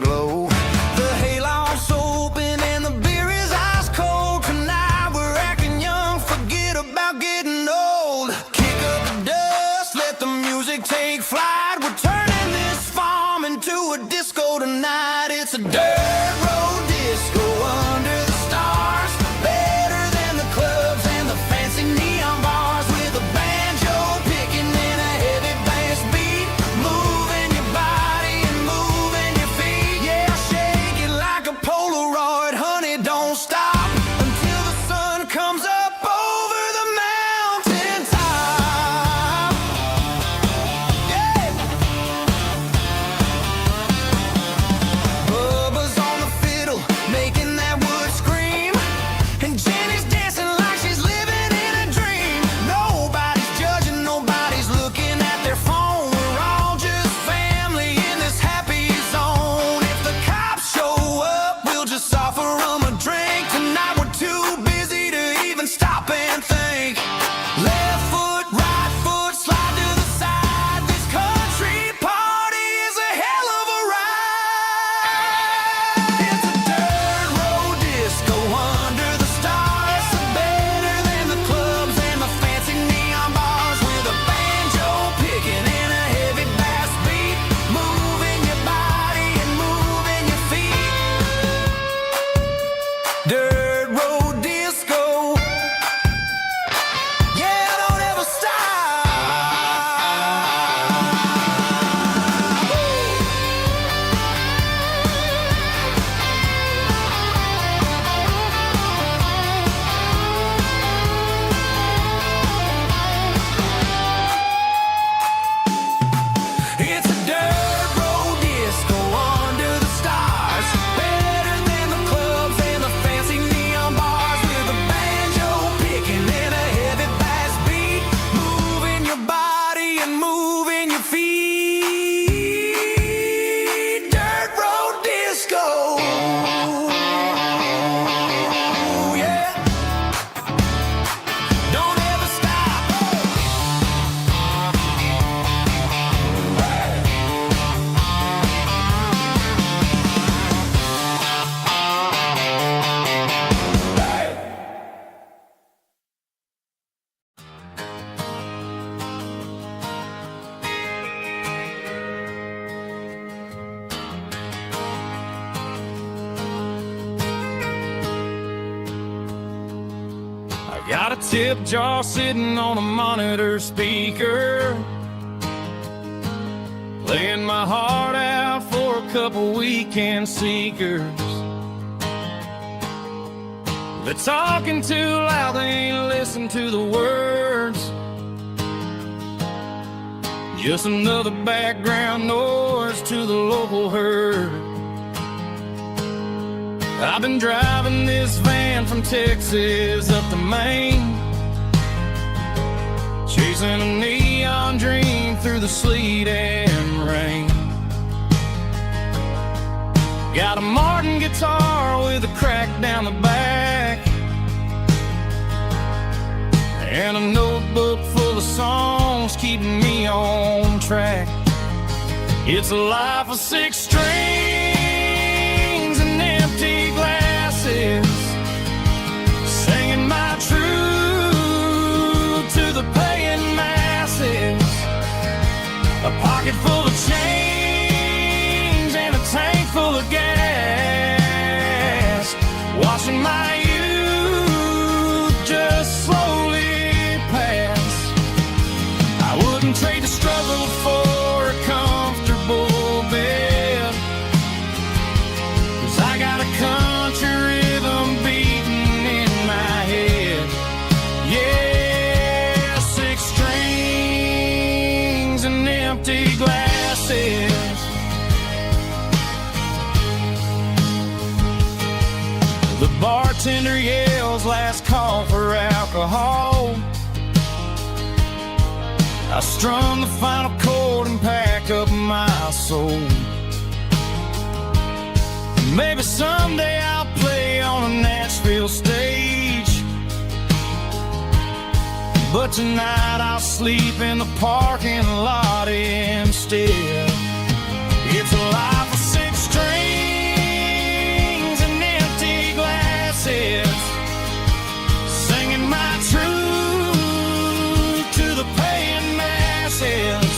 a tip jar sitting on a monitor speaker, playing my heart out for a couple weekend seekers. They're talking too loud, they ain't listen to the words. Just another background noise to the local herd. I've been driving this van from Texas up to Maine, chasing a neon dream through the sleet and rain. Got a Martin guitar with a crack down the back, and a notebook full of songs keeping me on track. It's a life of 6 strings and empty glasses, singing my truth to the paying masses. A pocket full of change and a tank full of gas, watching my youth just slowly pass. I wouldn't trade the struggle for a comfortable bed, 'cause I got a country rhythm beating in my head. Yeah, 6 strings and empty glasses. The bartender yells last call for alcohol. I strum the final chord and pack up my soul. Maybe someday I'll play on a Nashville stage, but tonight I'll sleep in the parking lot instead. It's a life of 6 strings and empty glasses, singing my truth to the paying masses.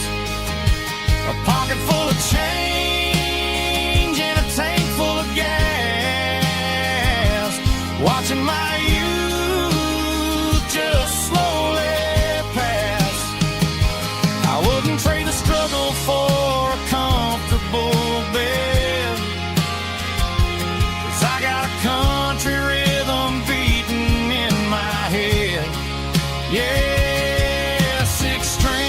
A pocket full of change and a tank full of gas, watching my youth just slowly pass. I wouldn't trade the struggle for a comfortable bed, 'cause I got a country rhythm beating in my head. Yeah, 6 strings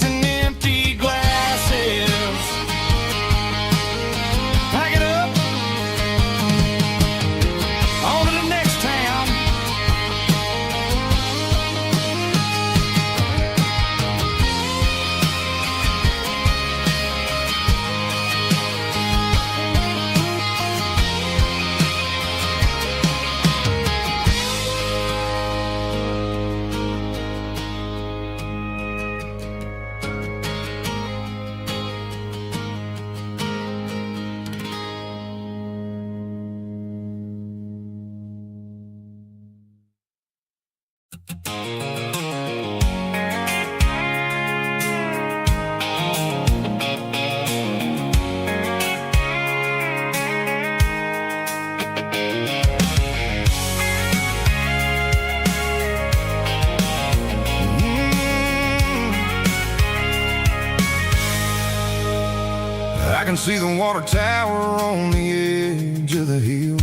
and empty glasses. Pack it up, on to the next town. I can see the water tower on the edge of the hill.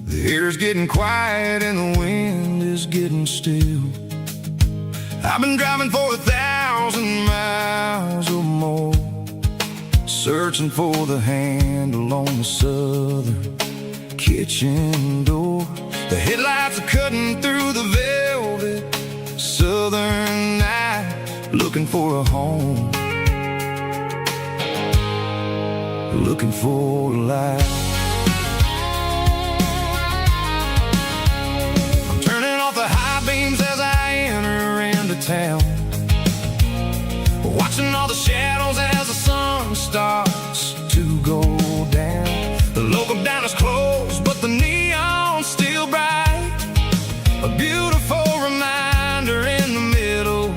The air's getting quiet and the wind is getting still. I've been driving for 1,000 miles or more, searching for the handle on the southern kitchen door. The headlights are cutting through the velvet southern night, looking for a home, looking for a light. I'm turning off the high beams as I enter into town, watching all the shadows as the sun starts to go down. The local diner's closed, but the neon's still bright, a beautiful reminder in the middle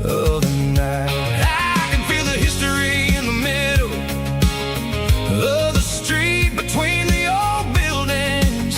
of the night. I can feel the history in the middle of the street, between the old buildings,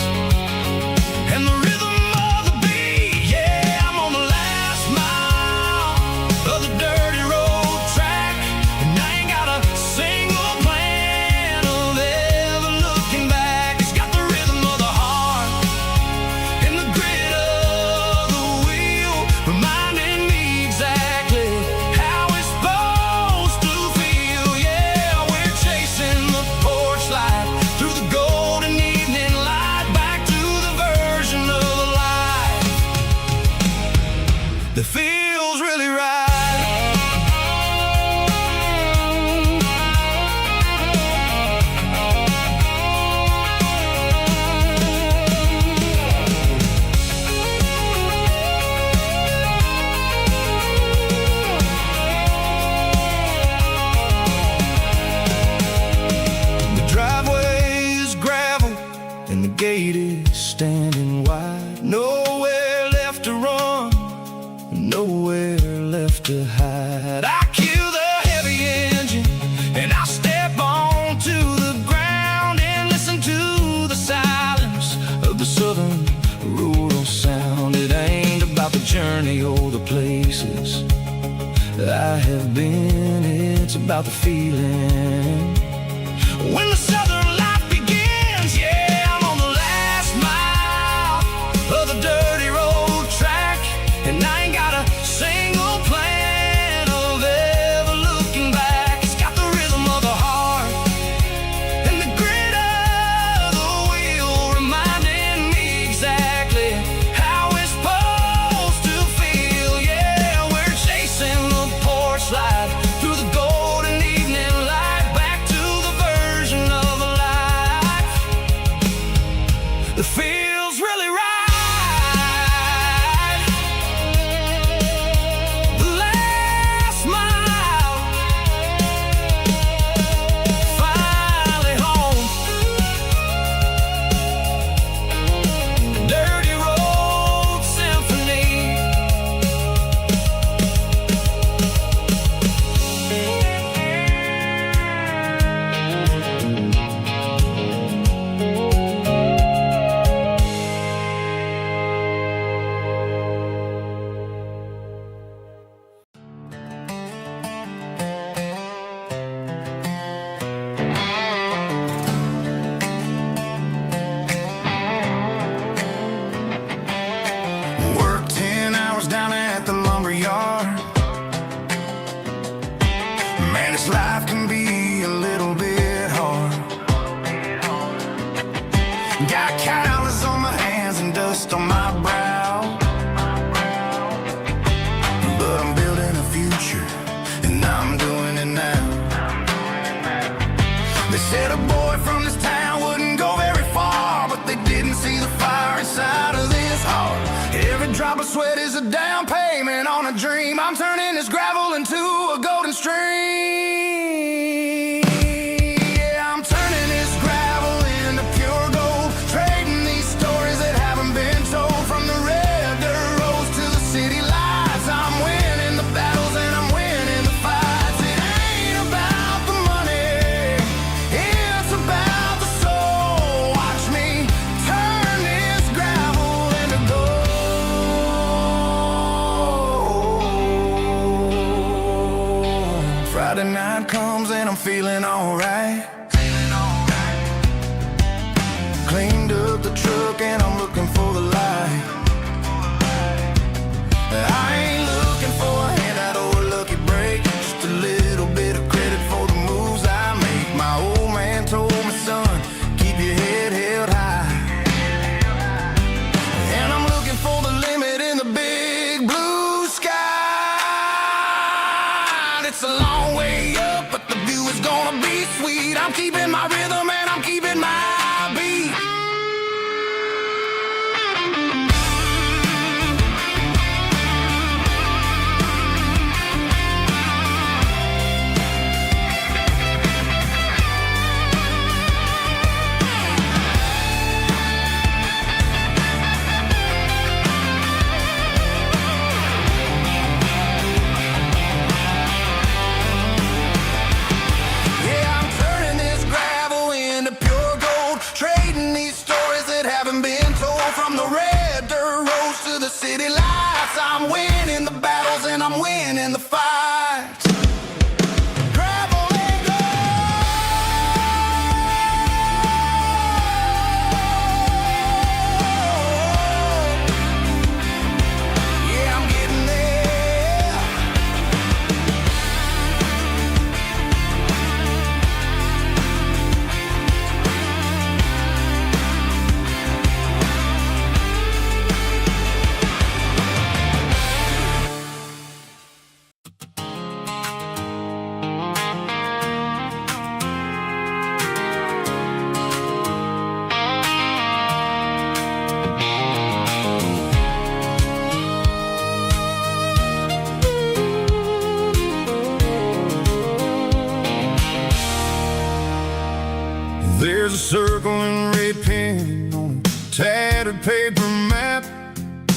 I have been. It's about the feeling When the southern life begins, yeah, I'm on the last mile of the dirty road track, and I ain't got a single plan of ever looking back. It's got the rhythm of the heart and the grit of the wheel, reminding me exactly how it's supposed to feel. Yeah, we're chasing the porch light through the golden evening light, back to the version of a life that feels really right. The last mile, finally home. Dirty Road Symphony. Work 10 hours down at the lumber yard. Man, this life can be a little bit hard. Got calluses on my hands and dust on my brow, but I'm building a future, and I'm doing it now. They said a boy from this town wouldn't go very far, but they didn't see the fire inside of this heart. Every drop of sweat is a down payment on a dream. I'm turning this gravel into a golden stream. Yeah, I'm turning this gravel into pure gold, trading these stories that haven't been told. From the red dirt roads to the city lights, I'm winning the battles and I'm winning the fights. It ain't about the money, it's about the soul. Watch me turn this gravel into gold. Friday night comes and I'm feeling alright. Cleaned up the truck and I'm looking for the light. I ain't looking for a handout or a lucky break, just a little bit of credit for the moves I make. My old man told me, son, keep your head held high. And I'm looking for the limit in the big blue sky. It's a long way up, but the view is gonna be sweet. I'm keeping my rhythm and I'm keeping my beat. Yeah, I'm turning this gravel into pure gold, trading these stories that haven't been told. From the red dirt roads to the city lights, I'm winning the battles and I'm winning the fights. Gravel and gold. Yeah, I'm getting there. There's a circle and red pen on a tattered paper map,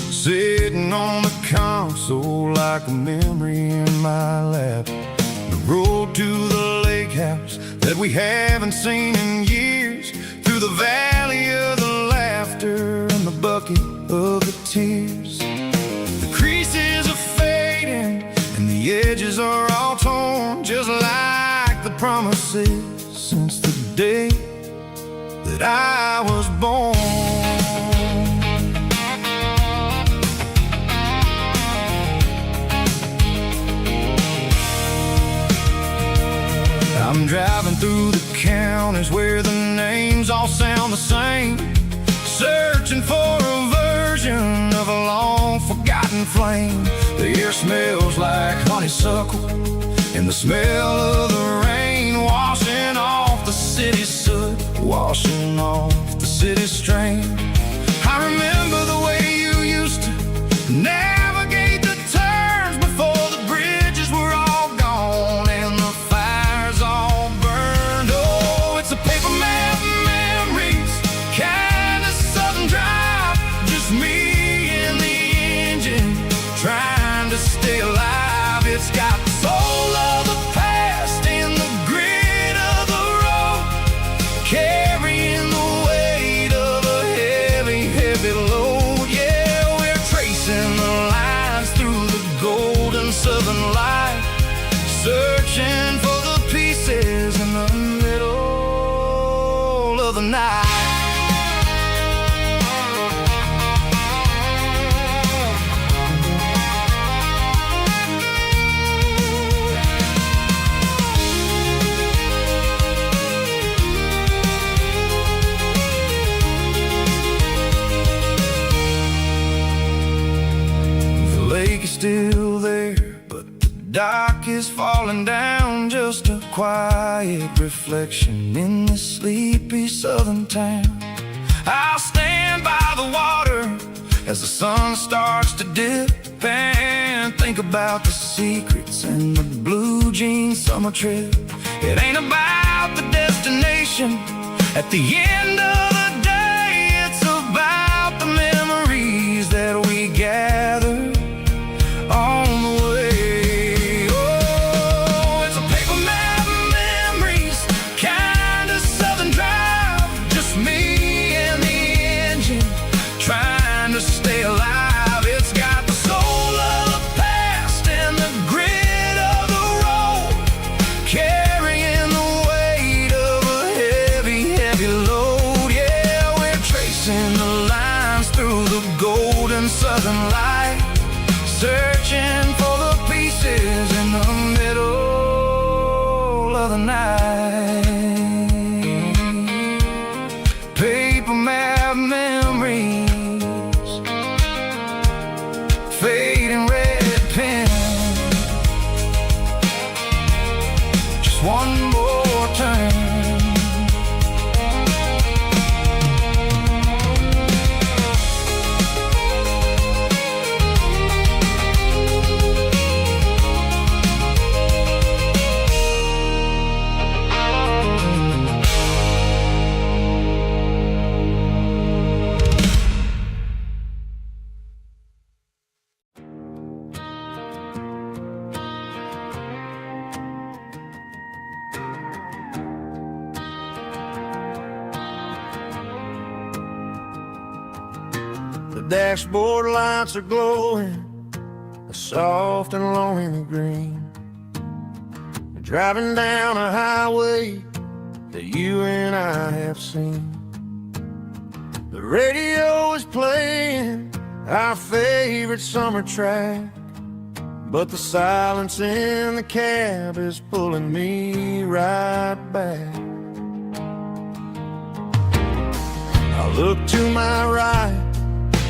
sitting on the console like a memory in my lap. The road to the lake house that we haven't seen in years, through the valley of the laughter and the bucket of the tears. The creases are fading and the edges are all torn, just like the promises since the day that I was born. I'm driving through the counties where the names all sound the same, searching for a version of a long forgotten flame. The air smells like honeysuckle, and the smell of the rain washing off the city's soot, washing off the city's strain. I remember the way you used to navigate the turns before the bridges were all gone and the fires all burned. Oh, it's a paper map memories, kind of southern drive, just me and the engine trying to stay alive. It's got the soul of the past and the grit of the road, carrying the weight of a heavy, heavy load. Yeah, we're tracing the lines through the golden southern light, searching for the pieces in the middle of the night. Still there, but the dock is falling down, just a quiet reflection in this sleepy southern town. I'll stand by the water as the sun starts to dip and think about the secrets and the blue jean summer trip. It ain't about the destination at the end of the day, it's about the memories that we gather on the way. Oh, it's a paper map memories, kind of southern drive, just me and the engine trying to stay alive. It's got the soul of the past and the grit of the road, carrying the weight of a heavy, heavy load. Yeah, we're tracing the lines through the golden southern light, searching for the pieces in the middle of the night. Paper map memories, fading red pen, just one more turn. The dashboard lights are glowing, a soft and lonely green. We're driving down a highway that you and I have seen. The radio is playing our favorite summer track, but the silence in the cab is pulling me right back. I look to my right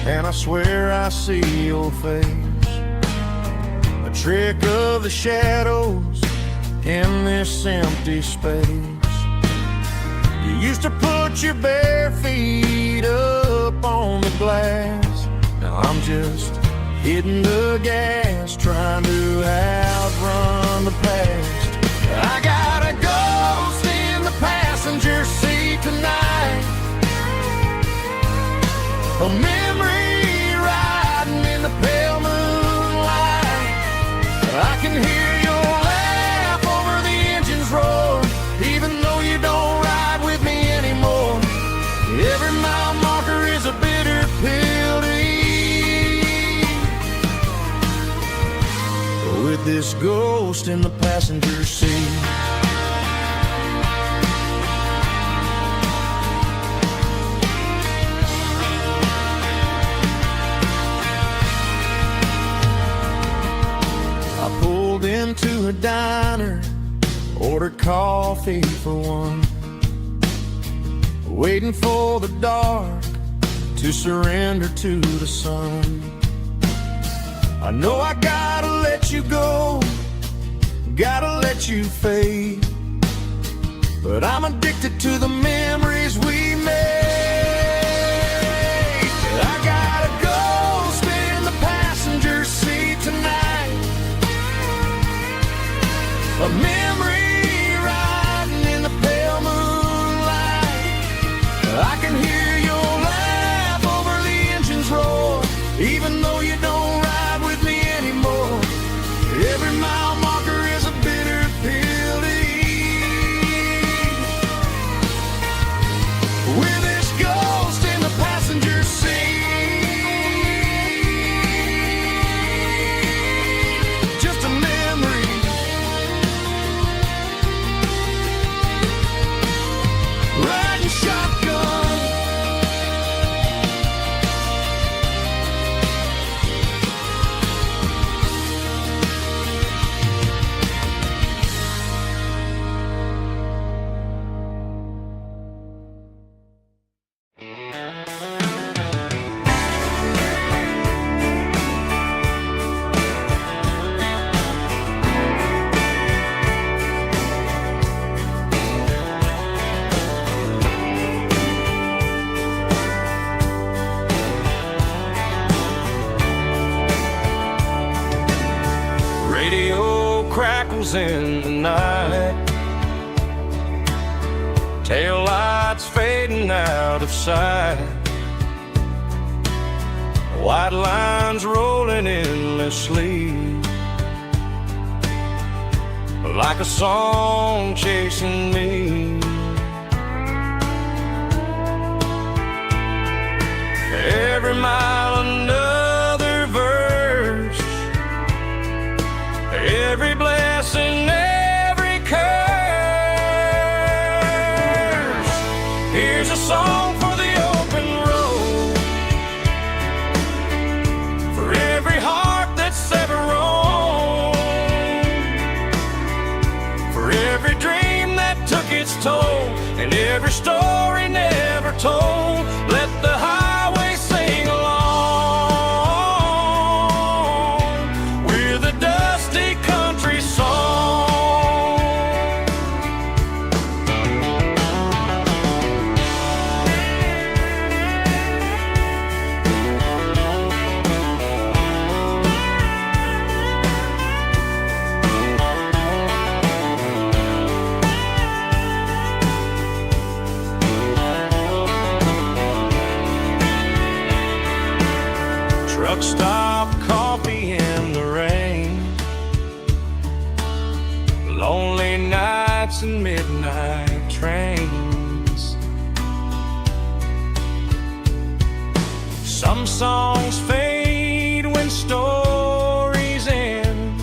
and I swear I see your face, a trick of the shadows in this empty space. You used to put your bare feet up on the glass, now I'm just hitting the gas, trying to outrun the past. I got a ghost in the passenger seat tonight, a memory riding in the pale moonlight. I can hear your laugh over the engine's roar, even though you don't ride with me anymore. Every mile marker is a bitter pill to eat. With this ghost in the passenger seat. I pulled into a diner, ordered coffee for one, waiting for the dark to surrender to the sun. I know I gotta let you go, gotta let you fade, but I'm addicted to the memories we made. I got a ghost in the passenger seat tonight, a memory riding in the pale moonlight. I can hear your laugh over the engine's roar, even though you don't ride with me anymore. Every mile marker is a bitter pill to eat. With this ghost in the passenger seat, just a memory, riding shotgun. Radio crackles in the night, tail lights fading out of sight, white lines rolling endlessly, like a song chasing me. Every mile another verse, every blessing, every curse. Here's a song for the open road, for every heart that's ever roamed, for every dream that took its toll, and every story never told. Let the highway sing along with a dusty country song. Truck stop, coffee in the rain, lonely nights and midnight trains. Some songs fade when stories end,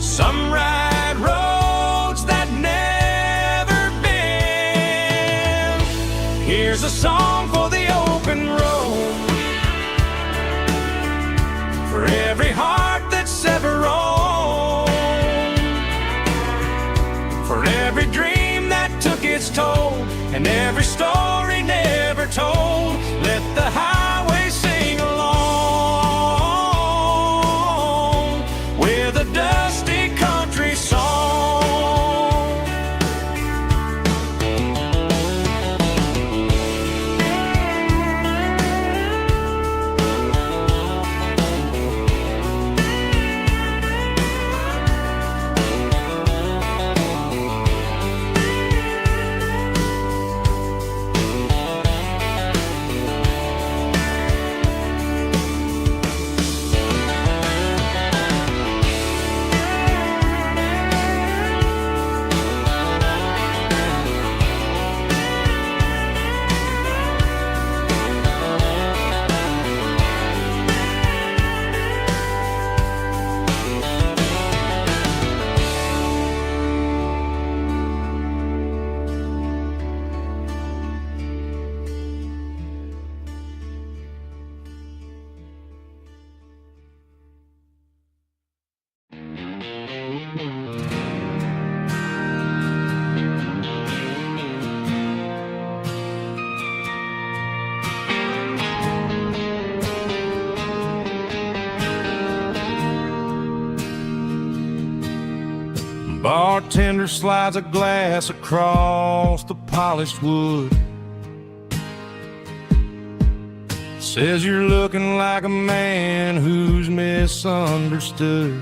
some ride roads that never bend. Here's a song for the open road, for every heart that's ever roamed, for every dream that took its toll, and every story never told. Let the highway sing along with a dusty country song. Bartender slides a glass across the polished wood. Says you're looking like a man who's misunderstood.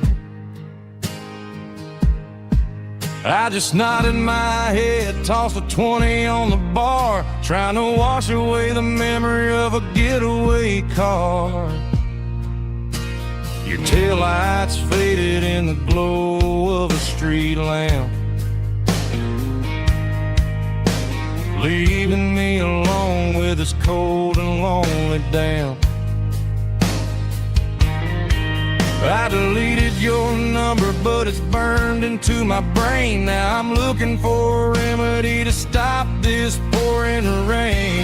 I just nodded my head, tossed a 20 on the bar, trying to wash away the memory of a getaway car. Your taillights faded in the glow of a street lamp, leaving me alone with this cold and lonely damp. I deleted your number, but it's burned into my brain. Now I'm looking for a remedy to stop this pouring rain.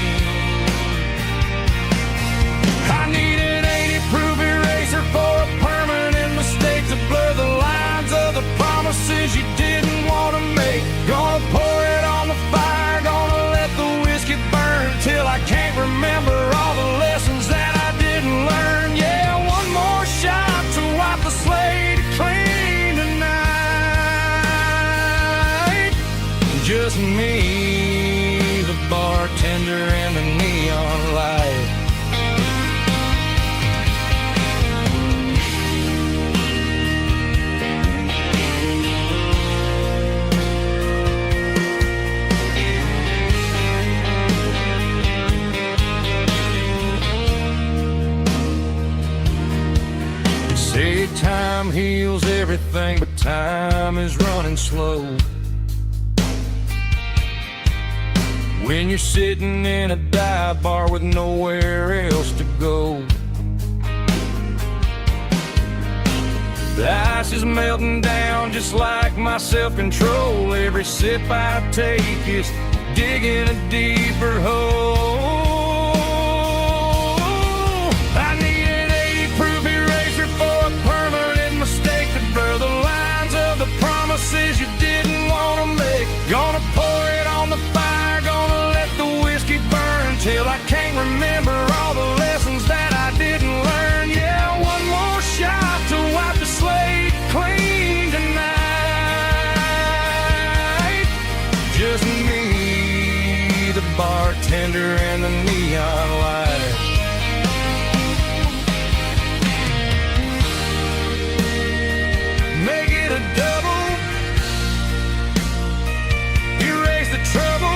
I need an 80-proof eraser for a permanent mistake to blur the lines of the promises you didn't want to make. Gonna pour it on the fire, gonna let the whiskey burn till I can't remember all the lessons that I didn't learn. Yeah, one more shot to wipe the slate clean tonight. Just me, the bartender, and the neon light. Say time heals everything, but time is running slow. When you're sitting in a dive bar with nowhere else to go, the ice is melting down just like my self-control. Every sip I take is digging a deeper hole. I need an 80-proof eraser for a permanent mistake to blur the lines of the promises you didn't want to make. Gonna pour it on the fire, gonna let the whiskey burn till I can't remember all the lessons that I didn't learn. Yeah, one more shot to wipe the slate clean tonight. Just me, the bartender, and the neon light. Make it a double, erase the trouble.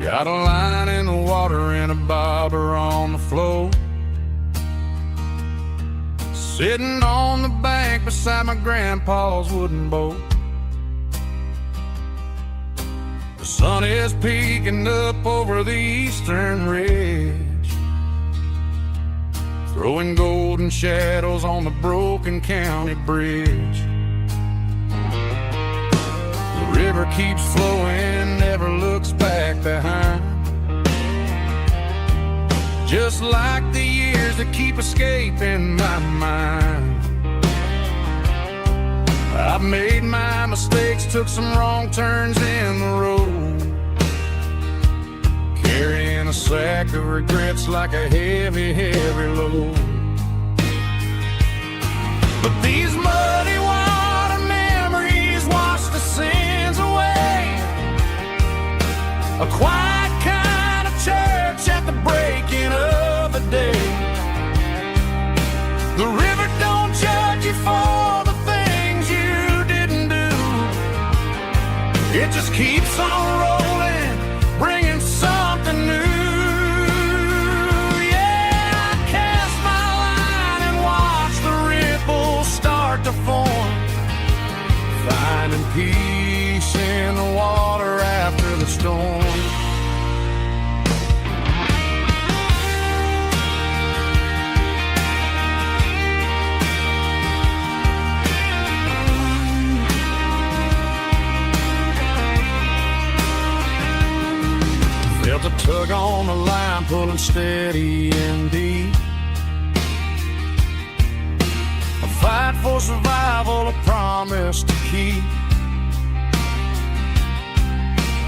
Got a line in the water and a bobber on the floor, sitting on the bank beside my grandpa's wooden boat. The sun is peeking up over the eastern ridge, throwing golden shadows on the broken county bridge. The river keeps flowing, never looks back behind, just like the years that keep escaping my mind. I've made my mistakes, took some wrong turns in the road, carrying a sack of regrets like a heavy, heavy load. But these muddy water memories wash the sins away. A quiet kind of church at the breaking of the day. The river don't judge you for the things you didn't do. It just keeps on rolling, bringing something new. Yeah, I cast my line and watch the ripples start to form, finding peace in the water after the storm. Felt a tug on the line pulling steady and deep. A fight for survival, a promise to keep.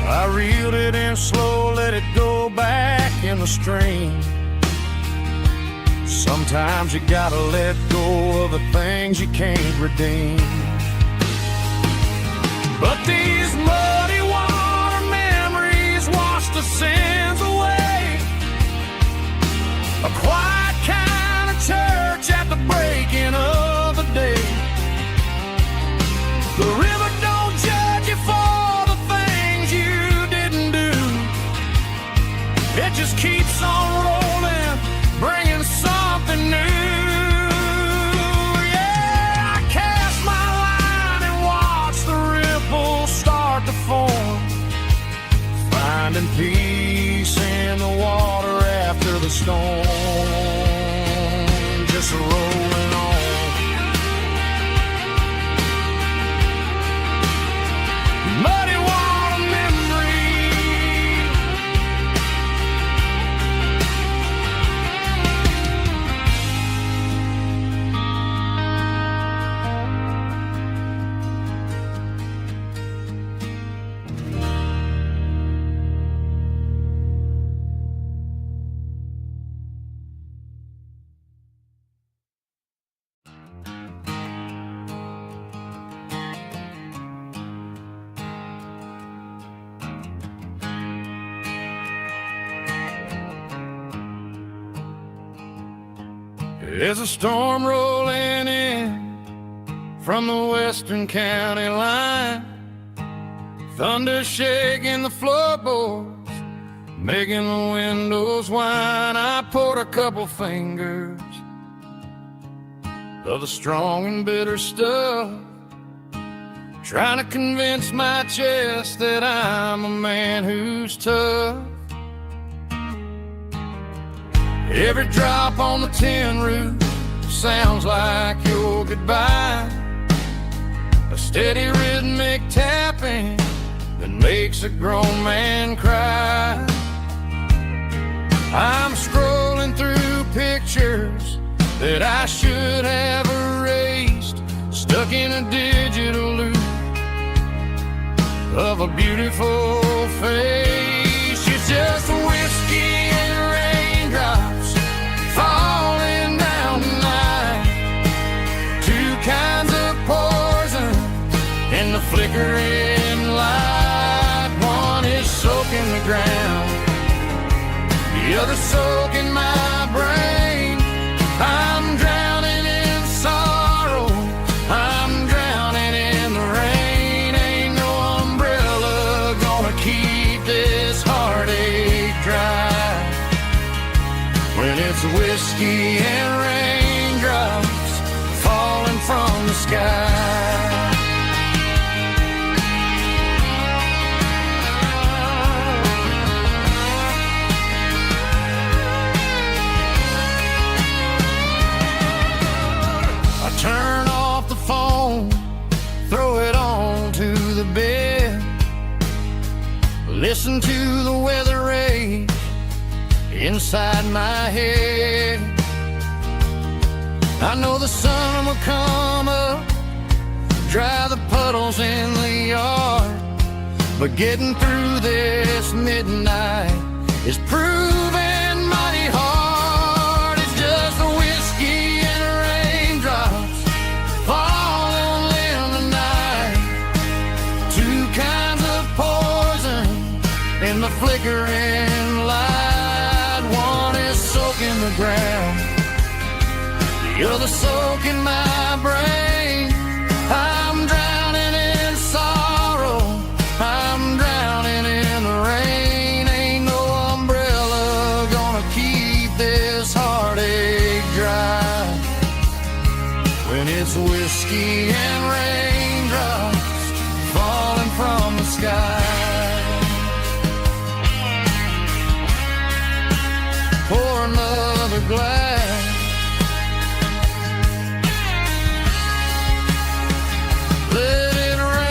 I reeled it in slow, let it go back in the stream. Sometimes you gotta let go of the things you can't redeem. But these muddy water memories wash the sins away. A quiet kind of church at the breaking of the day. The river don't judge you for the things you didn't do. It just keeps on rolling, bringing something new. Yeah, I cast my line and watch the ripples start to form, finding peace in the water after the storm, just rolling on. Muddy water memory. There's a storm rolling in from the western county line. Thunder shaking the floorboards, making the windows whine. I poured a couple fingers of the strong and bitter stuff, trying to convince my chest that I'm a man who's tough. Every drop on the tin roof sounds like your goodbye, a steady rhythmic tapping that makes a grown man cry. I'm scrolling through pictures that I should have erased, stuck in a digital loop of a beautiful face. It's just whiskey and raindrops falling down tonight, two kinds of poison in the flickering light. One is soaking the ground, the other soaking my brain. I'm drowning in sorrow, I'm drowning in the rain. Ain't no umbrella gonna keep this heartache dry when it's whiskey and raindrops falling from the sky. Turn off the phone, throw it on to the bed, listen to the weather rage inside my head. I know the sun will come up, dry the puddles in the yard, but getting through this midnight is proving mighty hard. It's just a whiskey and raindrops falling in the night, two kinds of poison in the flickering light. One is soaking the ground, the other soaking my brain. I'm drowning in sorrow, I'm drowning in the rain. Ain't no umbrella gonna keep this heartache dry when it's whiskey and raindrops falling from the sky. Pour another glass, let it rain.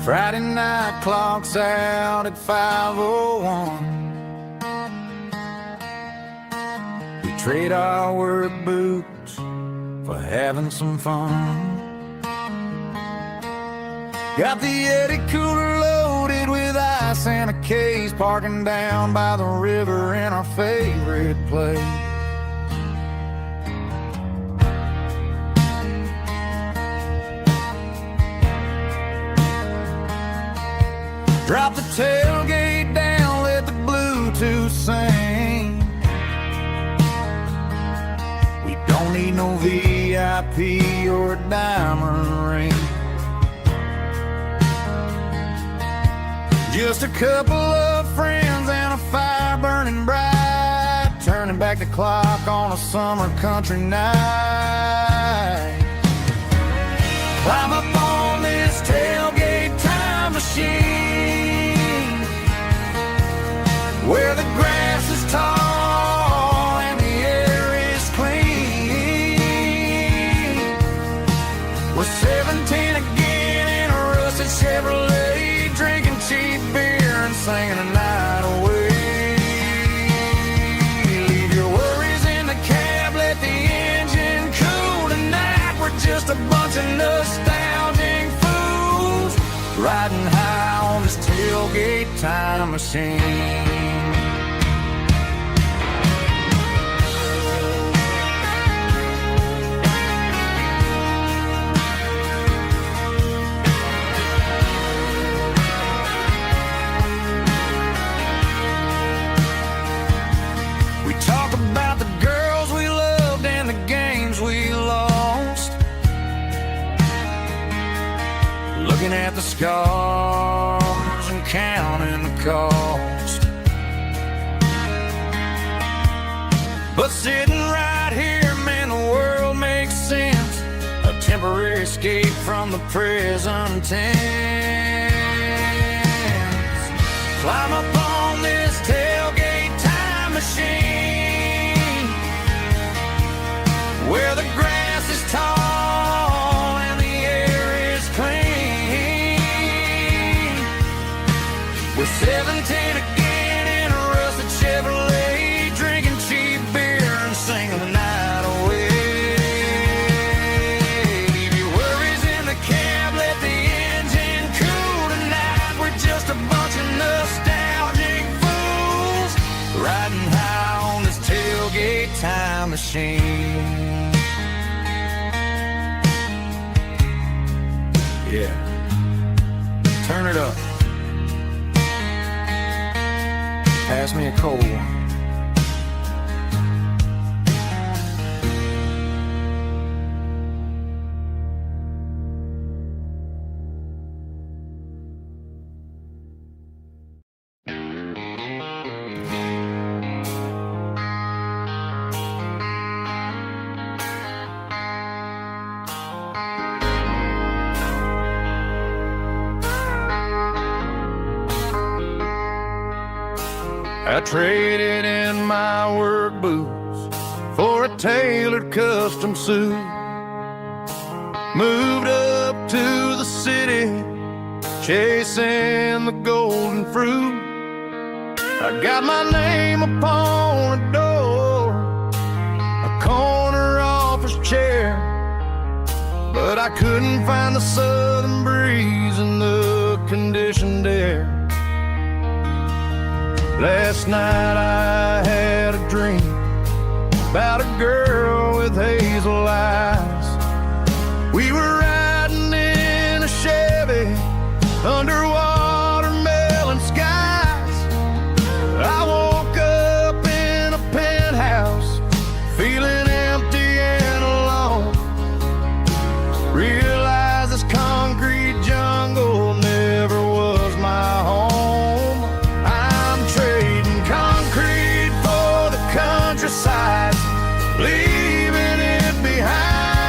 Friday night clocks out at 5:01. We trade our work boots for having some fun. Got the Yeti cooler loaded with ice and a case, parking down by the river in our favorite place. Drop the tailgate down, let the Bluetooth sing. We don't need no VIP or a diamond ring. Just a couple of friends and a fire burning bright, turning back the clock on a summer country night. Climb up on this tailgate time machine, where the grass is tall and the air is clean. We're 17 again in a rusted Chevrolet, drinking cheap beer and singing the night away. Leave your worries in the cab, let the engine cool tonight. We're just a bunch of nostalgic fools, riding high on this tailgate time machine. Looking at the scars and counting the cost, but sitting right here, man, the world makes sense. A temporary escape from the present tense. Climb up on this tailgate time machine, where the grass is tall and the air is clean. We're 17 again in a rusted Chevrolet, drinking cheap beer and singing the night away. Leave your worries in the cab, let the engine cool tonight. We're just a bunch of nostalgic fools, riding high on this tailgate time machine. Yeah, turn it up. Pass me a cold one. I traded in my work boots for a tailored custom suit. Moved up to the city, chasing the golden fruit. I got my name upon a door, a corner office chair, but I couldn't find the southern breeze in the conditioned air. Last night I had a dream about a girl with hazel eyes. We were riding in a Chevy under watermelon skies. I woke up in a penthouse feeling empty and alone. Realized this concrete jungle never was my home. Countryside, leaving it behind.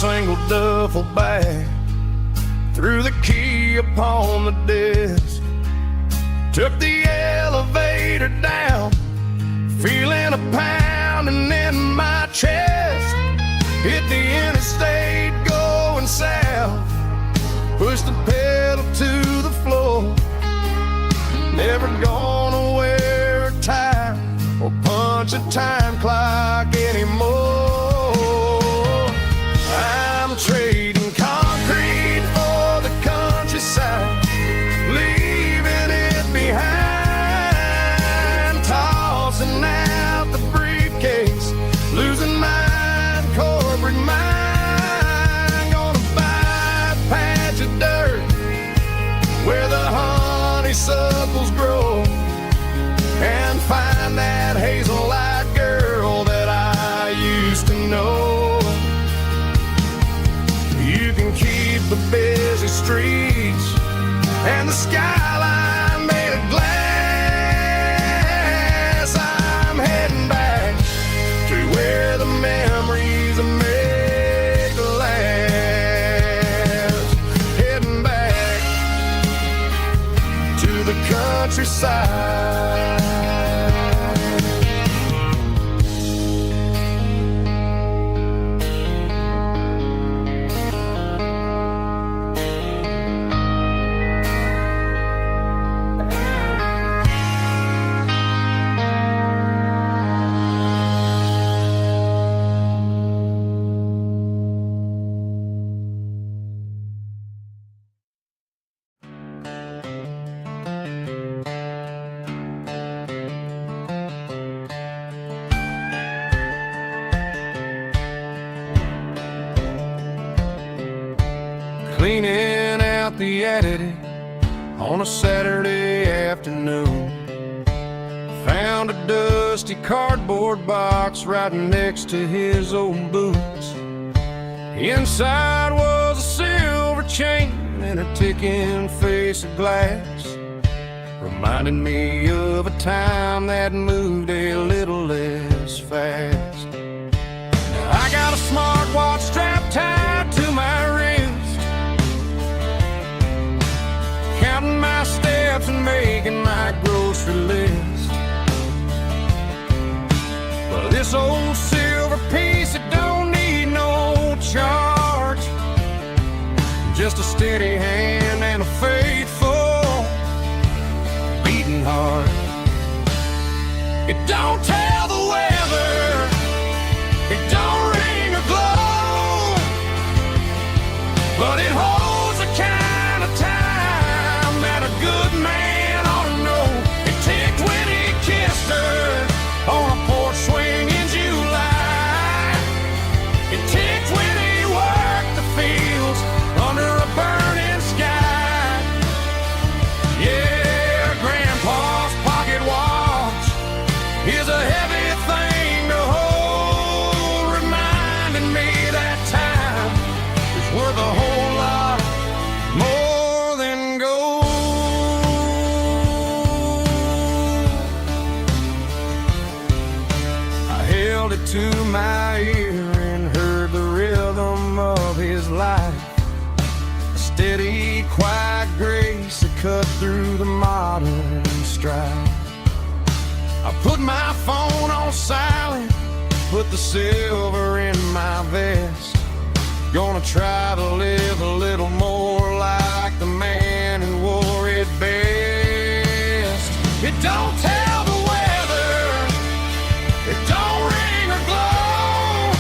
single duffel bag, threw the key upon the desk, took the elevator down, feeling a pounding in my chest. Hit the interstate going south, pushed the pedal to the floor. Never gonna wear a tie or punch a time clock anymore. I'm trading concrete for the countryside, leaving it behind, tossing out the briefcase, losing my corporate mind. Gonna buy a patch of dirt where the honeysuckles grow, and find that hazel-eyed girl that I used to know. You can keep the busy streets and the skyline made of glass. I'm heading back to where the memories are made to last. Heading back to the countryside. Cleaning out the attic on a Saturday afternoon, found a dusty cardboard box right next to his old boots. Inside was a silver chain and a ticking face of glass, reminding me of a time that moved a little less fast. Now I got a smartwatch strapped tied to my wrist, counting my steps and making my grocery list. Well, this old silver piece, it don't need no charge, just a steady hand and a faithful beating heart. It don't tell the weather, it don't ring or glow, but it holds the kind of time that a good man ought to know. It ticked when he kissed her on a porch swing in July. It ticked when he worked the fields under a burning sky. Yeah, Grandpa's pocket watch is a heavy thing to hold, reminding me that time is worth a whole lot more than gold. I held it to my ear and heard the rhythm of his life, a steady, quiet grace that cut through the modern strife. I put my phone on silent, put the silver in my vest. Gonna try to live a little more like the man who wore it best. It don't tell the weather, it don't ring or glow,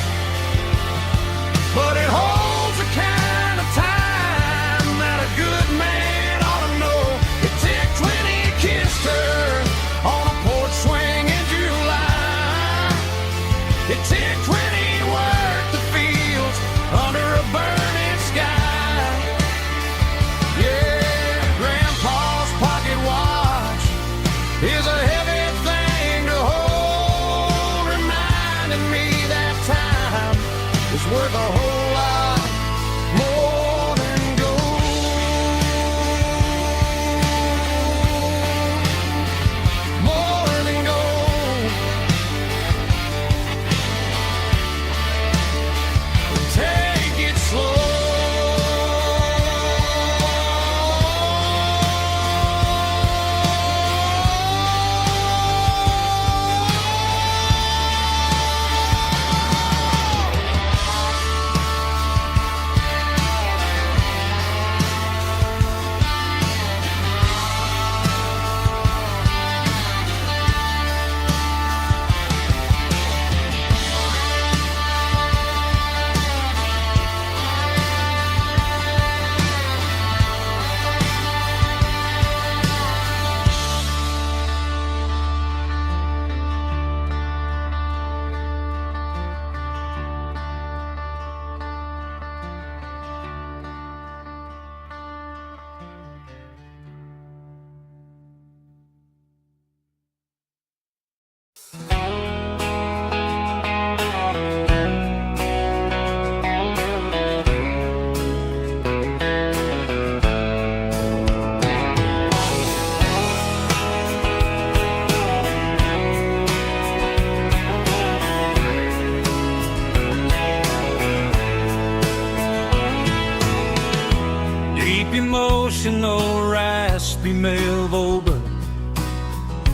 but it holds the kind of time that a good man ought to know. It ticked when he kissed her on a porch swing in July. It ticked when he worked the fields under a burning sky. Yeah, Grandpa's pocket watch is a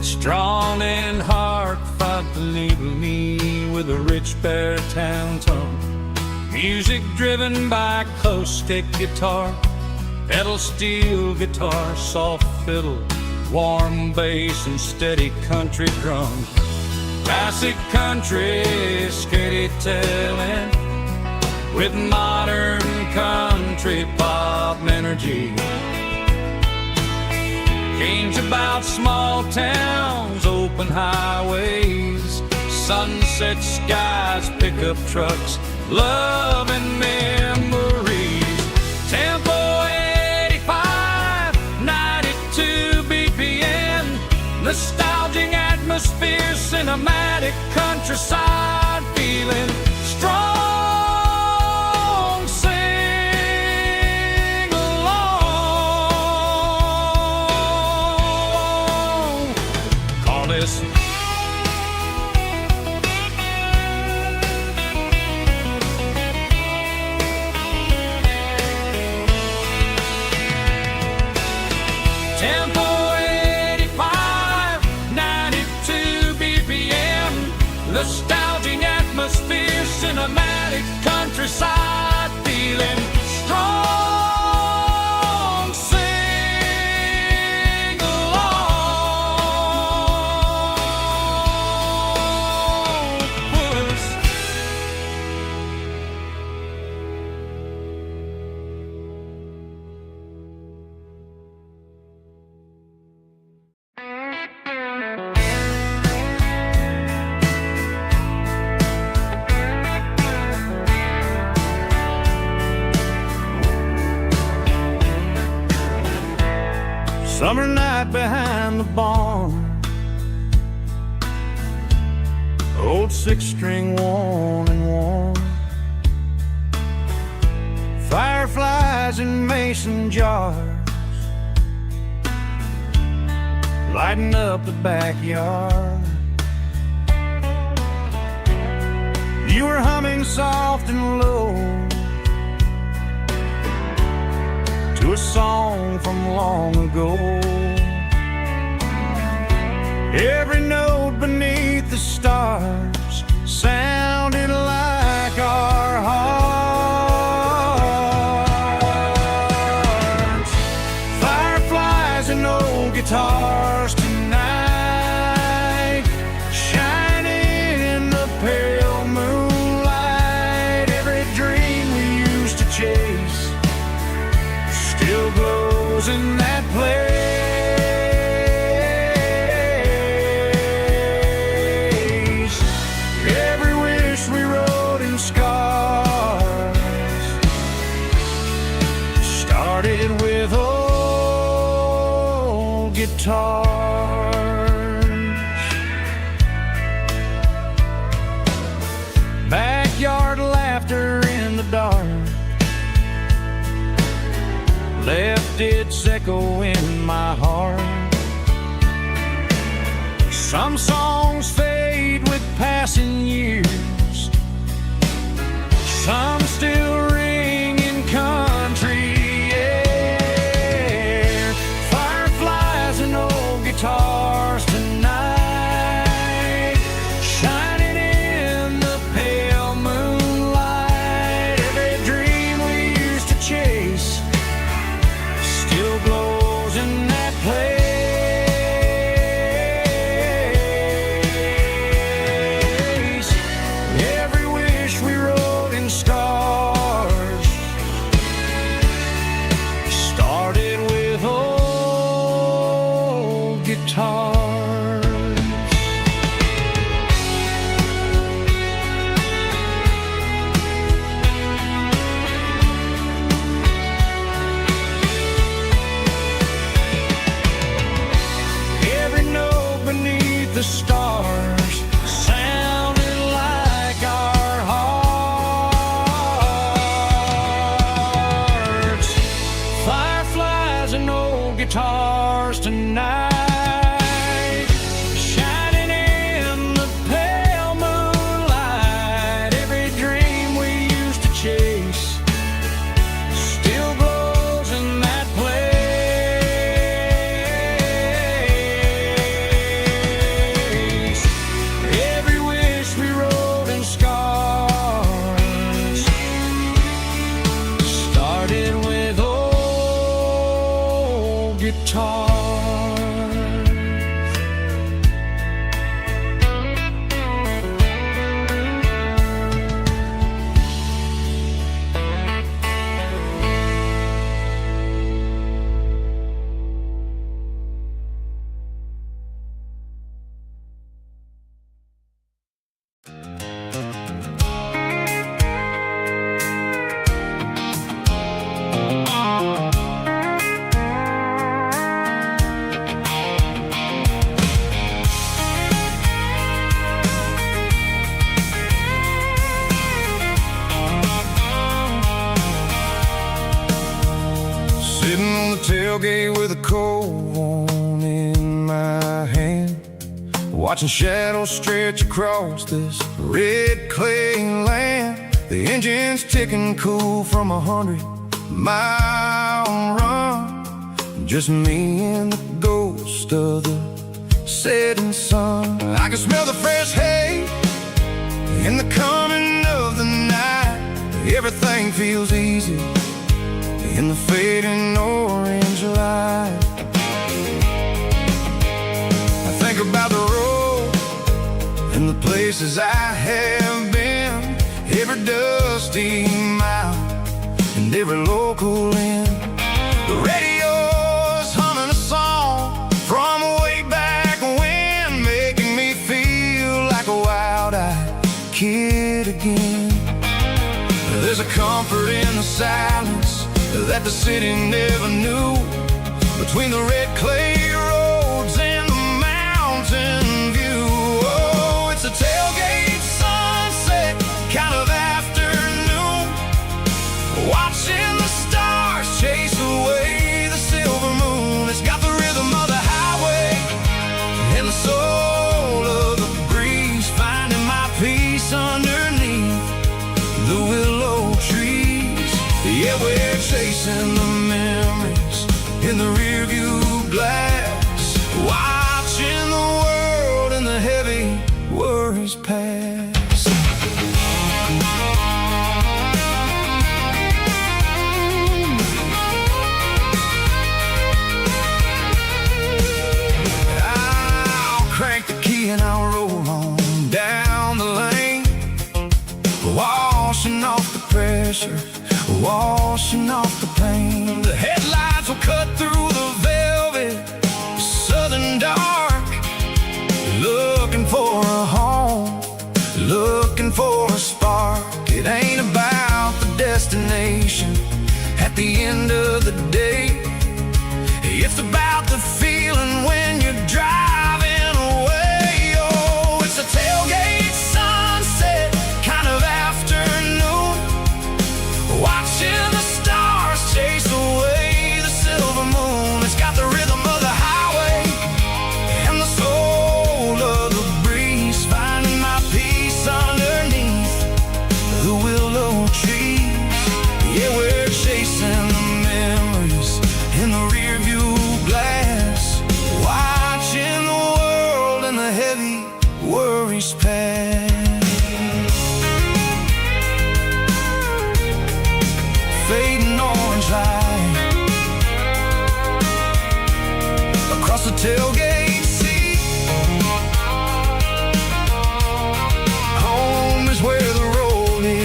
Strong in heart, fought to label me with a rich baritone tone. Music driven by acoustic guitar, pedal steel guitar, soft fiddle, warm bass and steady country drums. Classic country storytelling with modern country pop energy. Games about small towns, open highways, sunset skies, pickup trucks, love and memories. Tempo 85, 92 BPM, nostalgic atmosphere, cinematic countryside feeling strong. Sing along. Call this Tempo 85, 92 BPM, nostalgic atmosphere, cinematic countryside feeling strong. Sing along. Puss. Summer night behind the barn, old six-string worn and worn, fireflies in mason jars, lighting up the backyard. You were humming soft and low to a song from long ago. Every note beneath the stars sounded like our hearts. Fireflies and old guitars tonight, shining in the pale moonlight. Every dream we used to chase still glows in that place. Every wish we wrote in scars started with old guitars. Backyard laughter in the dark left its echo in my heart. Some songs fade with passing years, some still ring in country air. Fireflies and old guitars tonight, shining in the pale moonlight. Every dream we used to chase still glows in that place. Every wish we wrote in stars started with old guitars. Every note beneath the stars sounded like our hearts. Fireflies and old guitars tonight, shining in the pale moonlight. Every dream we used to chase still glows in that place. tailgate with a cold one in my hand, watching shadows stretch across this red clay land. The engine's ticking cool from 100-mile run. Just me and the ghost of the setting sun. I can smell the fresh hay and the coming of the night. Everything feels easy in the fading orange light. I think about the road and the places I have been, every dusty mile and every local inn. The radio's humming a song from way back when, making me feel like a wild-eyed kid again. There's a comfort in the silence that the city never knew, between the red clay roads and the mountain view. Oh, it's a tailgate sunset kind of afternoon, watching the stars chase away the silver moon. It's got the rhythm of the highway and the soul of the breeze, finding my peace underneath the willow trees. Yeah, we're chasing the memories in the rearview glass, watching the world and the heavy worries pass. I'll crank the key and I'll roll on down the lane, washing off the pressure, washing off the pain. The headlights will cut through the velvet southern dark, looking for a home, looking for a spark. It ain't about the destination at the end of the day, it's about the feeling when you're driving away. Oh, it's a tailgate sunset kind of afternoon, watching the stars chase away the silver moon. It's got the rhythm of the highway and the soul of the breeze, finding my peace underneath the willow trees. Yeah, we're chasing the memories in the rearview glass, watching the world and the heavy worries pass. Fading orange light across the tailgate seat. Home is where the road is.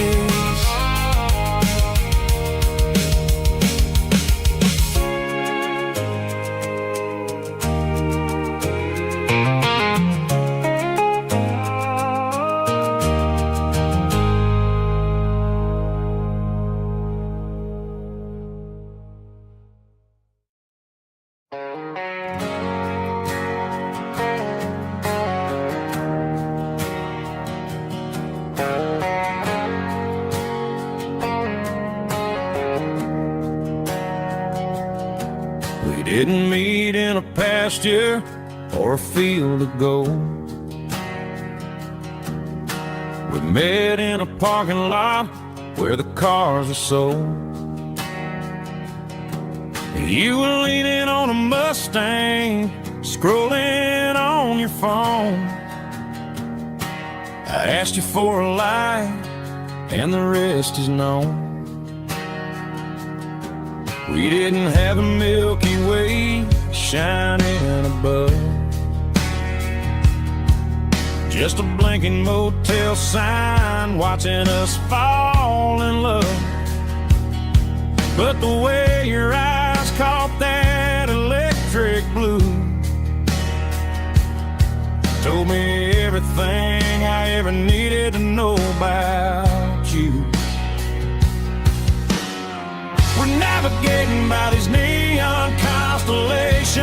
We didn't meet in a pasture or a field of gold. We met in a parking lot where the cars are sold. You were leaning on a Mustang, scrolling on your phone. I asked you for a light, and the rest is known. We didn't have a Milky Way shining above, just a blinking motel sign watching us fall in love. But the way your eyes caught that electric blue told me everything I ever needed to know about you. We're navigating by these neon constellations,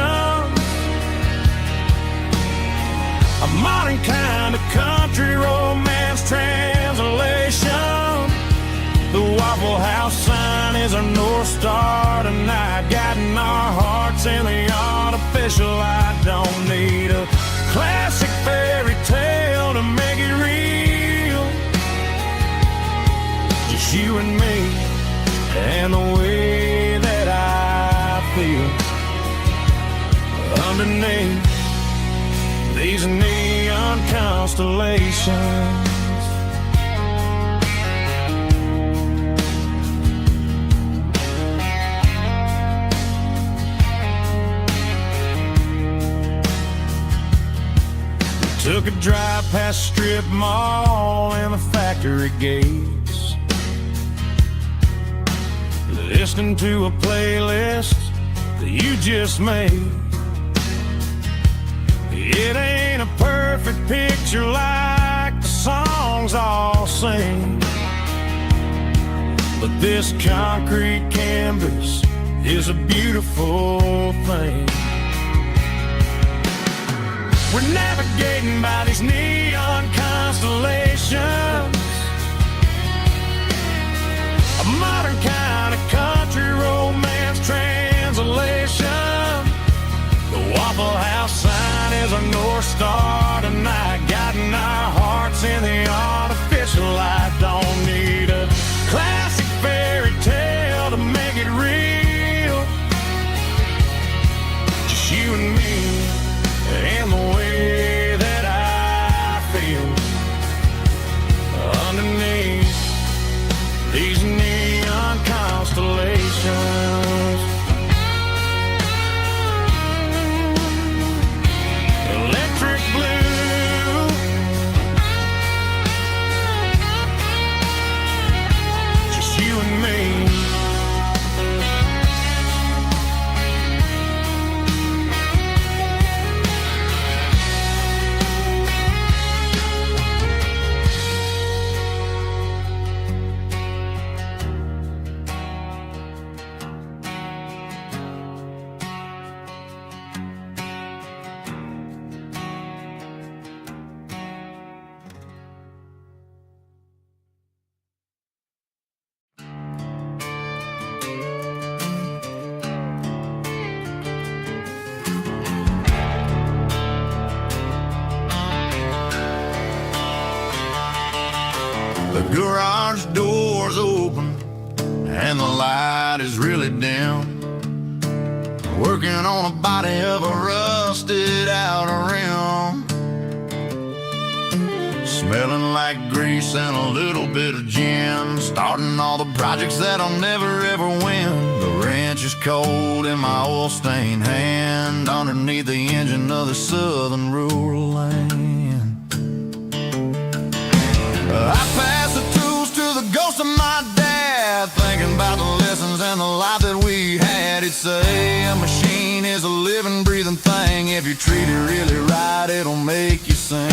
a modern kind of country romance translation. The Waffle House sign is our North Star tonight, guiding our hearts hearts in the artificial. I don't need a classic fairy tale to make it real. Just you and me and the way that I feel underneath these neon constellations. Took a drive past Strip Mall and the factory gates, listening to a playlist that you just made. It ain't a perfect picture like the songs all sing, but this concrete canvas is a beautiful thing. We're navigating by these neon constellations, a modern kind of country romance translation. The Waffle House sign is a North Star tonight, guiding our hearts in the artificial light. Don't need a classic fairy tale to make it real. Just you and me and the way that I feel underneath these neon constellations. Electric blue, just you and me. The garage door's open and the light is really dim. Working on a body of a rusted out rim, smelling like grease and a little bit of gin. Starting all the projects that I'll never ever win. The wrench is cold in my oil-stained hand, underneath the engine of the southern rural land. I pass the tools to the ghost of my dad, thinking about the lessons and the life that we had. He'd say a machine is a living, breathing thing. If you treat it really right, it'll make you sing.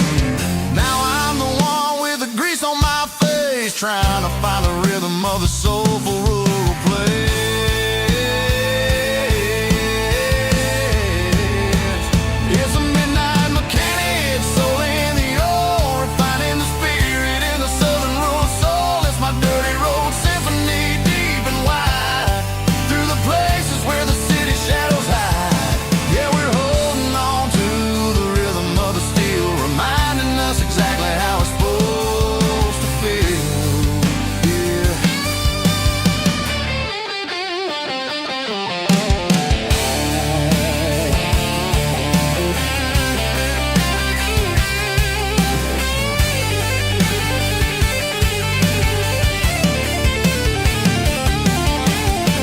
Now I'm the one with the grease on my face, trying to find the rhythm of the soulful rural place. It's a midnight mechanic, soul in the ore, refining the spirit in the southern rural soul. It's my dirty road symphony, deep and wide, through the places where the city shadows hide. Yeah, we're holding on to the rhythm of the steel, reminding us exactly how it's supposed to feel. Yeah.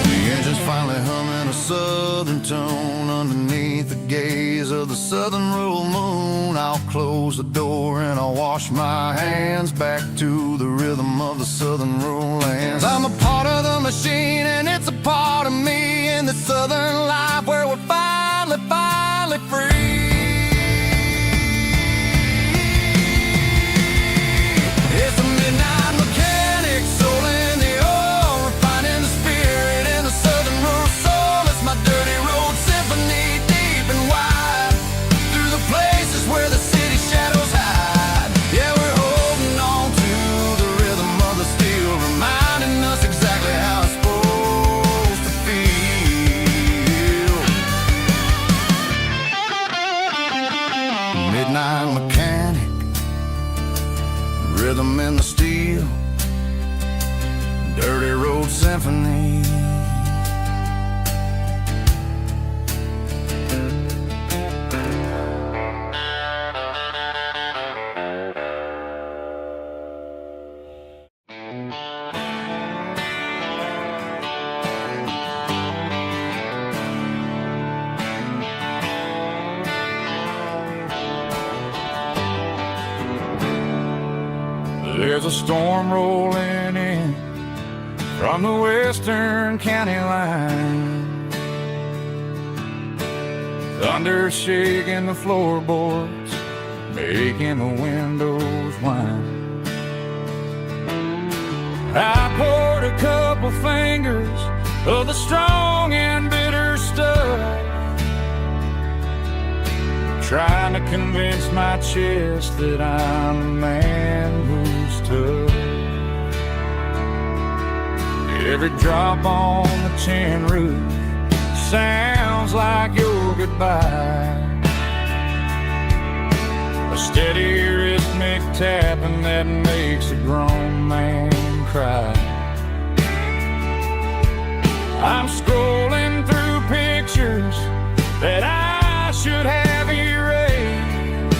The engine's finally humming a southern tone underneath the gaze of the southern rural moon. I'll close the door and I'll wash my hands, back to the rhythm of the southern rural lands. I'm a part of the machine and it's a part of me in the southern life where we're finally free. It's a midnight mechanic, soul in the ore, refining the spirit in the southern rural soul. It's my dirty road symphony, deep and wide, through the places where the city shadows hide. Yeah, we're holding on to the rhythm of the steel, reminding us exactly how it's supposed to feel. mechanic, rhythm in the steel, dirty road symphony. There's a storm rolling in from the western county line, thunder shaking the floorboards, making the windows whine. I poured a couple fingers of the strong and bitter stuff, trying to convince my chest that I'm a man who's tough. Every drop on the tin roof sounds like your goodbye, a steady rhythmic tapping that makes a grown man cry. I'm scrolling through pictures that I should have erased,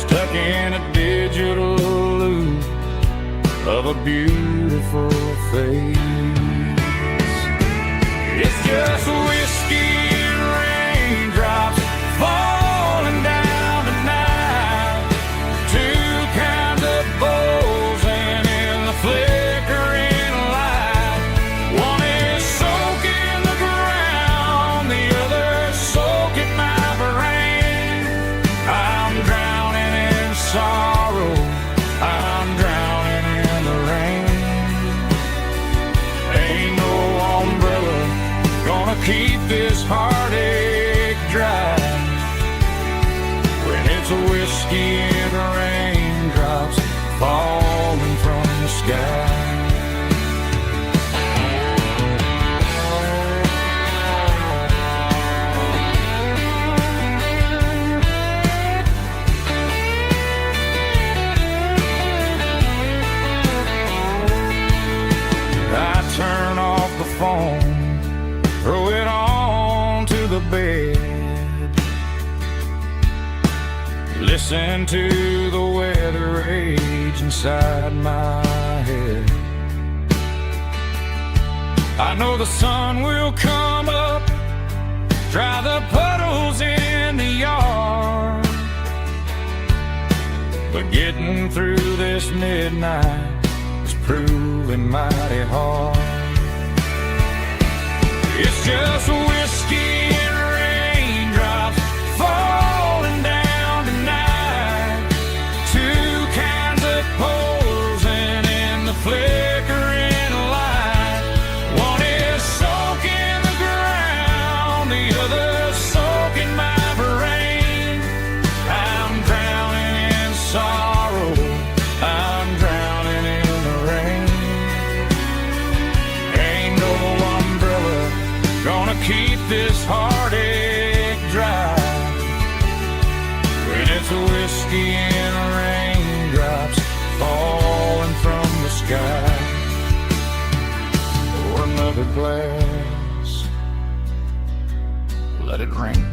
stuck in a digital loop of a beautiful face. It's just whiskey and raindrops falling down tonight, two kinds of bowls and in the flickering light. One is soaking the ground, the other soaking my brain. I'm drowning in sorrow, I'm drowning in the rain. Ain't no umbrella gonna keep this heartache dry when it's a whiskey and raindrops falling from the sky. I turn off the phone, throw it on to the bed, listen to the weather rage inside my head. I know the sun will come up, dry the puddles in the yard, but getting through this midnight is proving mighty hard. It's just whiskey and raindrops falling down tonight, two kinds of poles and in the flickering light. One is soaking the ground, the other soaking my brain. I'm drowning in sorrow, I'm drowning in the rain. Ain't no umbrella gonna keep this heartache dry when it's a whiskey and raindrops falling from the sky. Pour another glass, let it rain.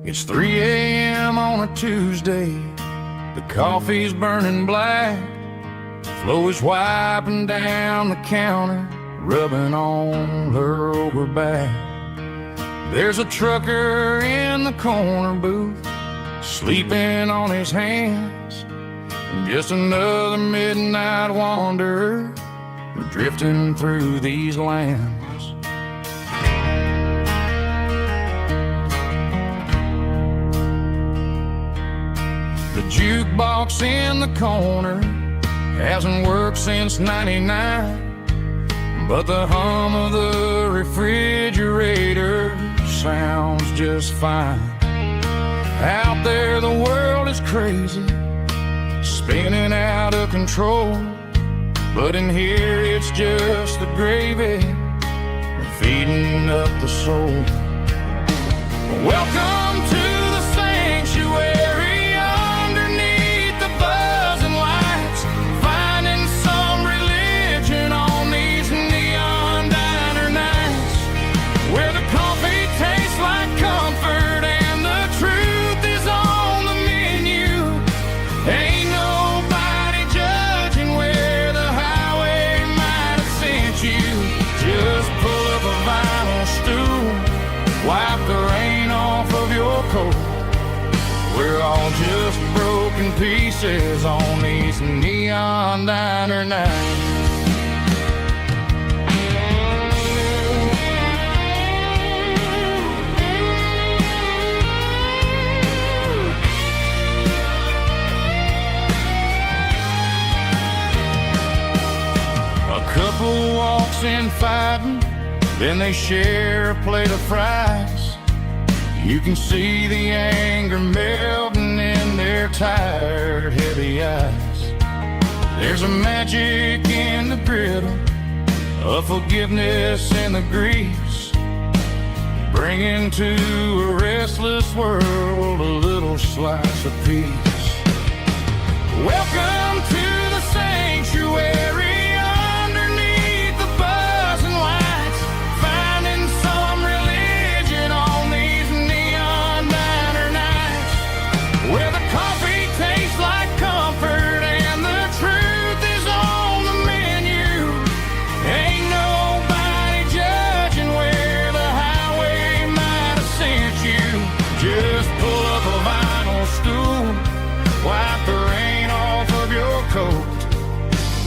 It's 3 a.m. on a Tuesday. The coffee's burning black. Flo is wiping down the counter, rubbing on her over back. There's a trucker in the corner booth, sleeping on his hands. Just another midnight wanderer, drifting through these lands. The jukebox in the corner hasn't worked since '99, but the hum of the refrigerator sounds just fine. Out there the world is crazy, spinning out of control, but in here it's just the gravy feeding up the soul. Welcome to the sanctuary underneath the buzzing lights, finding some religion on these neon diner nights, where the coffee tastes like comfort and the truth is on the menu. Ain't nobody judging where the highway might have sent you. Just pull up a vinyl stool, wipe the rain off of your coat. We're all just broken pieces on these neon diner nights. A couple walks in fighting, then they share a plate of fries. You can see the anger melting in their tired, heavy eyes. There's a magic in the griddle, a forgiveness in the grease, bringing to a restless world a little slice of peace. Welcome to the sanctuary.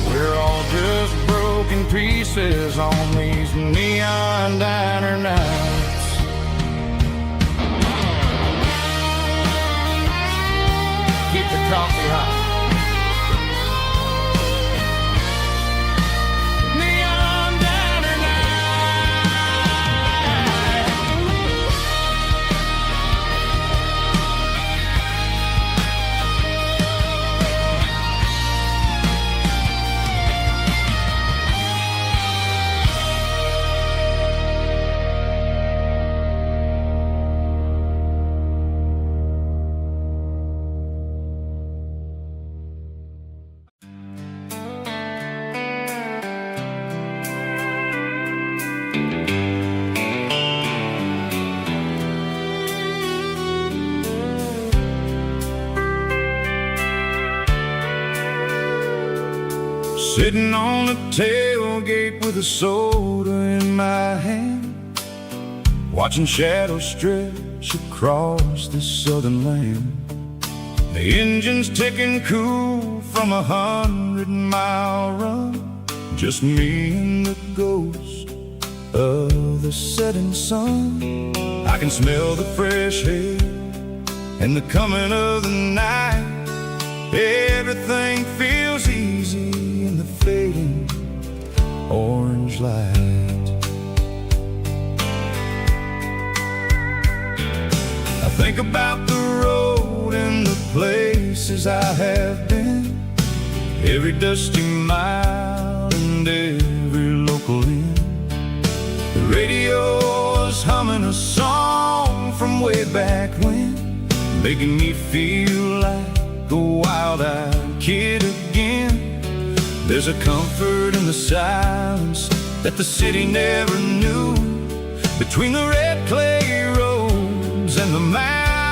We're all just broken pieces on these neon diner nights. Keep the coffee hot. Neon diner Sitting on the tailgate with a soda in my hand, watching shadows stretch across this southern land. The engine's ticking cool from 100-mile run, just me and the ghost of the setting sun. I can smell the fresh air and the coming of the night. Everything feels easy in the fading orange light. I think about the road and the places I have been, every dusty mile and every local inn. The radio is humming a song from way back when, making me feel like a wild-eyed kid again. There's a comfort in the silence that the city never knew, between the red clay roads and the mountains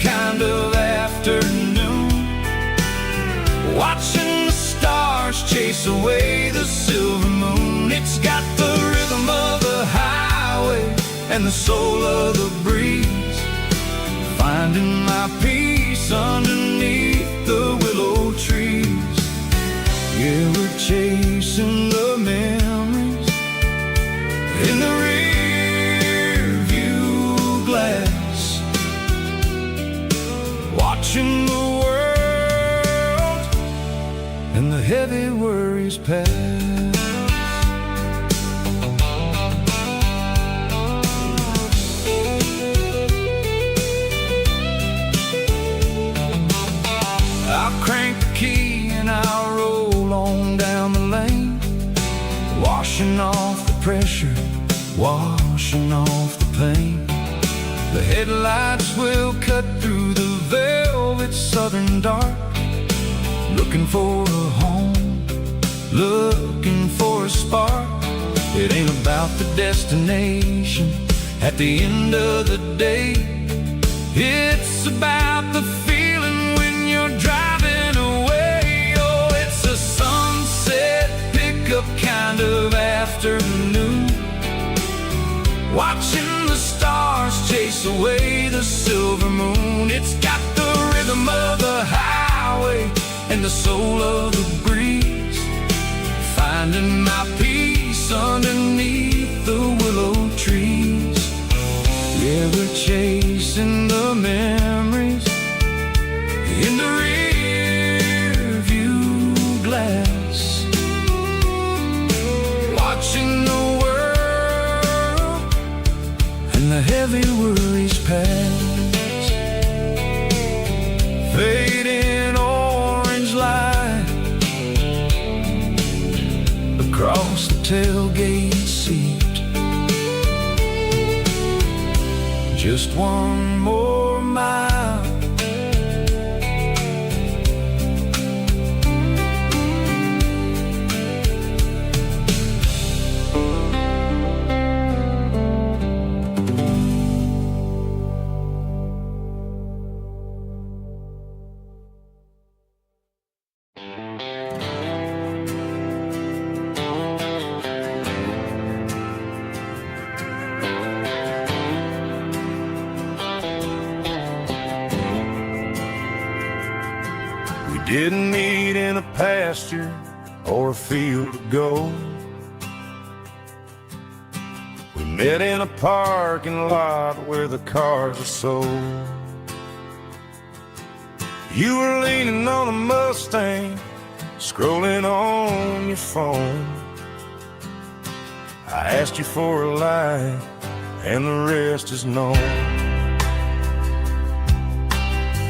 kind of afternoon, watching the stars chase away the silver moon. It's got the rhythm of the highway and the soul of the breeze, finding my peace underneath the willow trees. Yeah, we're chasing the memories in the rear view glass, watching the world and the heavy worries pass. I'll crank the key and I'll roll on down the lane, washing off the pressure, washing off the pain. The headlights will cut through the velvet southern dark, looking for a home, looking for a spark. It ain't about the destination at the end of the day, it's about the feeling when you're driving away. Oh, it's a sunset pickup kind of afternoon, watching the stars chase away the silver moon. It's got the rhythm of the highway and the soul of the breeze, finding my peace underneath the willow trees. Yeah, we're chasing the memories in the rear view glass, watching the world and the heavy worries pass. Fading orange light across the tailgate seat, just one more mile. Didn't meet in a pasture or a field of gold. We met in a parking lot where the cars are sold. You were leaning on a Mustang, scrolling on your phone. I asked you for a light, and the rest is known.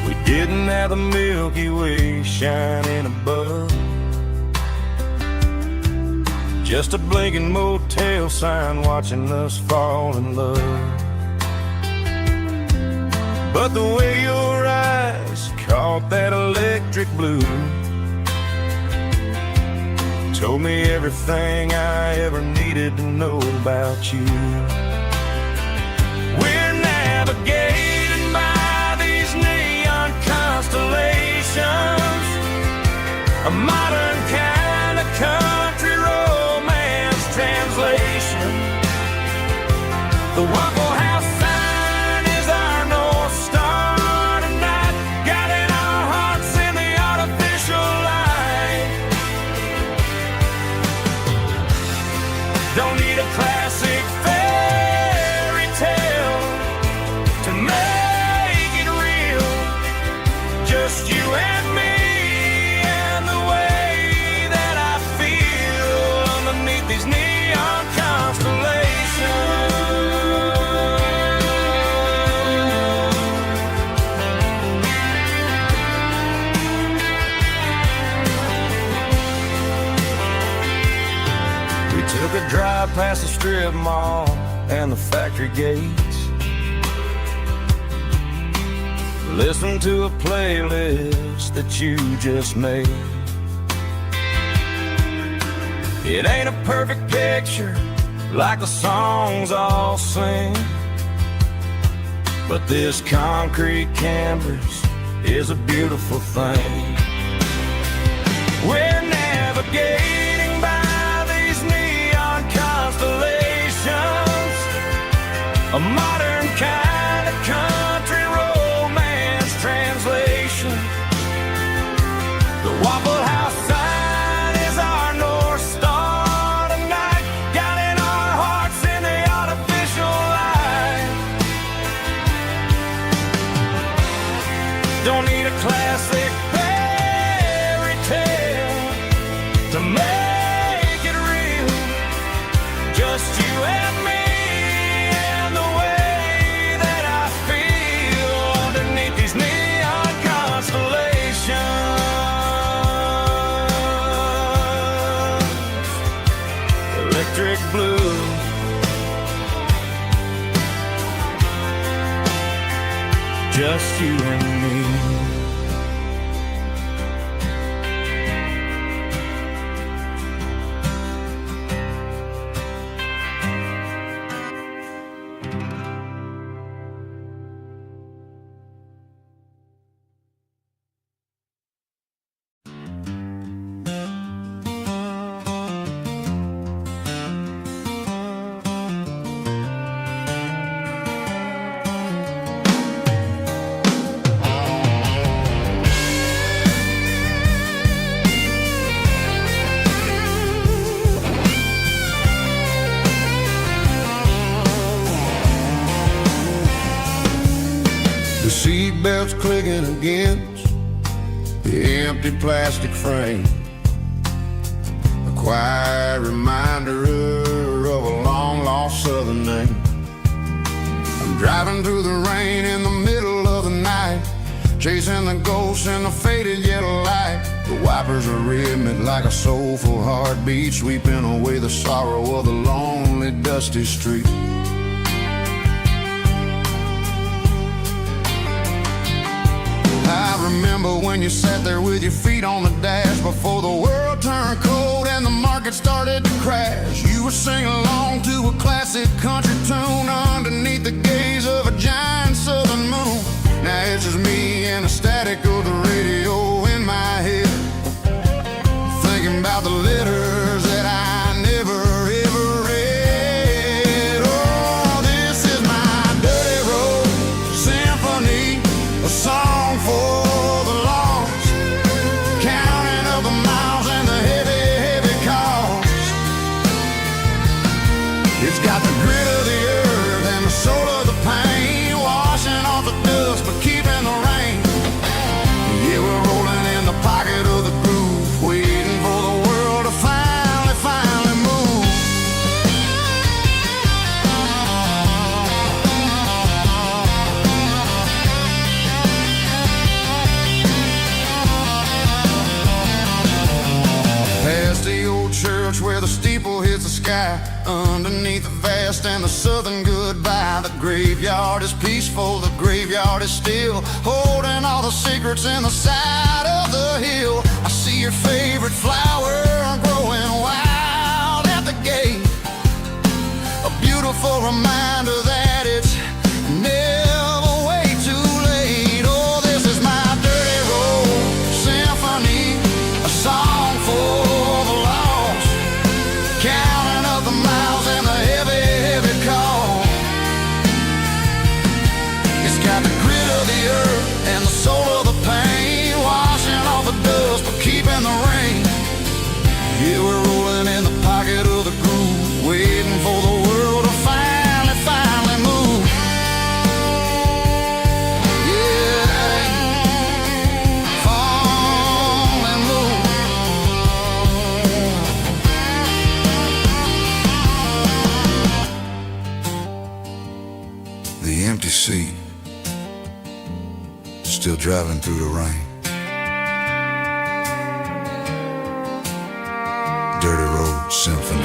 We didn't have the Milky Way shining above, just a blinking motel sign watching us fall in love. But the way your eyes caught that electric blue told me everything I ever needed to know about you. We're navigating by these neon constellations, a modern kind of country romance translation. The Waffle House sign is our North Star tonight, guiding our hearts in the artificial light. Don't need a classic fairy tale to make it real, just you and me and the way that I feel underneath these neon constellations. We took a drive past the strip mall and the factory gates, listened to a playlist that you just made. It ain't a perfect picture like the songs all sing, but this concrete canvas is a beautiful thing. We're navigating by these neon constellations, a modern kind of country romance translation. The Waffle House sign is our North Star tonight, guiding our hearts in the artificial light. Don't need a classic fairy tale to make it real, just you and me and the way that I feel underneath these neon constellations. Electric blue, just you and me. The seatbelt's clicking against the empty plastic frame, a quiet reminder of a long-lost southern name. I'm driving through the rain in the middle of the night, chasing the ghosts in the faded yellow light. The wipers are rhythmic like a soulful heartbeat, sweeping away the sorrow of the lonely, dusty street. I remember when you sat there with your feet on the dash, before the world turned cold and the market started to crash. You were singing along to a classic country tune underneath the gaze of a giant southern moon. Now it's just me and the static of the radio in my head, thinking about the letters that I never ever read. Oh, this is my dirty road symphony, a song for the lost, counting up the miles and the heavy, heavy cost. It's got the grit of the earth and the soul of the pain, washing off the dust but keeping the rain. Yeah, we're rolling in the pocket of the groove, waiting for the world to finally move. Past the old church where the steeple hits the sky, underneath the vast and the southern goodbye. The graveyard is peaceful, the graveyard is still, holding all the secrets in the side of the hill. I see your favorite flower growing wild at the gate, a beautiful reminder that it's never way too late. Oh, this is my dirty road symphony, a song for the lost, counting up the miles and the heavy, heavy call. It's got the grit of the earth and the soul of the pain, washing off the dust but keeping the rain. Yeah, we're rolling in the pocket of the groove, waiting for the world to finally move. Yeah, finally move. The empty seat, still driving through the rain. Dirty Road Symphony.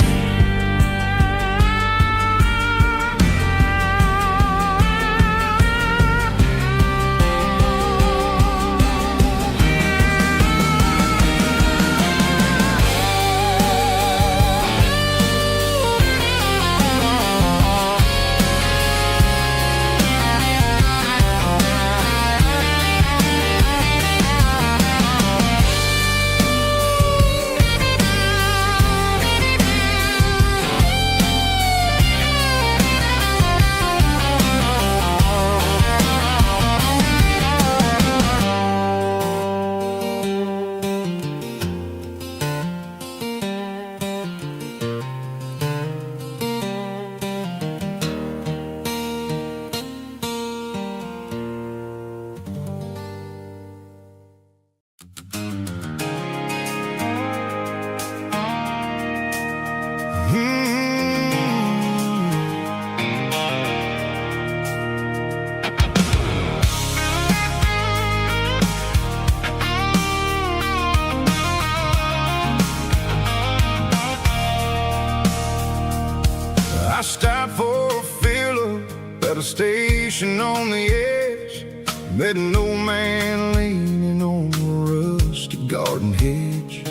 I stopped for a fill-up at a station on the edge. Met an old man leaning on a rusty garden hedge.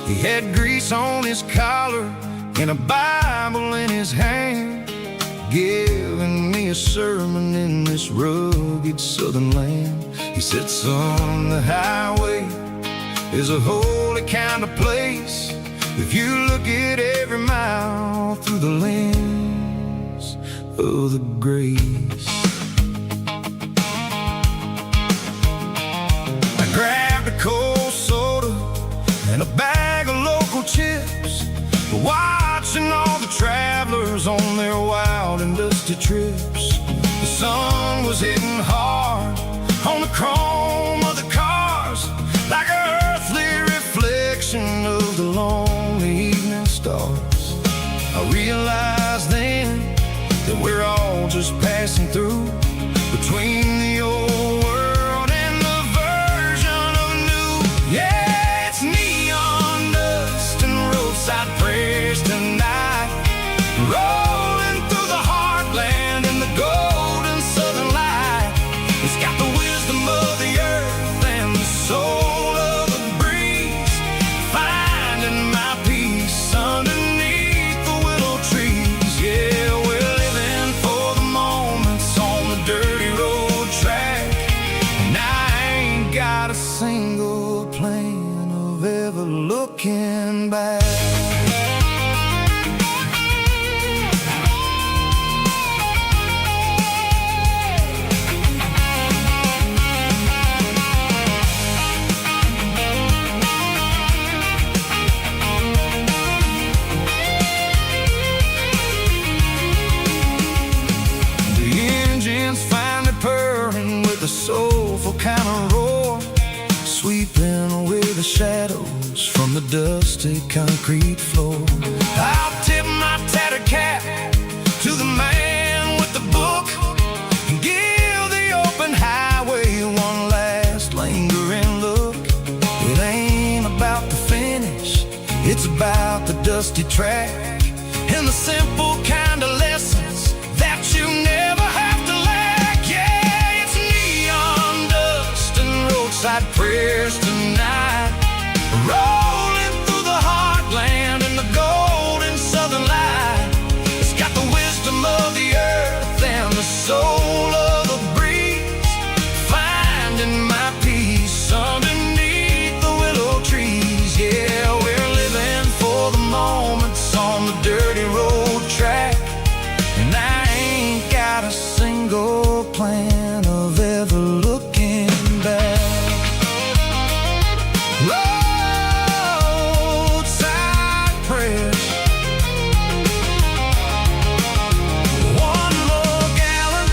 He had grease on his collar and a Bible in his hand, giving me a sermon in this rugged southern land. He said, son, the highway is a holy kind of place if you look at every mile through the lens of the grace. I grabbed a cold soda and a bag of local chips, watching all the travelers on their wild and dusty trips. The sun was hitting hard on the chrome of the cars, like an earthly reflection of the lonely evening stars. I realized then that we're all just passing through, between the old world and the version of new. Yeah, it's neon dust and roadside prayers tonight, rolling through the heartland in the golden southern light. It's got the wisdom of the earth and the soul of the breeze, finding my peace underneath the willow trees. Yeah, we're living for the moments on the dirty road track, and I ain't got a single plan of ever looking back. A soulful kind of roar, sweeping away the shadows from the dusty concrete floor. I'll tip my tattered cap to the man with the book and give the open highway one last lingering look. It ain't about the finish, it's about the dusty track and the simple kind of lessons that you never have to lack. Yeah, roadside prayers tonight, rolling through the heartland in the golden southern light. It's got the wisdom of the earth and the soul of the breeze, finding my peace underneath the willow trees. Yeah, we're living for the moments on the dirty road track, and I ain't got a single plan of ever looking back. Roadside prayers, one more gallon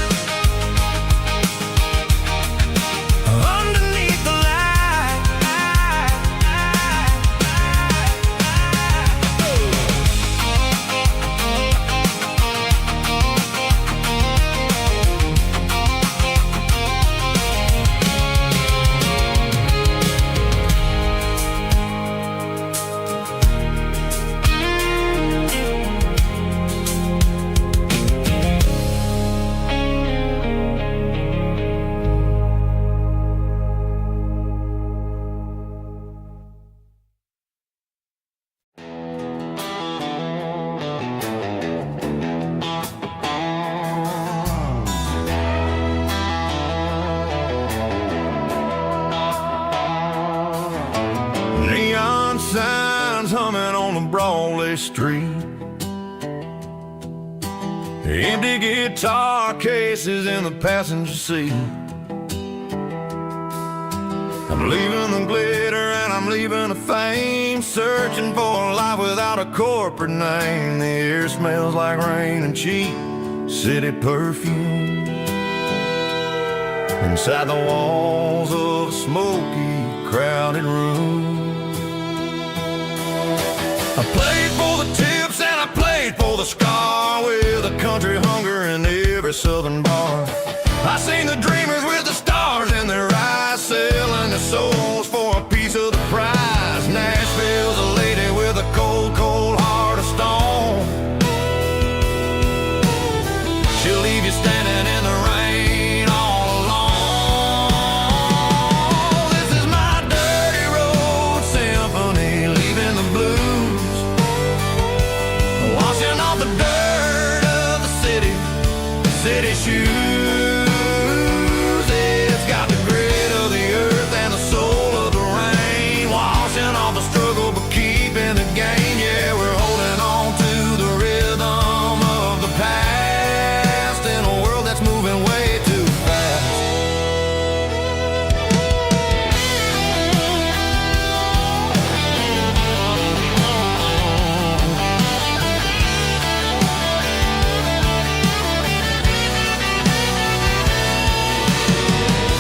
underneath the light. Neon signs humming on the Broadway street, empty guitar cases in the passenger seat. I'm leaving the glitter and I'm leaving the fame, searching for a life without a corporate name. The air smells like rain and cheap city perfume inside the walls of a smoky, crowded room. I played for the tips and I played for the scar, with a country hunger in every southern bar. I seen the dreamers with the stars in their eyes, selling their souls for a piece of the prize. Nashville's a lady with a cold, cold heart of stone. shoes. It's got the grit of the earth and the soul of the rain, washing off the struggle but keeping the gain. Yeah, we're holding on to the rhythm of the past in a world that's moving way too fast.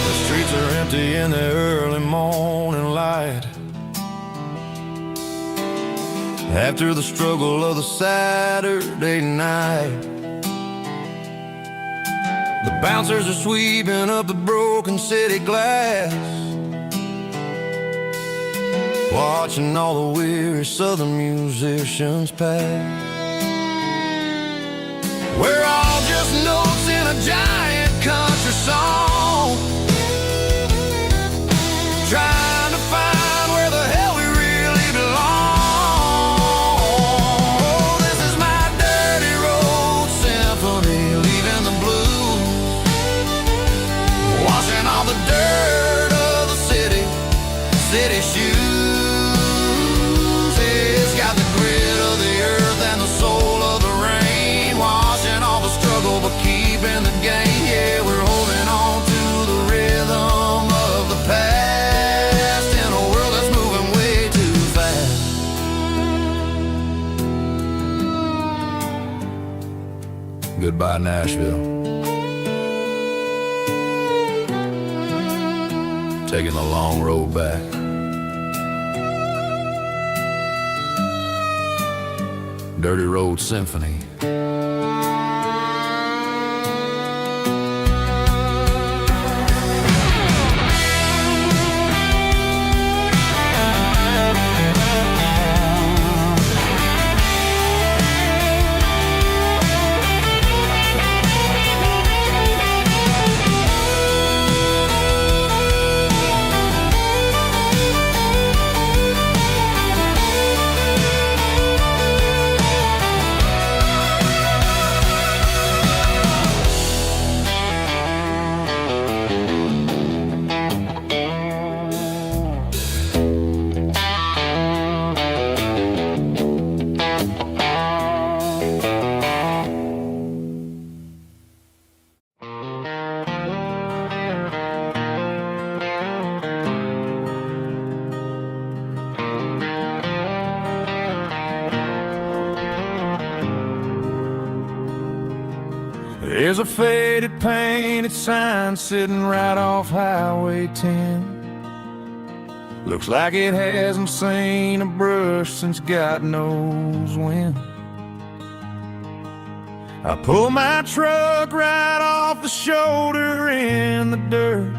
The streets are empty in the early morning light, after the struggle of the Saturday night. The bouncers are sweeping up the broken city glass, watching all the weary southern musicians pass. We're all just notes in a giant country song, trying to find where the hell we really belong. Oh, this is my dirty road symphony, leaving the blues, washing all the dirt of the city shoes. It's got the grit of the earth and the soul of the rain, washing all the struggle but keeping the gain. Yeah, we're holding on to the rhythm of the past in a world that's moving way too fast. Goodbye, Nashville. Taking the long road back. Dirty Road Symphony. There's a faded painted sign sitting right off Highway 10. Looks like it hasn't seen a brush since God knows when. I pull my truck right off the shoulder in the dirt,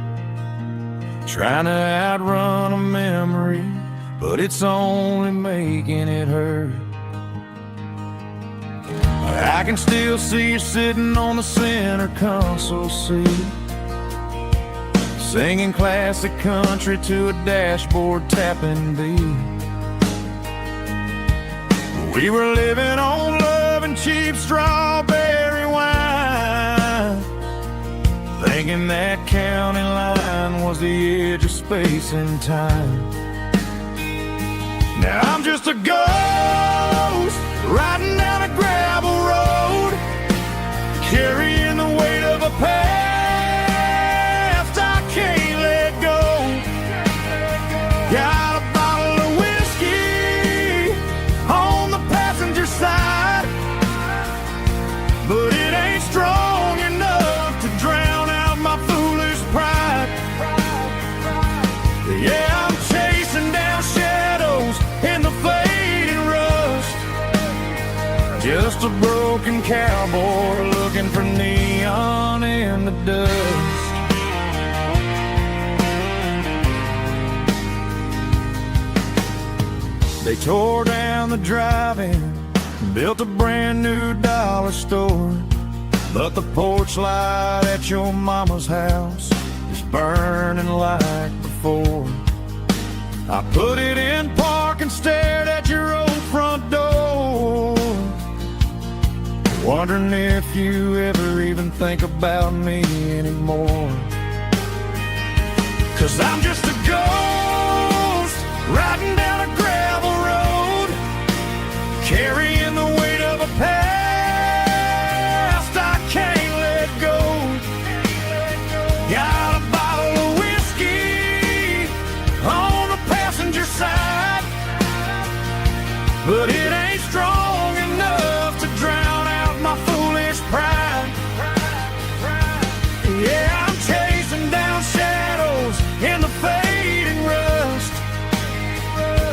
trying to outrun a memory, but it's only making it hurt. I can still see you sitting on the center console seat, singing classic country to a dashboard tapping beat. We were living on love and cheap strawberry wine, thinking that county line was the edge of space and time. Now I'm just a ghost riding down a gravel road, carrying the weight of a past I can't let go. Got a bottle of whiskey on the passenger side, but it ain't strong enough to drown out my foolish pride. Yeah, I'm chasing down shadows in the fading rust, just a broken cowboy looking for neon in the dust. They tore down the drive-in, built a brand new dollar store, but the porch light at your mama's house is burning like before. I put it in park and stared at your old front door, wondering if you ever even think about me anymore. 'Cause I'm just a ghost riding down a gravel road, carrying the weight of a past I can't let go. Got a bottle of whiskey on the passenger side, but it ain't strong enough to drown out my foolish pride. Yeah, I'm chasing down shadows in the fading rust,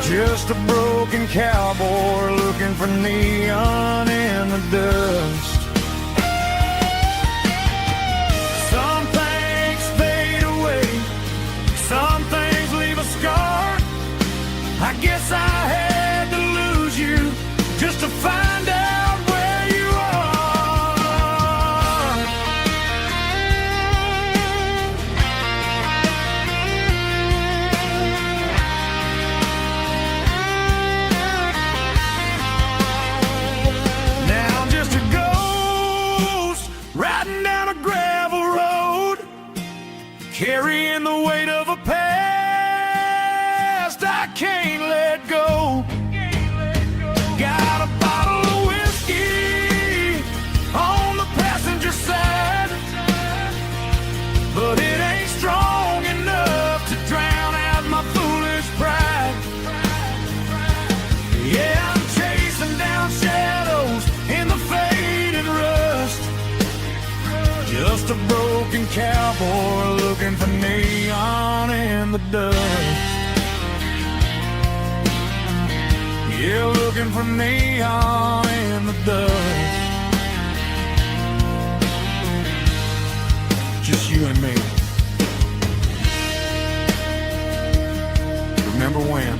just a broken cowboy looking for neon in the dust. Some things fade away, some things leave a scar. I guess I had to lose you just to find out where you are. Now I'm just a ghost riding down a gravel road, carrying the weight of a past I can't let go. Got a bottle of whiskey on the passenger side, but it ain't strong enough to drown out my foolish pride. Yeah, I'm chasing down shadows in the faded rust, just a broken cowboy looking for neon in the dust. Yeah, looking for neon in the dust. Just you and me. Remember when?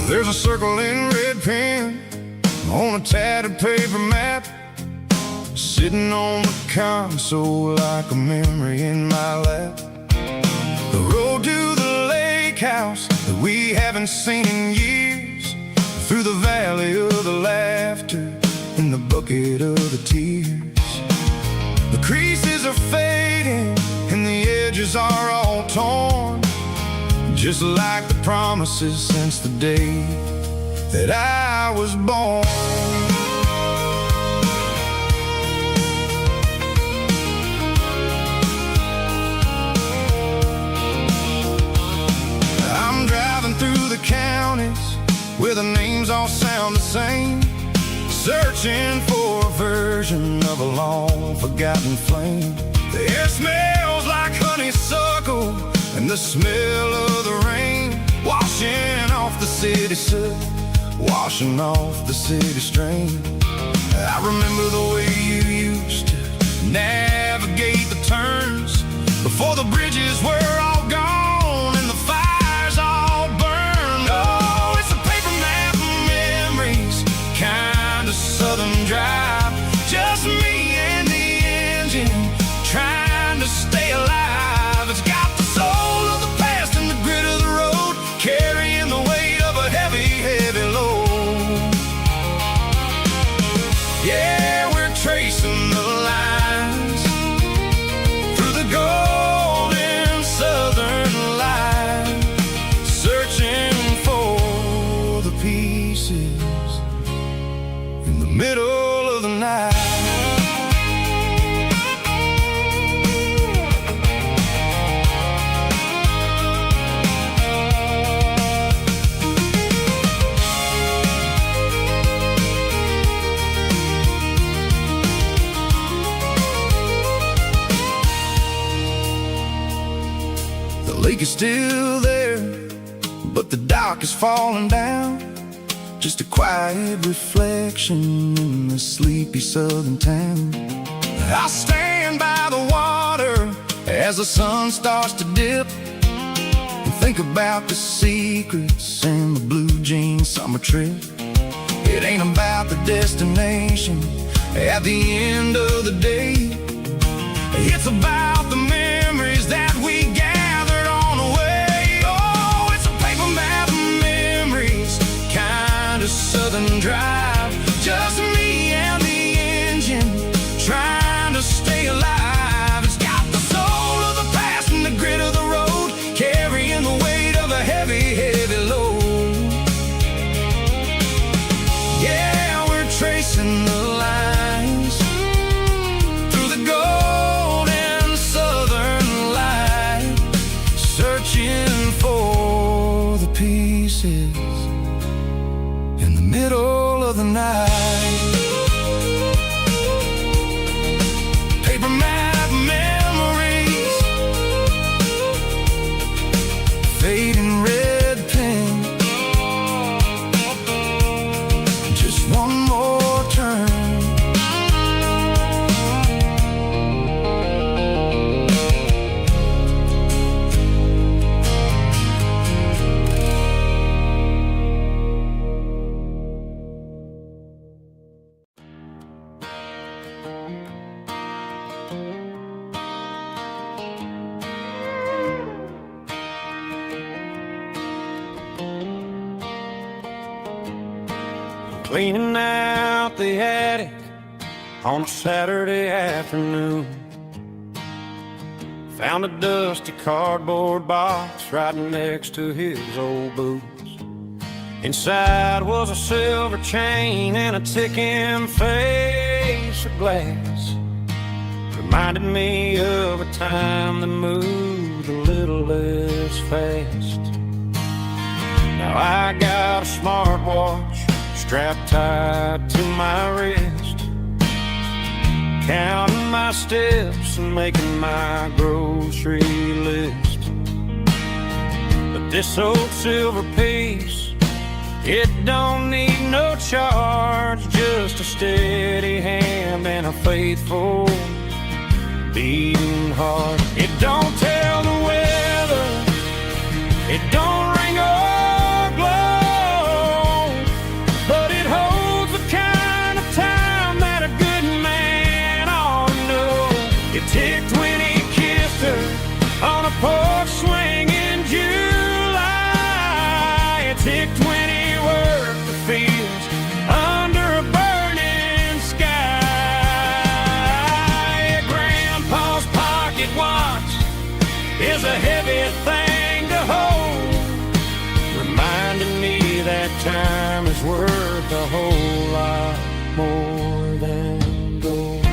There's a circle in red pen on a tattered paper map, sitting on the console like a memory in my lap. The road to the lake house that we haven't seen in years, through the valley of the laughter and the bucket of the tears. The creases are fading and the edges are all torn, just like the promises since the day that I was born. I'm driving through the counties where the names all sound the same, searching for a version of a long forgotten flame. The air smells like honeysuckle and the smell of the rain, washing off the city soot, washing off the city strain. I remember the way you used to navigate the turns before the bridges were all gone and the fires all burned. Oh, it's a paper map of memories, kind of southern drive, just me and the engine trying to stay alive. It's got the soul of the past and the grit of the road, carrying the weight of a heavy, heavy load. Yeah, we're tracing the lines through the golden southern light, searching for the pieces in the middle of the night. creek is still there, but the dock is falling down. Just a quiet reflection in the sleepy southern town. I stand by the water as the sun starts to dip, and think about the secrets and the blue jean summer trip. It ain't about the destination at the end of the day. It's about the memories that we gathered on the way. Oh, it's a paper map of memories, kind of southern drive. Just me and the engine, trying to stay alive. It's got the soul of the past and the grit of the road, carrying the weight of a heavy, heavy load. Yeah, we're tracing the lines through the golden southern light, searching for the pieces in the middle of the night. Paper map memories, fading red pen, just one more turn. Cleaning out the attic on a Saturday afternoon. Found a dusty cardboard box right next to his old boots. Inside was a silver chain and a ticking face of glass. Reminded me of a time that moved a little less fast. Now I got a smartwatch strapped tight to my wrist, counting my steps and making my grocery list. But this old silver piece, it don't need no charge, just a steady hand and a faithful beating heart. It don't tell the weather, it don't ring or glow, but it holds the kind of time that a good man ought to know. It ticked when he kissed her on a porch swing in July. It ticked when he worked the fields under a burning sky. Grandpa's pocket watch is a heavy thing to hold, reminding me that time is worth a whole lot more than gold.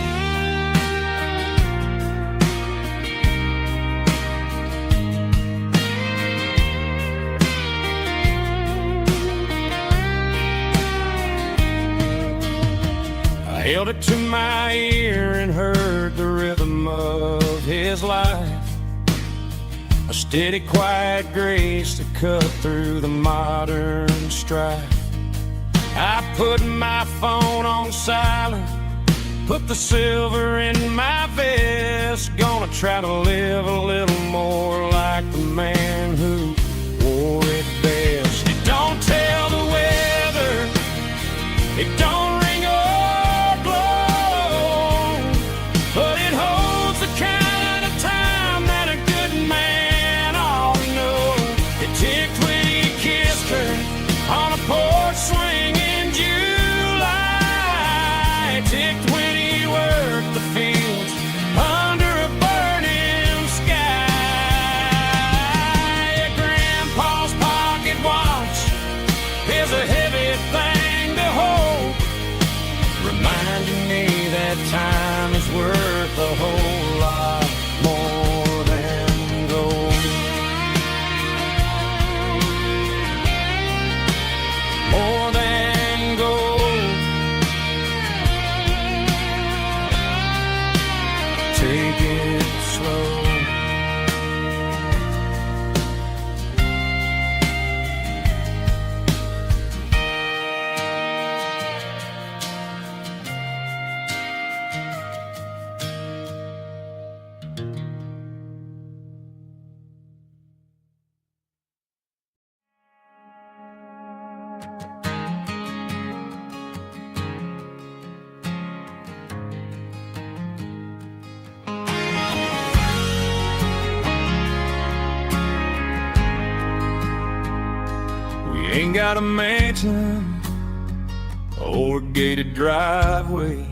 I held it to my ear and heard the rhythm of his life, a steady, quiet grace that cut through the modern strife. I put my phone on silent, put the silver in my vest. Gonna try to live a little more like the man who wore it best. It don't tell the weather, it don't ring or blow, but it holds the kind of time that a good man ought to know. It ticked when he kissed her on a porch swing in July. It ticked when he worked the fields under a burning sky. Grandpa's pocket watch is a heavy thing to hold, reminding me that time is worth a whole lot more than gold. More than gold. Take it slow. ain't got a mansion or a gated driveway,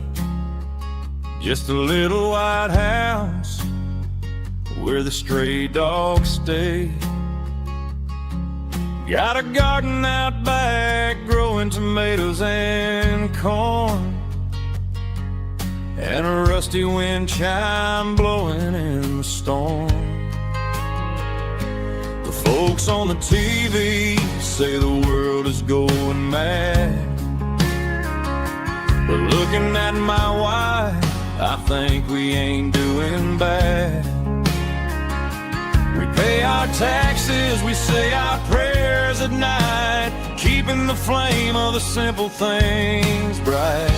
just a little white house where the stray dogs stay. Got a garden out back growing tomatoes and corn, and a rusty wind chime blowing in the storm. The folks on the TV say the world is going mad, but looking at my wife, I think we ain't doing bad. We pay our taxes, we say our prayers at night, keeping the flame of the simple things bright.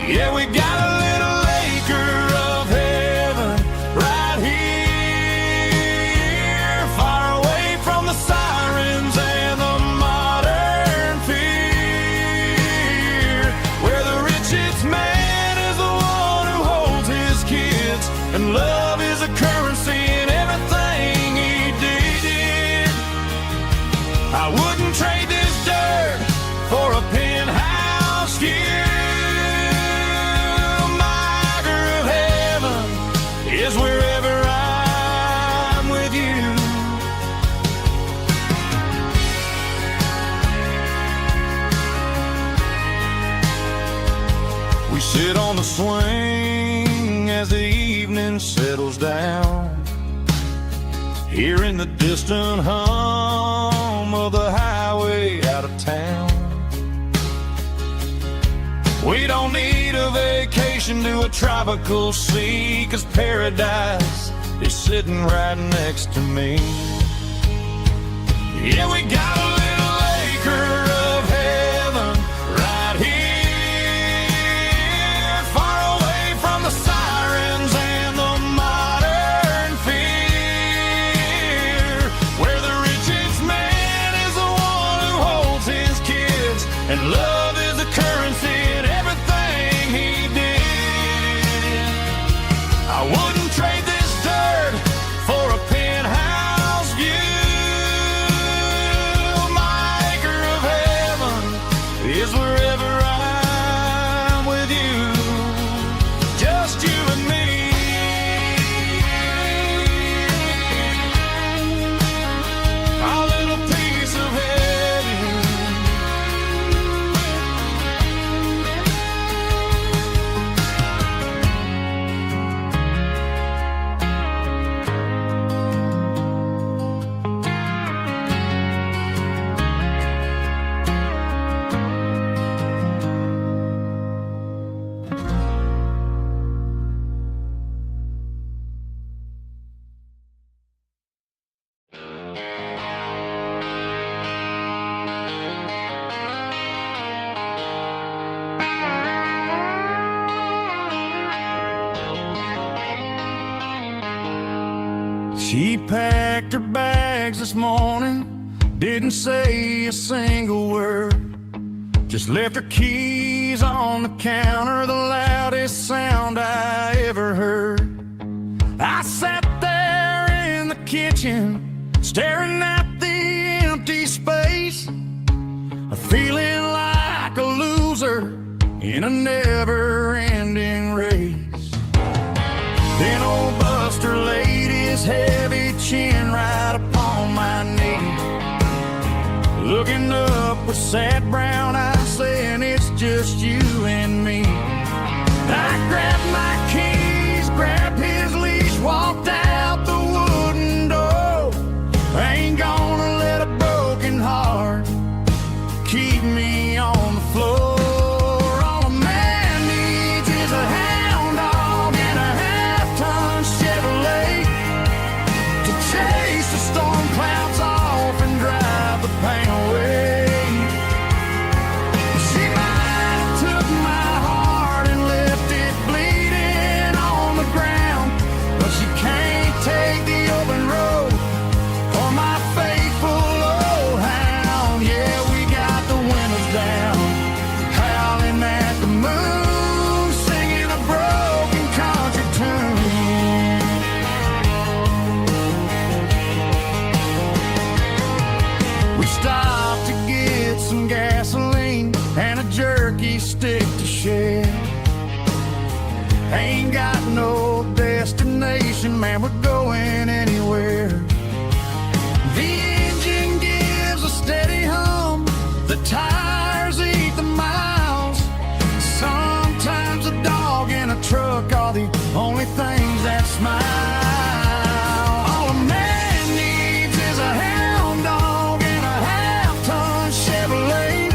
Yeah, we got a little acre of heaven right here, far away from the sirens and the modern fear, where the richest man is the one who holds his kids, and love is a currency in everything he did. I wouldn't trade this dirt for a penthouse view. Is wherever I'm with you. We sit on the swing as the evening settles down, hearing the distant hum of the highway out of town. We don't need a vacation to a tropical sea, 'cause paradise is sitting right next to me. Yeah, we got a little acre of heaven right here, far away from the sirens and the modern fear, where the richest man is the one who holds his kids, and love is the currency in everything he did. I wouldn't trade this dirt for a penthouse view. My acre of heaven is wherever I'm with you, just you and me. Our little piece of heaven. She packed her bags this morning, didn't say a single word, just left her keys on the counter, the loudest sound I ever heard. I sat there in the kitchen, staring at the empty space, feeling like a loser in a never-ending race. Then old Buster laid his heavy chin right upon my knee, looking up with sad brown eyes, saying it's just you and me. I grabbed my keys, grabbed his leash, walked out the wooden door. I ain't gonna let a broken heart keep me on the floor. All a man needs is a hound dog and a half-ton Chevrolet to chase the storm clouds off and drive the pain away. She might have took my heart shed. Ain't got no destination, man, we're going anywhere. The engine gives a steady hum, the tires eat the miles. Sometimes a dog and a truck are the only things that smile. All a man needs is a hound dog and a half-ton Chevrolet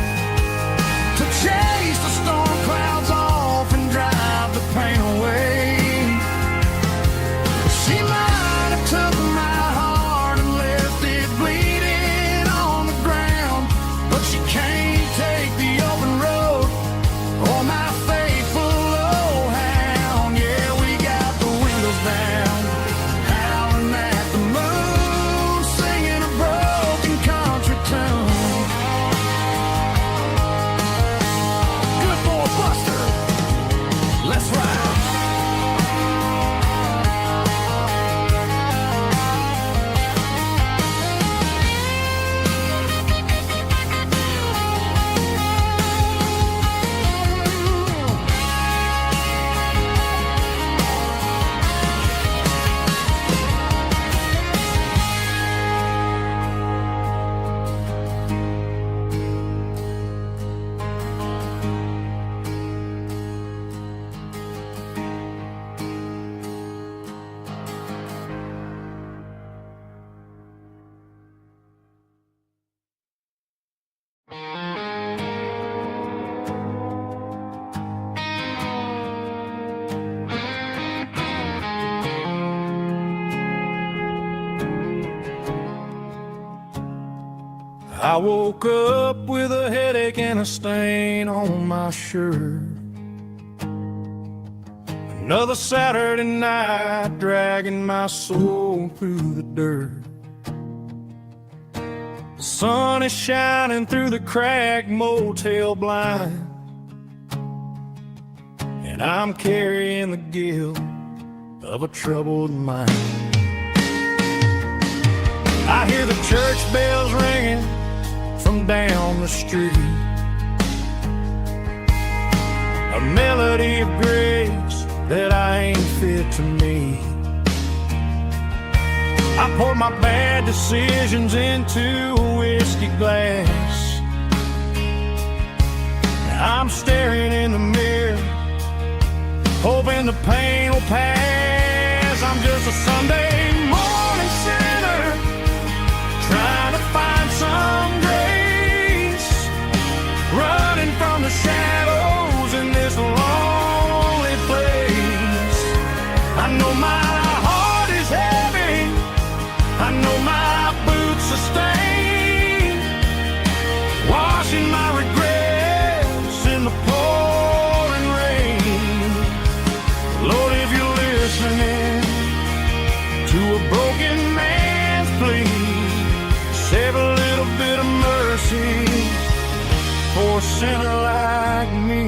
to chase the storm clouds off and drive the pain away. She might have took my heart and left it bleeding on the ground, but she can't take the open road or my faithful old hound. Yeah, we got the windows down, howling at the moon, singing a broken country tune. Good boy Buster, let's ride. I woke up with a headache and a stain on my shirt. Another Saturday night dragging my soul through the dirt. The sun is shining through the cracked motel blind, and I'm carrying the guilt of a troubled mind. I hear the church bells ringing from down the street, a melody of grace that I ain't fit to meet. I pour my bad decisions into a whiskey glass. I'm staring in the mirror, hoping the pain will pass. I'm just a Sunday morning sinner, trying to find some grace, running from the shadows in this lonely place. I know my heart is heavy, I know my boots are stained, washing my regrets in the pouring rain. Lord, if you're listening to a broken man's plea, save a little bit of mercy for a sinner like me.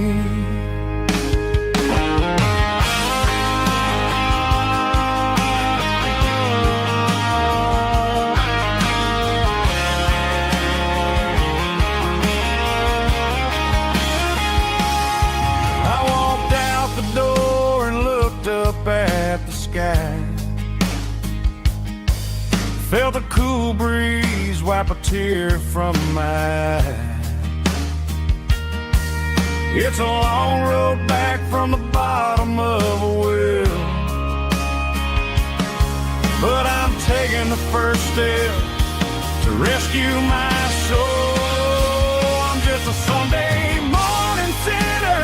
I walked out the door and looked up at the sky, felt a cool breeze wipe a tear from my eye. It's a long road back from the bottom of a well, but I'm taking the first step to rescue my soul. I'm just a Sunday morning sinner,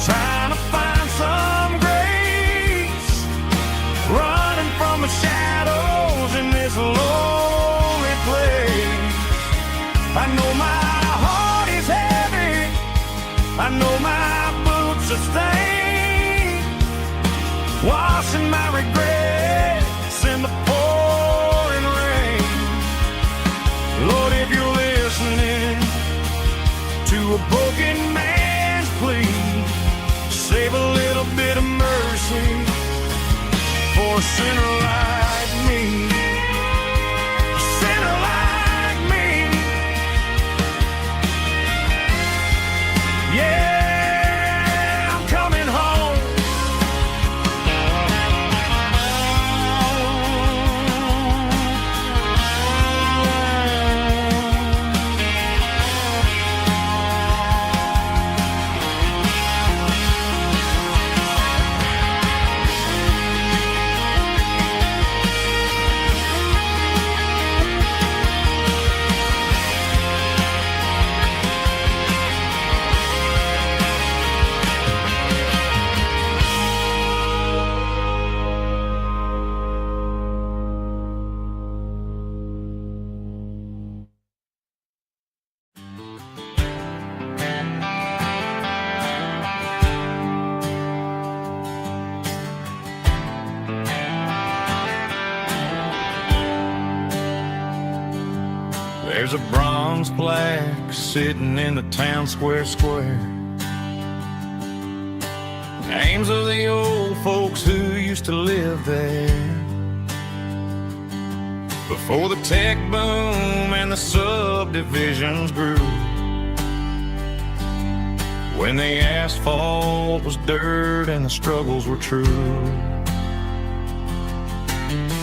trying to find some grace, running from the shadows in this lonely place. I know my heart is heavy, I know my boots are stained, washing my regrets in the pouring rain. Lord, if you're listening to a broken man's plea, save a little bit of mercy for a sinner like me. A sinner like me. Yeah. There's a bronze plaque sitting in the town square. Names of the old folks who used to live there before the tech boom and the subdivisions grew, when the asphalt was dirt and the struggles were true.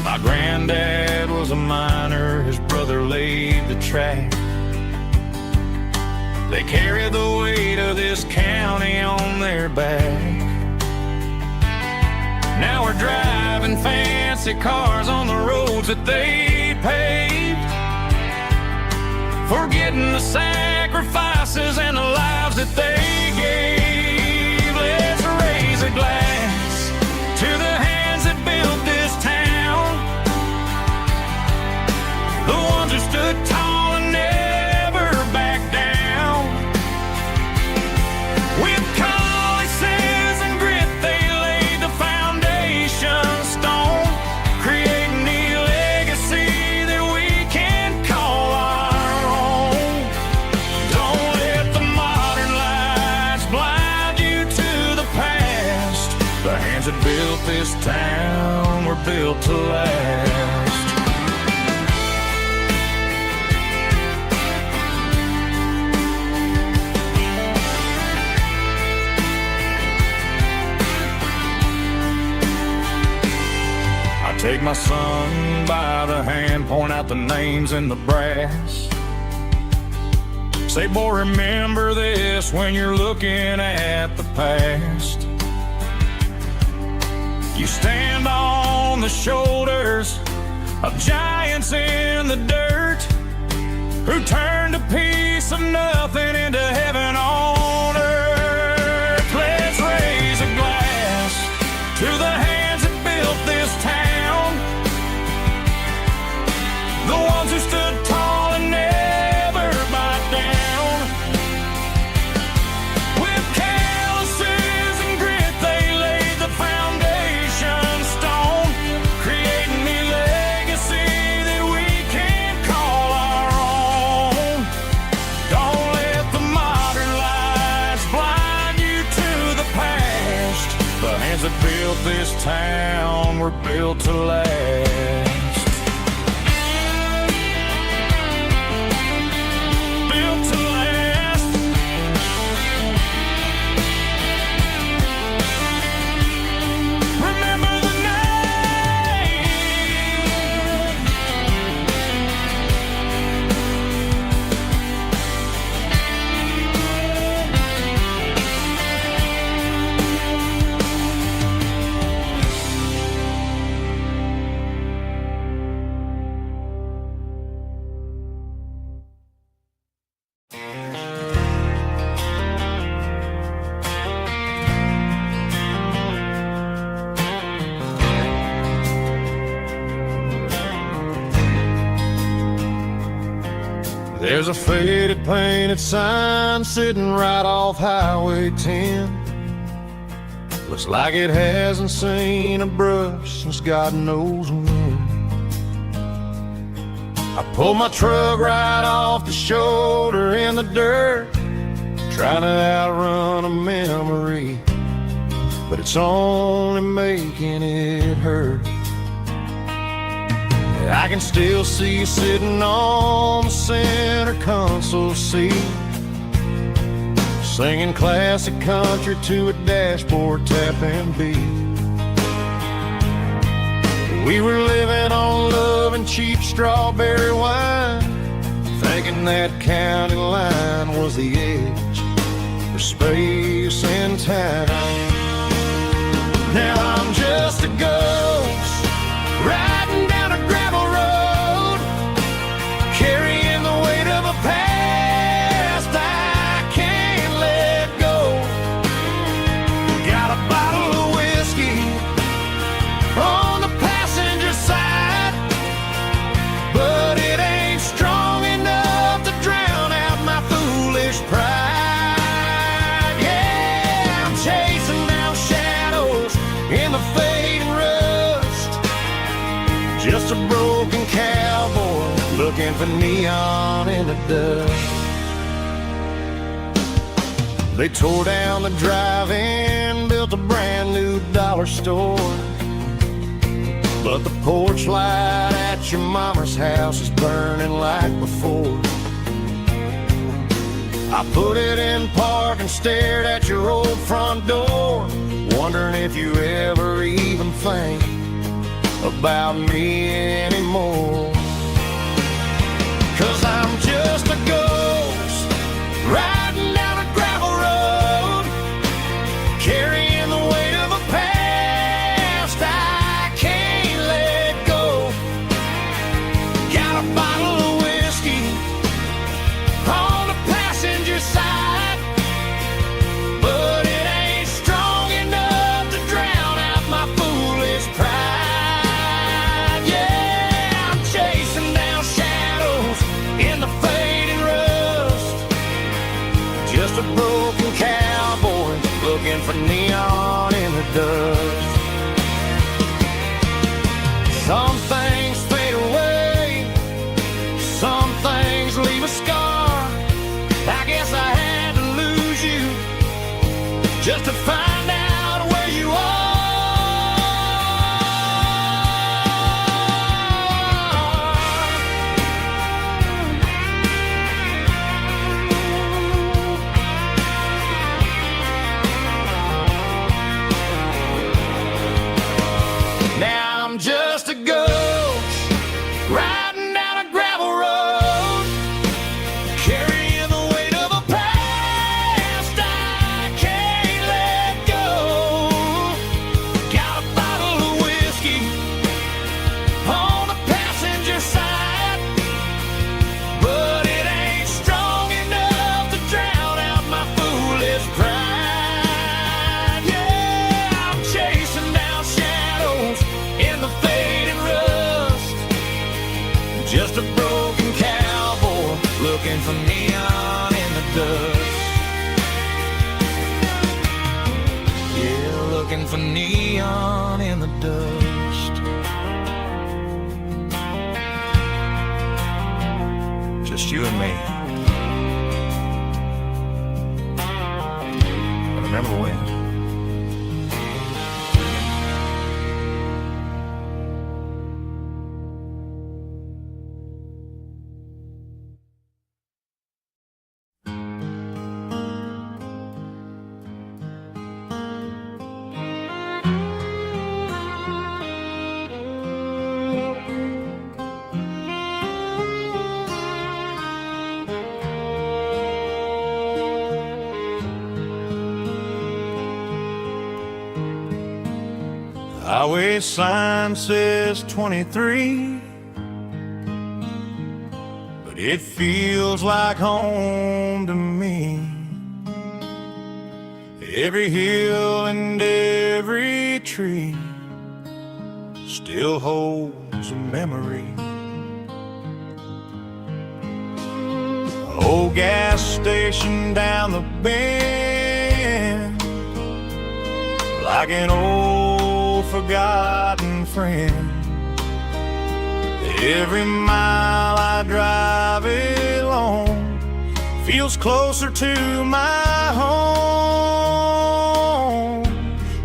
My granddad was a miner, his brother laid the track. They carried the weight of this county on their back. Now we're driving fancy cars on the roads that they paved, forgetting the sacrifices and the lives that they gave. Let's raise a glass to the hands that built this town, the ones who stood tall and never backed down. With calluses and grit they laid the foundation stone, creating the legacy that we can call our own. Don't let the modern lights blind you to the past. The hands that built this town were built to last. Take my son by the hand, point out the names in the brass. Say, boy, remember this when you're looking at the past. You stand on the shoulders of giants in the dirt, who turned a piece of nothing into heaven on earth. Let's raise a glass to the hands that built this town, the ones who stood tall and never backed down. With calluses and grit they laid the foundation stone, creating the legacy that we can call our own. Don't let the modern lights blind you to the past. The hands that built this town were built to last. There's a faded painted sign sitting right off Highway 10. Looks like it hasn't seen a brush since God knows when. I pulled my truck right off the shoulder in the dirt, trying to outrun a memory, but it's only making it hurt. I can still see you sitting on the center console seat, singing classic country to a dashboard tapping beat. We were living on love and cheap strawberry wine, thinking that county line was the edge for space and time. Now I'm just a ghost riding down a gravel road, carrying the weight of a past I can't let go. Got a bottle of whiskey on the passenger side, but it ain't strong enough to drown out my foolish pride. Yeah, I'm chasing looking for neon in the dust. They tore down the drive-in, built a brand new dollar store, but the porch light at your mama's house is burning like before. I put it in park and stared at your old front door, wondering if you ever even think about me anymore. 'Cause I'm just a ghost riding down a gravel road, carrying the weight of a past I can't let go. Got a bottle of whiskey on the passenger side, but it ain't strong enough to drown out my foolish pride. Yeah, I'm chasing down shadows in the fading rust, just a broken cowboy looking for neon in the dust. Some things fade away, some things leave a scar. I guess I had to lose you just to find out where you are. Now I'm just a ghost riding down a gravel road, carrying the weight of a past I can't let go. Got a bottle of whiskey on the passenger side, but it ain't strong enough to drown out my foolish pride. Yeah, I'm chasing down shadows in the fading rust, just a broken cowboy looking for neon in the dust. Yeah, looking for neon in the dust. Just you and me. I remember when. Highway sign says 23, but it feels like home to me. Every hill and every tree still holds a memory. Old gas station down the bend, like an old forgotten friend. Every mile I drive along feels closer to my home.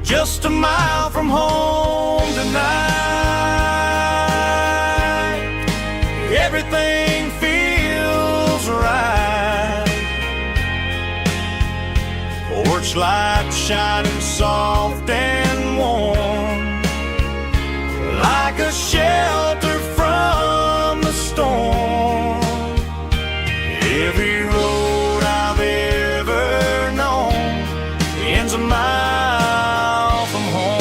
Just a mile from home tonight, everything feels right. Porch light shining soft and warm, like a shelter from the storm. Every road I've ever known ends a mile from home.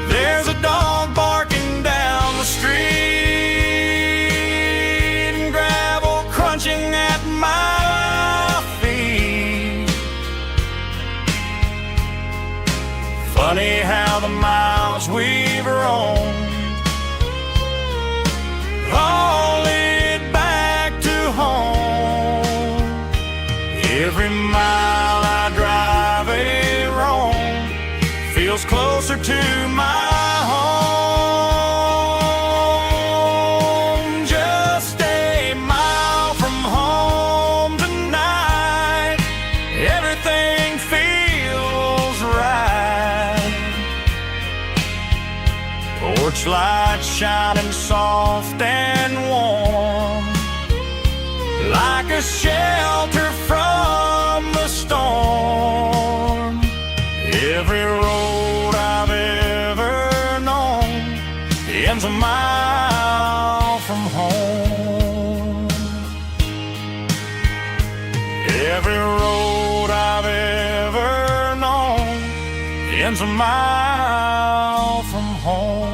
There's a dog barking down the street, Every mile I drive a roam feels closer to my home. Just a mile from home tonight, everything feels right. Porch lights shining soft and warm, like a shelter from the storm. Every road I've ever known ends a mile from home. Every road I've ever known ends a mile from home.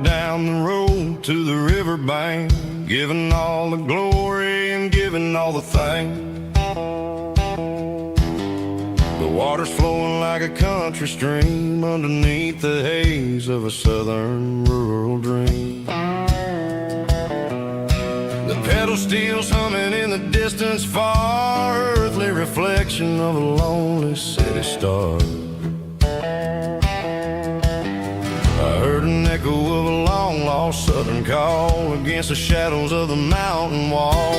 Down the road to the riverbank, giving all the glory and giving all the thanks. The water's flowing like a country stream underneath the haze of a southern rural dream. The pedal steel's humming in the distance far, earthly reflection of a lonely city star. I heard an echo of a long-lost southern call against the shadows of the mountain wall,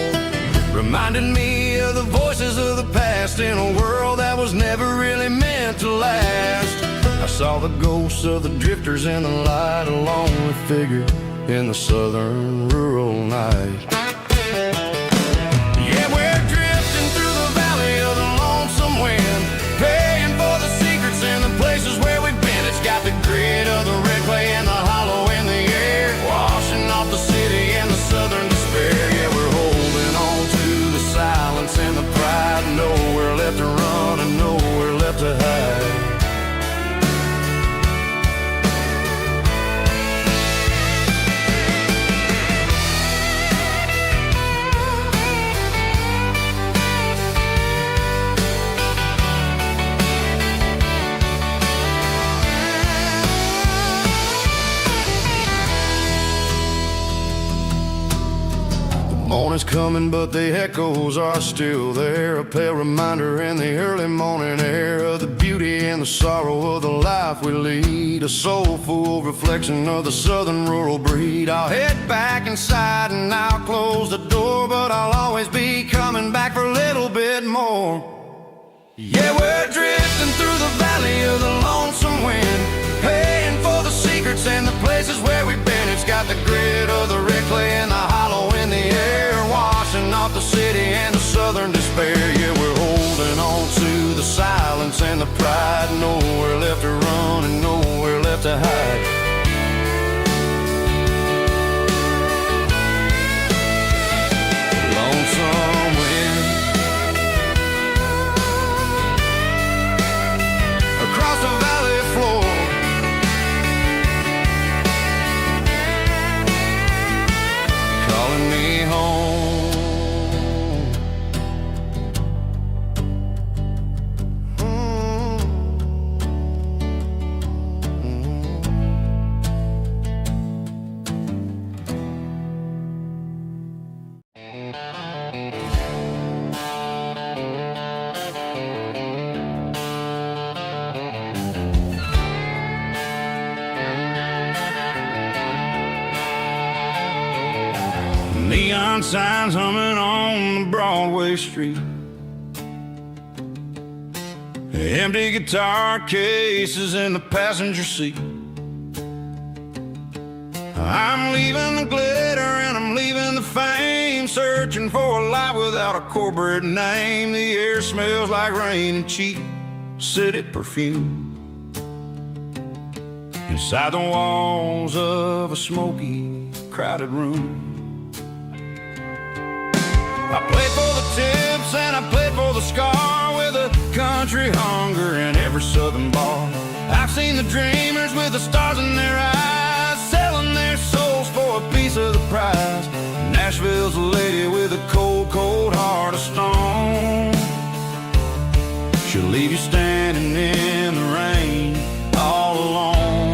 reminded me of the voices of the past in a world that was never really meant to last. I saw the ghosts of the drifters in the light, a lonely figure in the southern rural night. Yeah, we're drifting through the valley of the lonesome wind, paying for the secrets and the places where we've been. It's got the grit of the red clay and the hollow in the air, washing off the city and the southern despair. Yeah, we're holding on to the silence and the pride, nowhere left to run and nowhere left to hide. Morning's coming, but the echoes are still there, a pale reminder in the early morning air of the beauty and the sorrow of the life we lead, a soulful reflection of the southern rural breed. I'll head back inside and I'll close the door, but I'll always be coming back for a little bit more. Yeah, we're drifting through the valley of the lonesome wind, paying for the secrets and the places where we've been. It's got the grit of the red clay and the hollow in the air, washing off the city and the southern despair. Yeah, we're holding on to the silence and the pride, nowhere left to run and nowhere left to hide. Lonesome wind across the valley floor, calling me home. Neon signs humming on the Broadway street, empty guitar cases in the passenger seat. I'm leaving the glitter and I'm leaving the fame, searching for a life without a corporate name. The air smells like rain and cheap city perfume, inside the walls of a smoky, crowded room. tips, and I played for the Scar with a country hunger in every southern bar. I've seen the dreamers with the stars in their eyes, selling their souls for a piece of the prize. Nashville's a lady with a cold, cold heart of stone. She'll leave you standing in the rain all alone.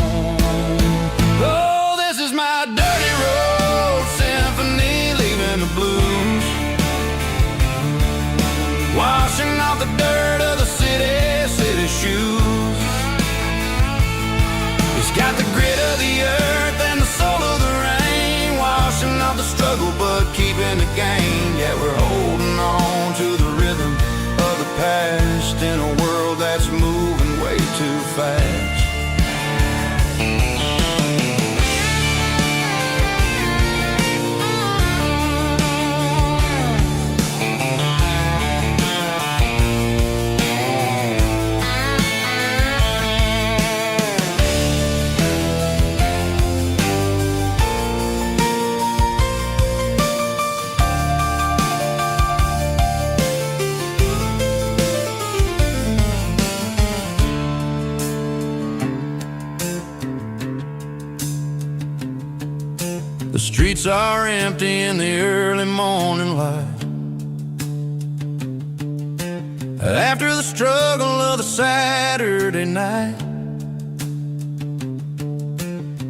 Oh, this is my dirty road symphony, leaving the blues, washing off the dirt of the city shoes. It's got the grit of the earth and the soul of the rain, washing off the struggle but keeping the gain. Yeah, we're holding on to the rhythm of the past in a world that's moving way too fast. The streets are empty in the early morning light, after the struggle of the Saturday night.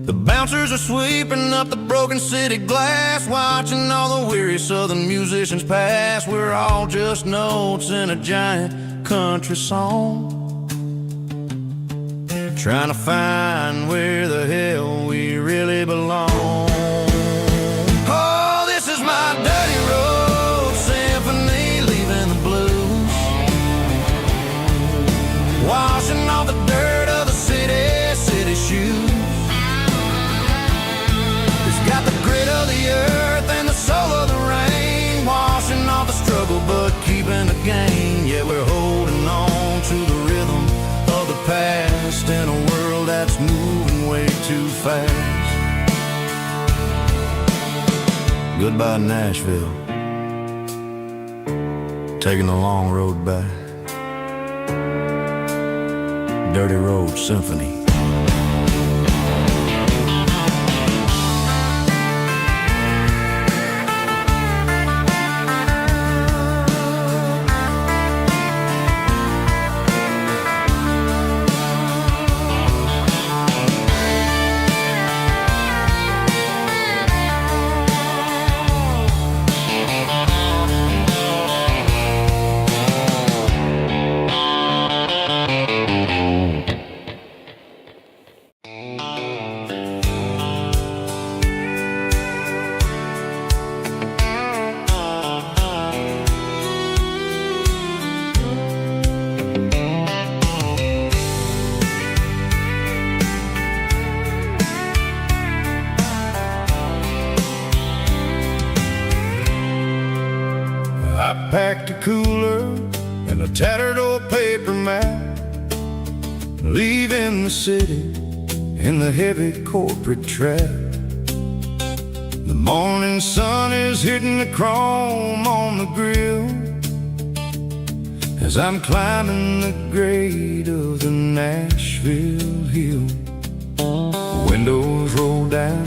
The bouncers are sweeping up the broken city glass, watching all the weary southern musicians pass. We're all just notes in a giant country song, trying to find where the hell we really belong. My dirty road symphony, leaving the blues, washing off the dirt of the city shoes. It's got the grit of the earth and the soul of the rain, washing off the struggle but keeping the gain. Yeah, we're holding on to the rhythm of the past in a world that's moving way too fast. Goodbye, Nashville, taking the long road back. Dirty Road Symphony. I packed a cooler and a tattered old paper map, leaving the city in the heavy corporate trap. The morning sun is hitting the chrome on the grill as I'm climbing the grade of the Nashville hill. The windows roll down,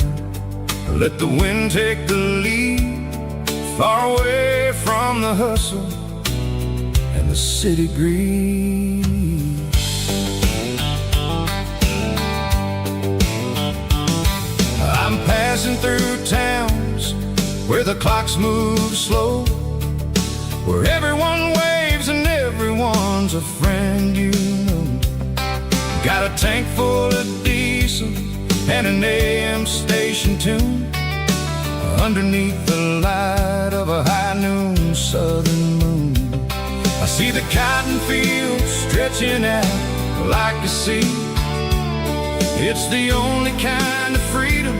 let the wind take the lead, far away from the hustle and the city greed. I'm passing through towns where the clocks move slow, where everyone waves and everyone's a friend you know. Got a tank full of diesel and an AM station tune, underneath the light of a high noon southern moon. I see the cotton fields stretching out like a sea. It's the only kind of freedom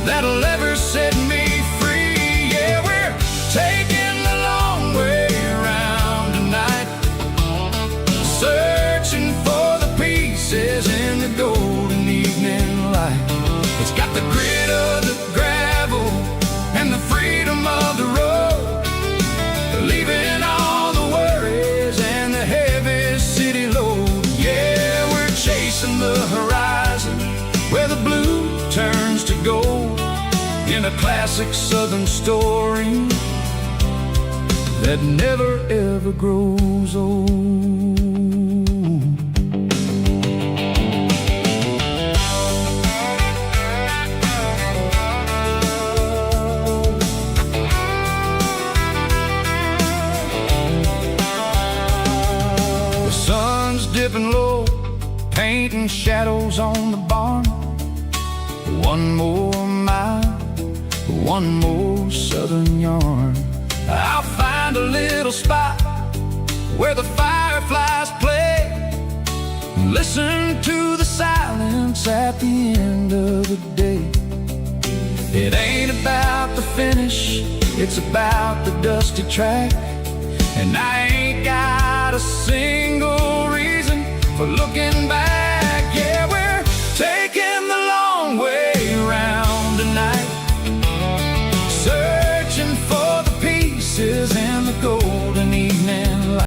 that'll ever set me free. Yeah, we're taking the long way around tonight, searching for the pieces in the golden evening light. It's got the grit of the gravel and the freedom of the road, leaving on the horizon, where the blue turns to gold, in a classic southern story that never ever grows old. The sun's dipping low, painting shadows on the barn. One more mile, one more southern yarn. I'll find a little spot where the fireflies play, and listen to the silence at the end of the day. It ain't about the finish, it's about the dusty track, and I ain't got a single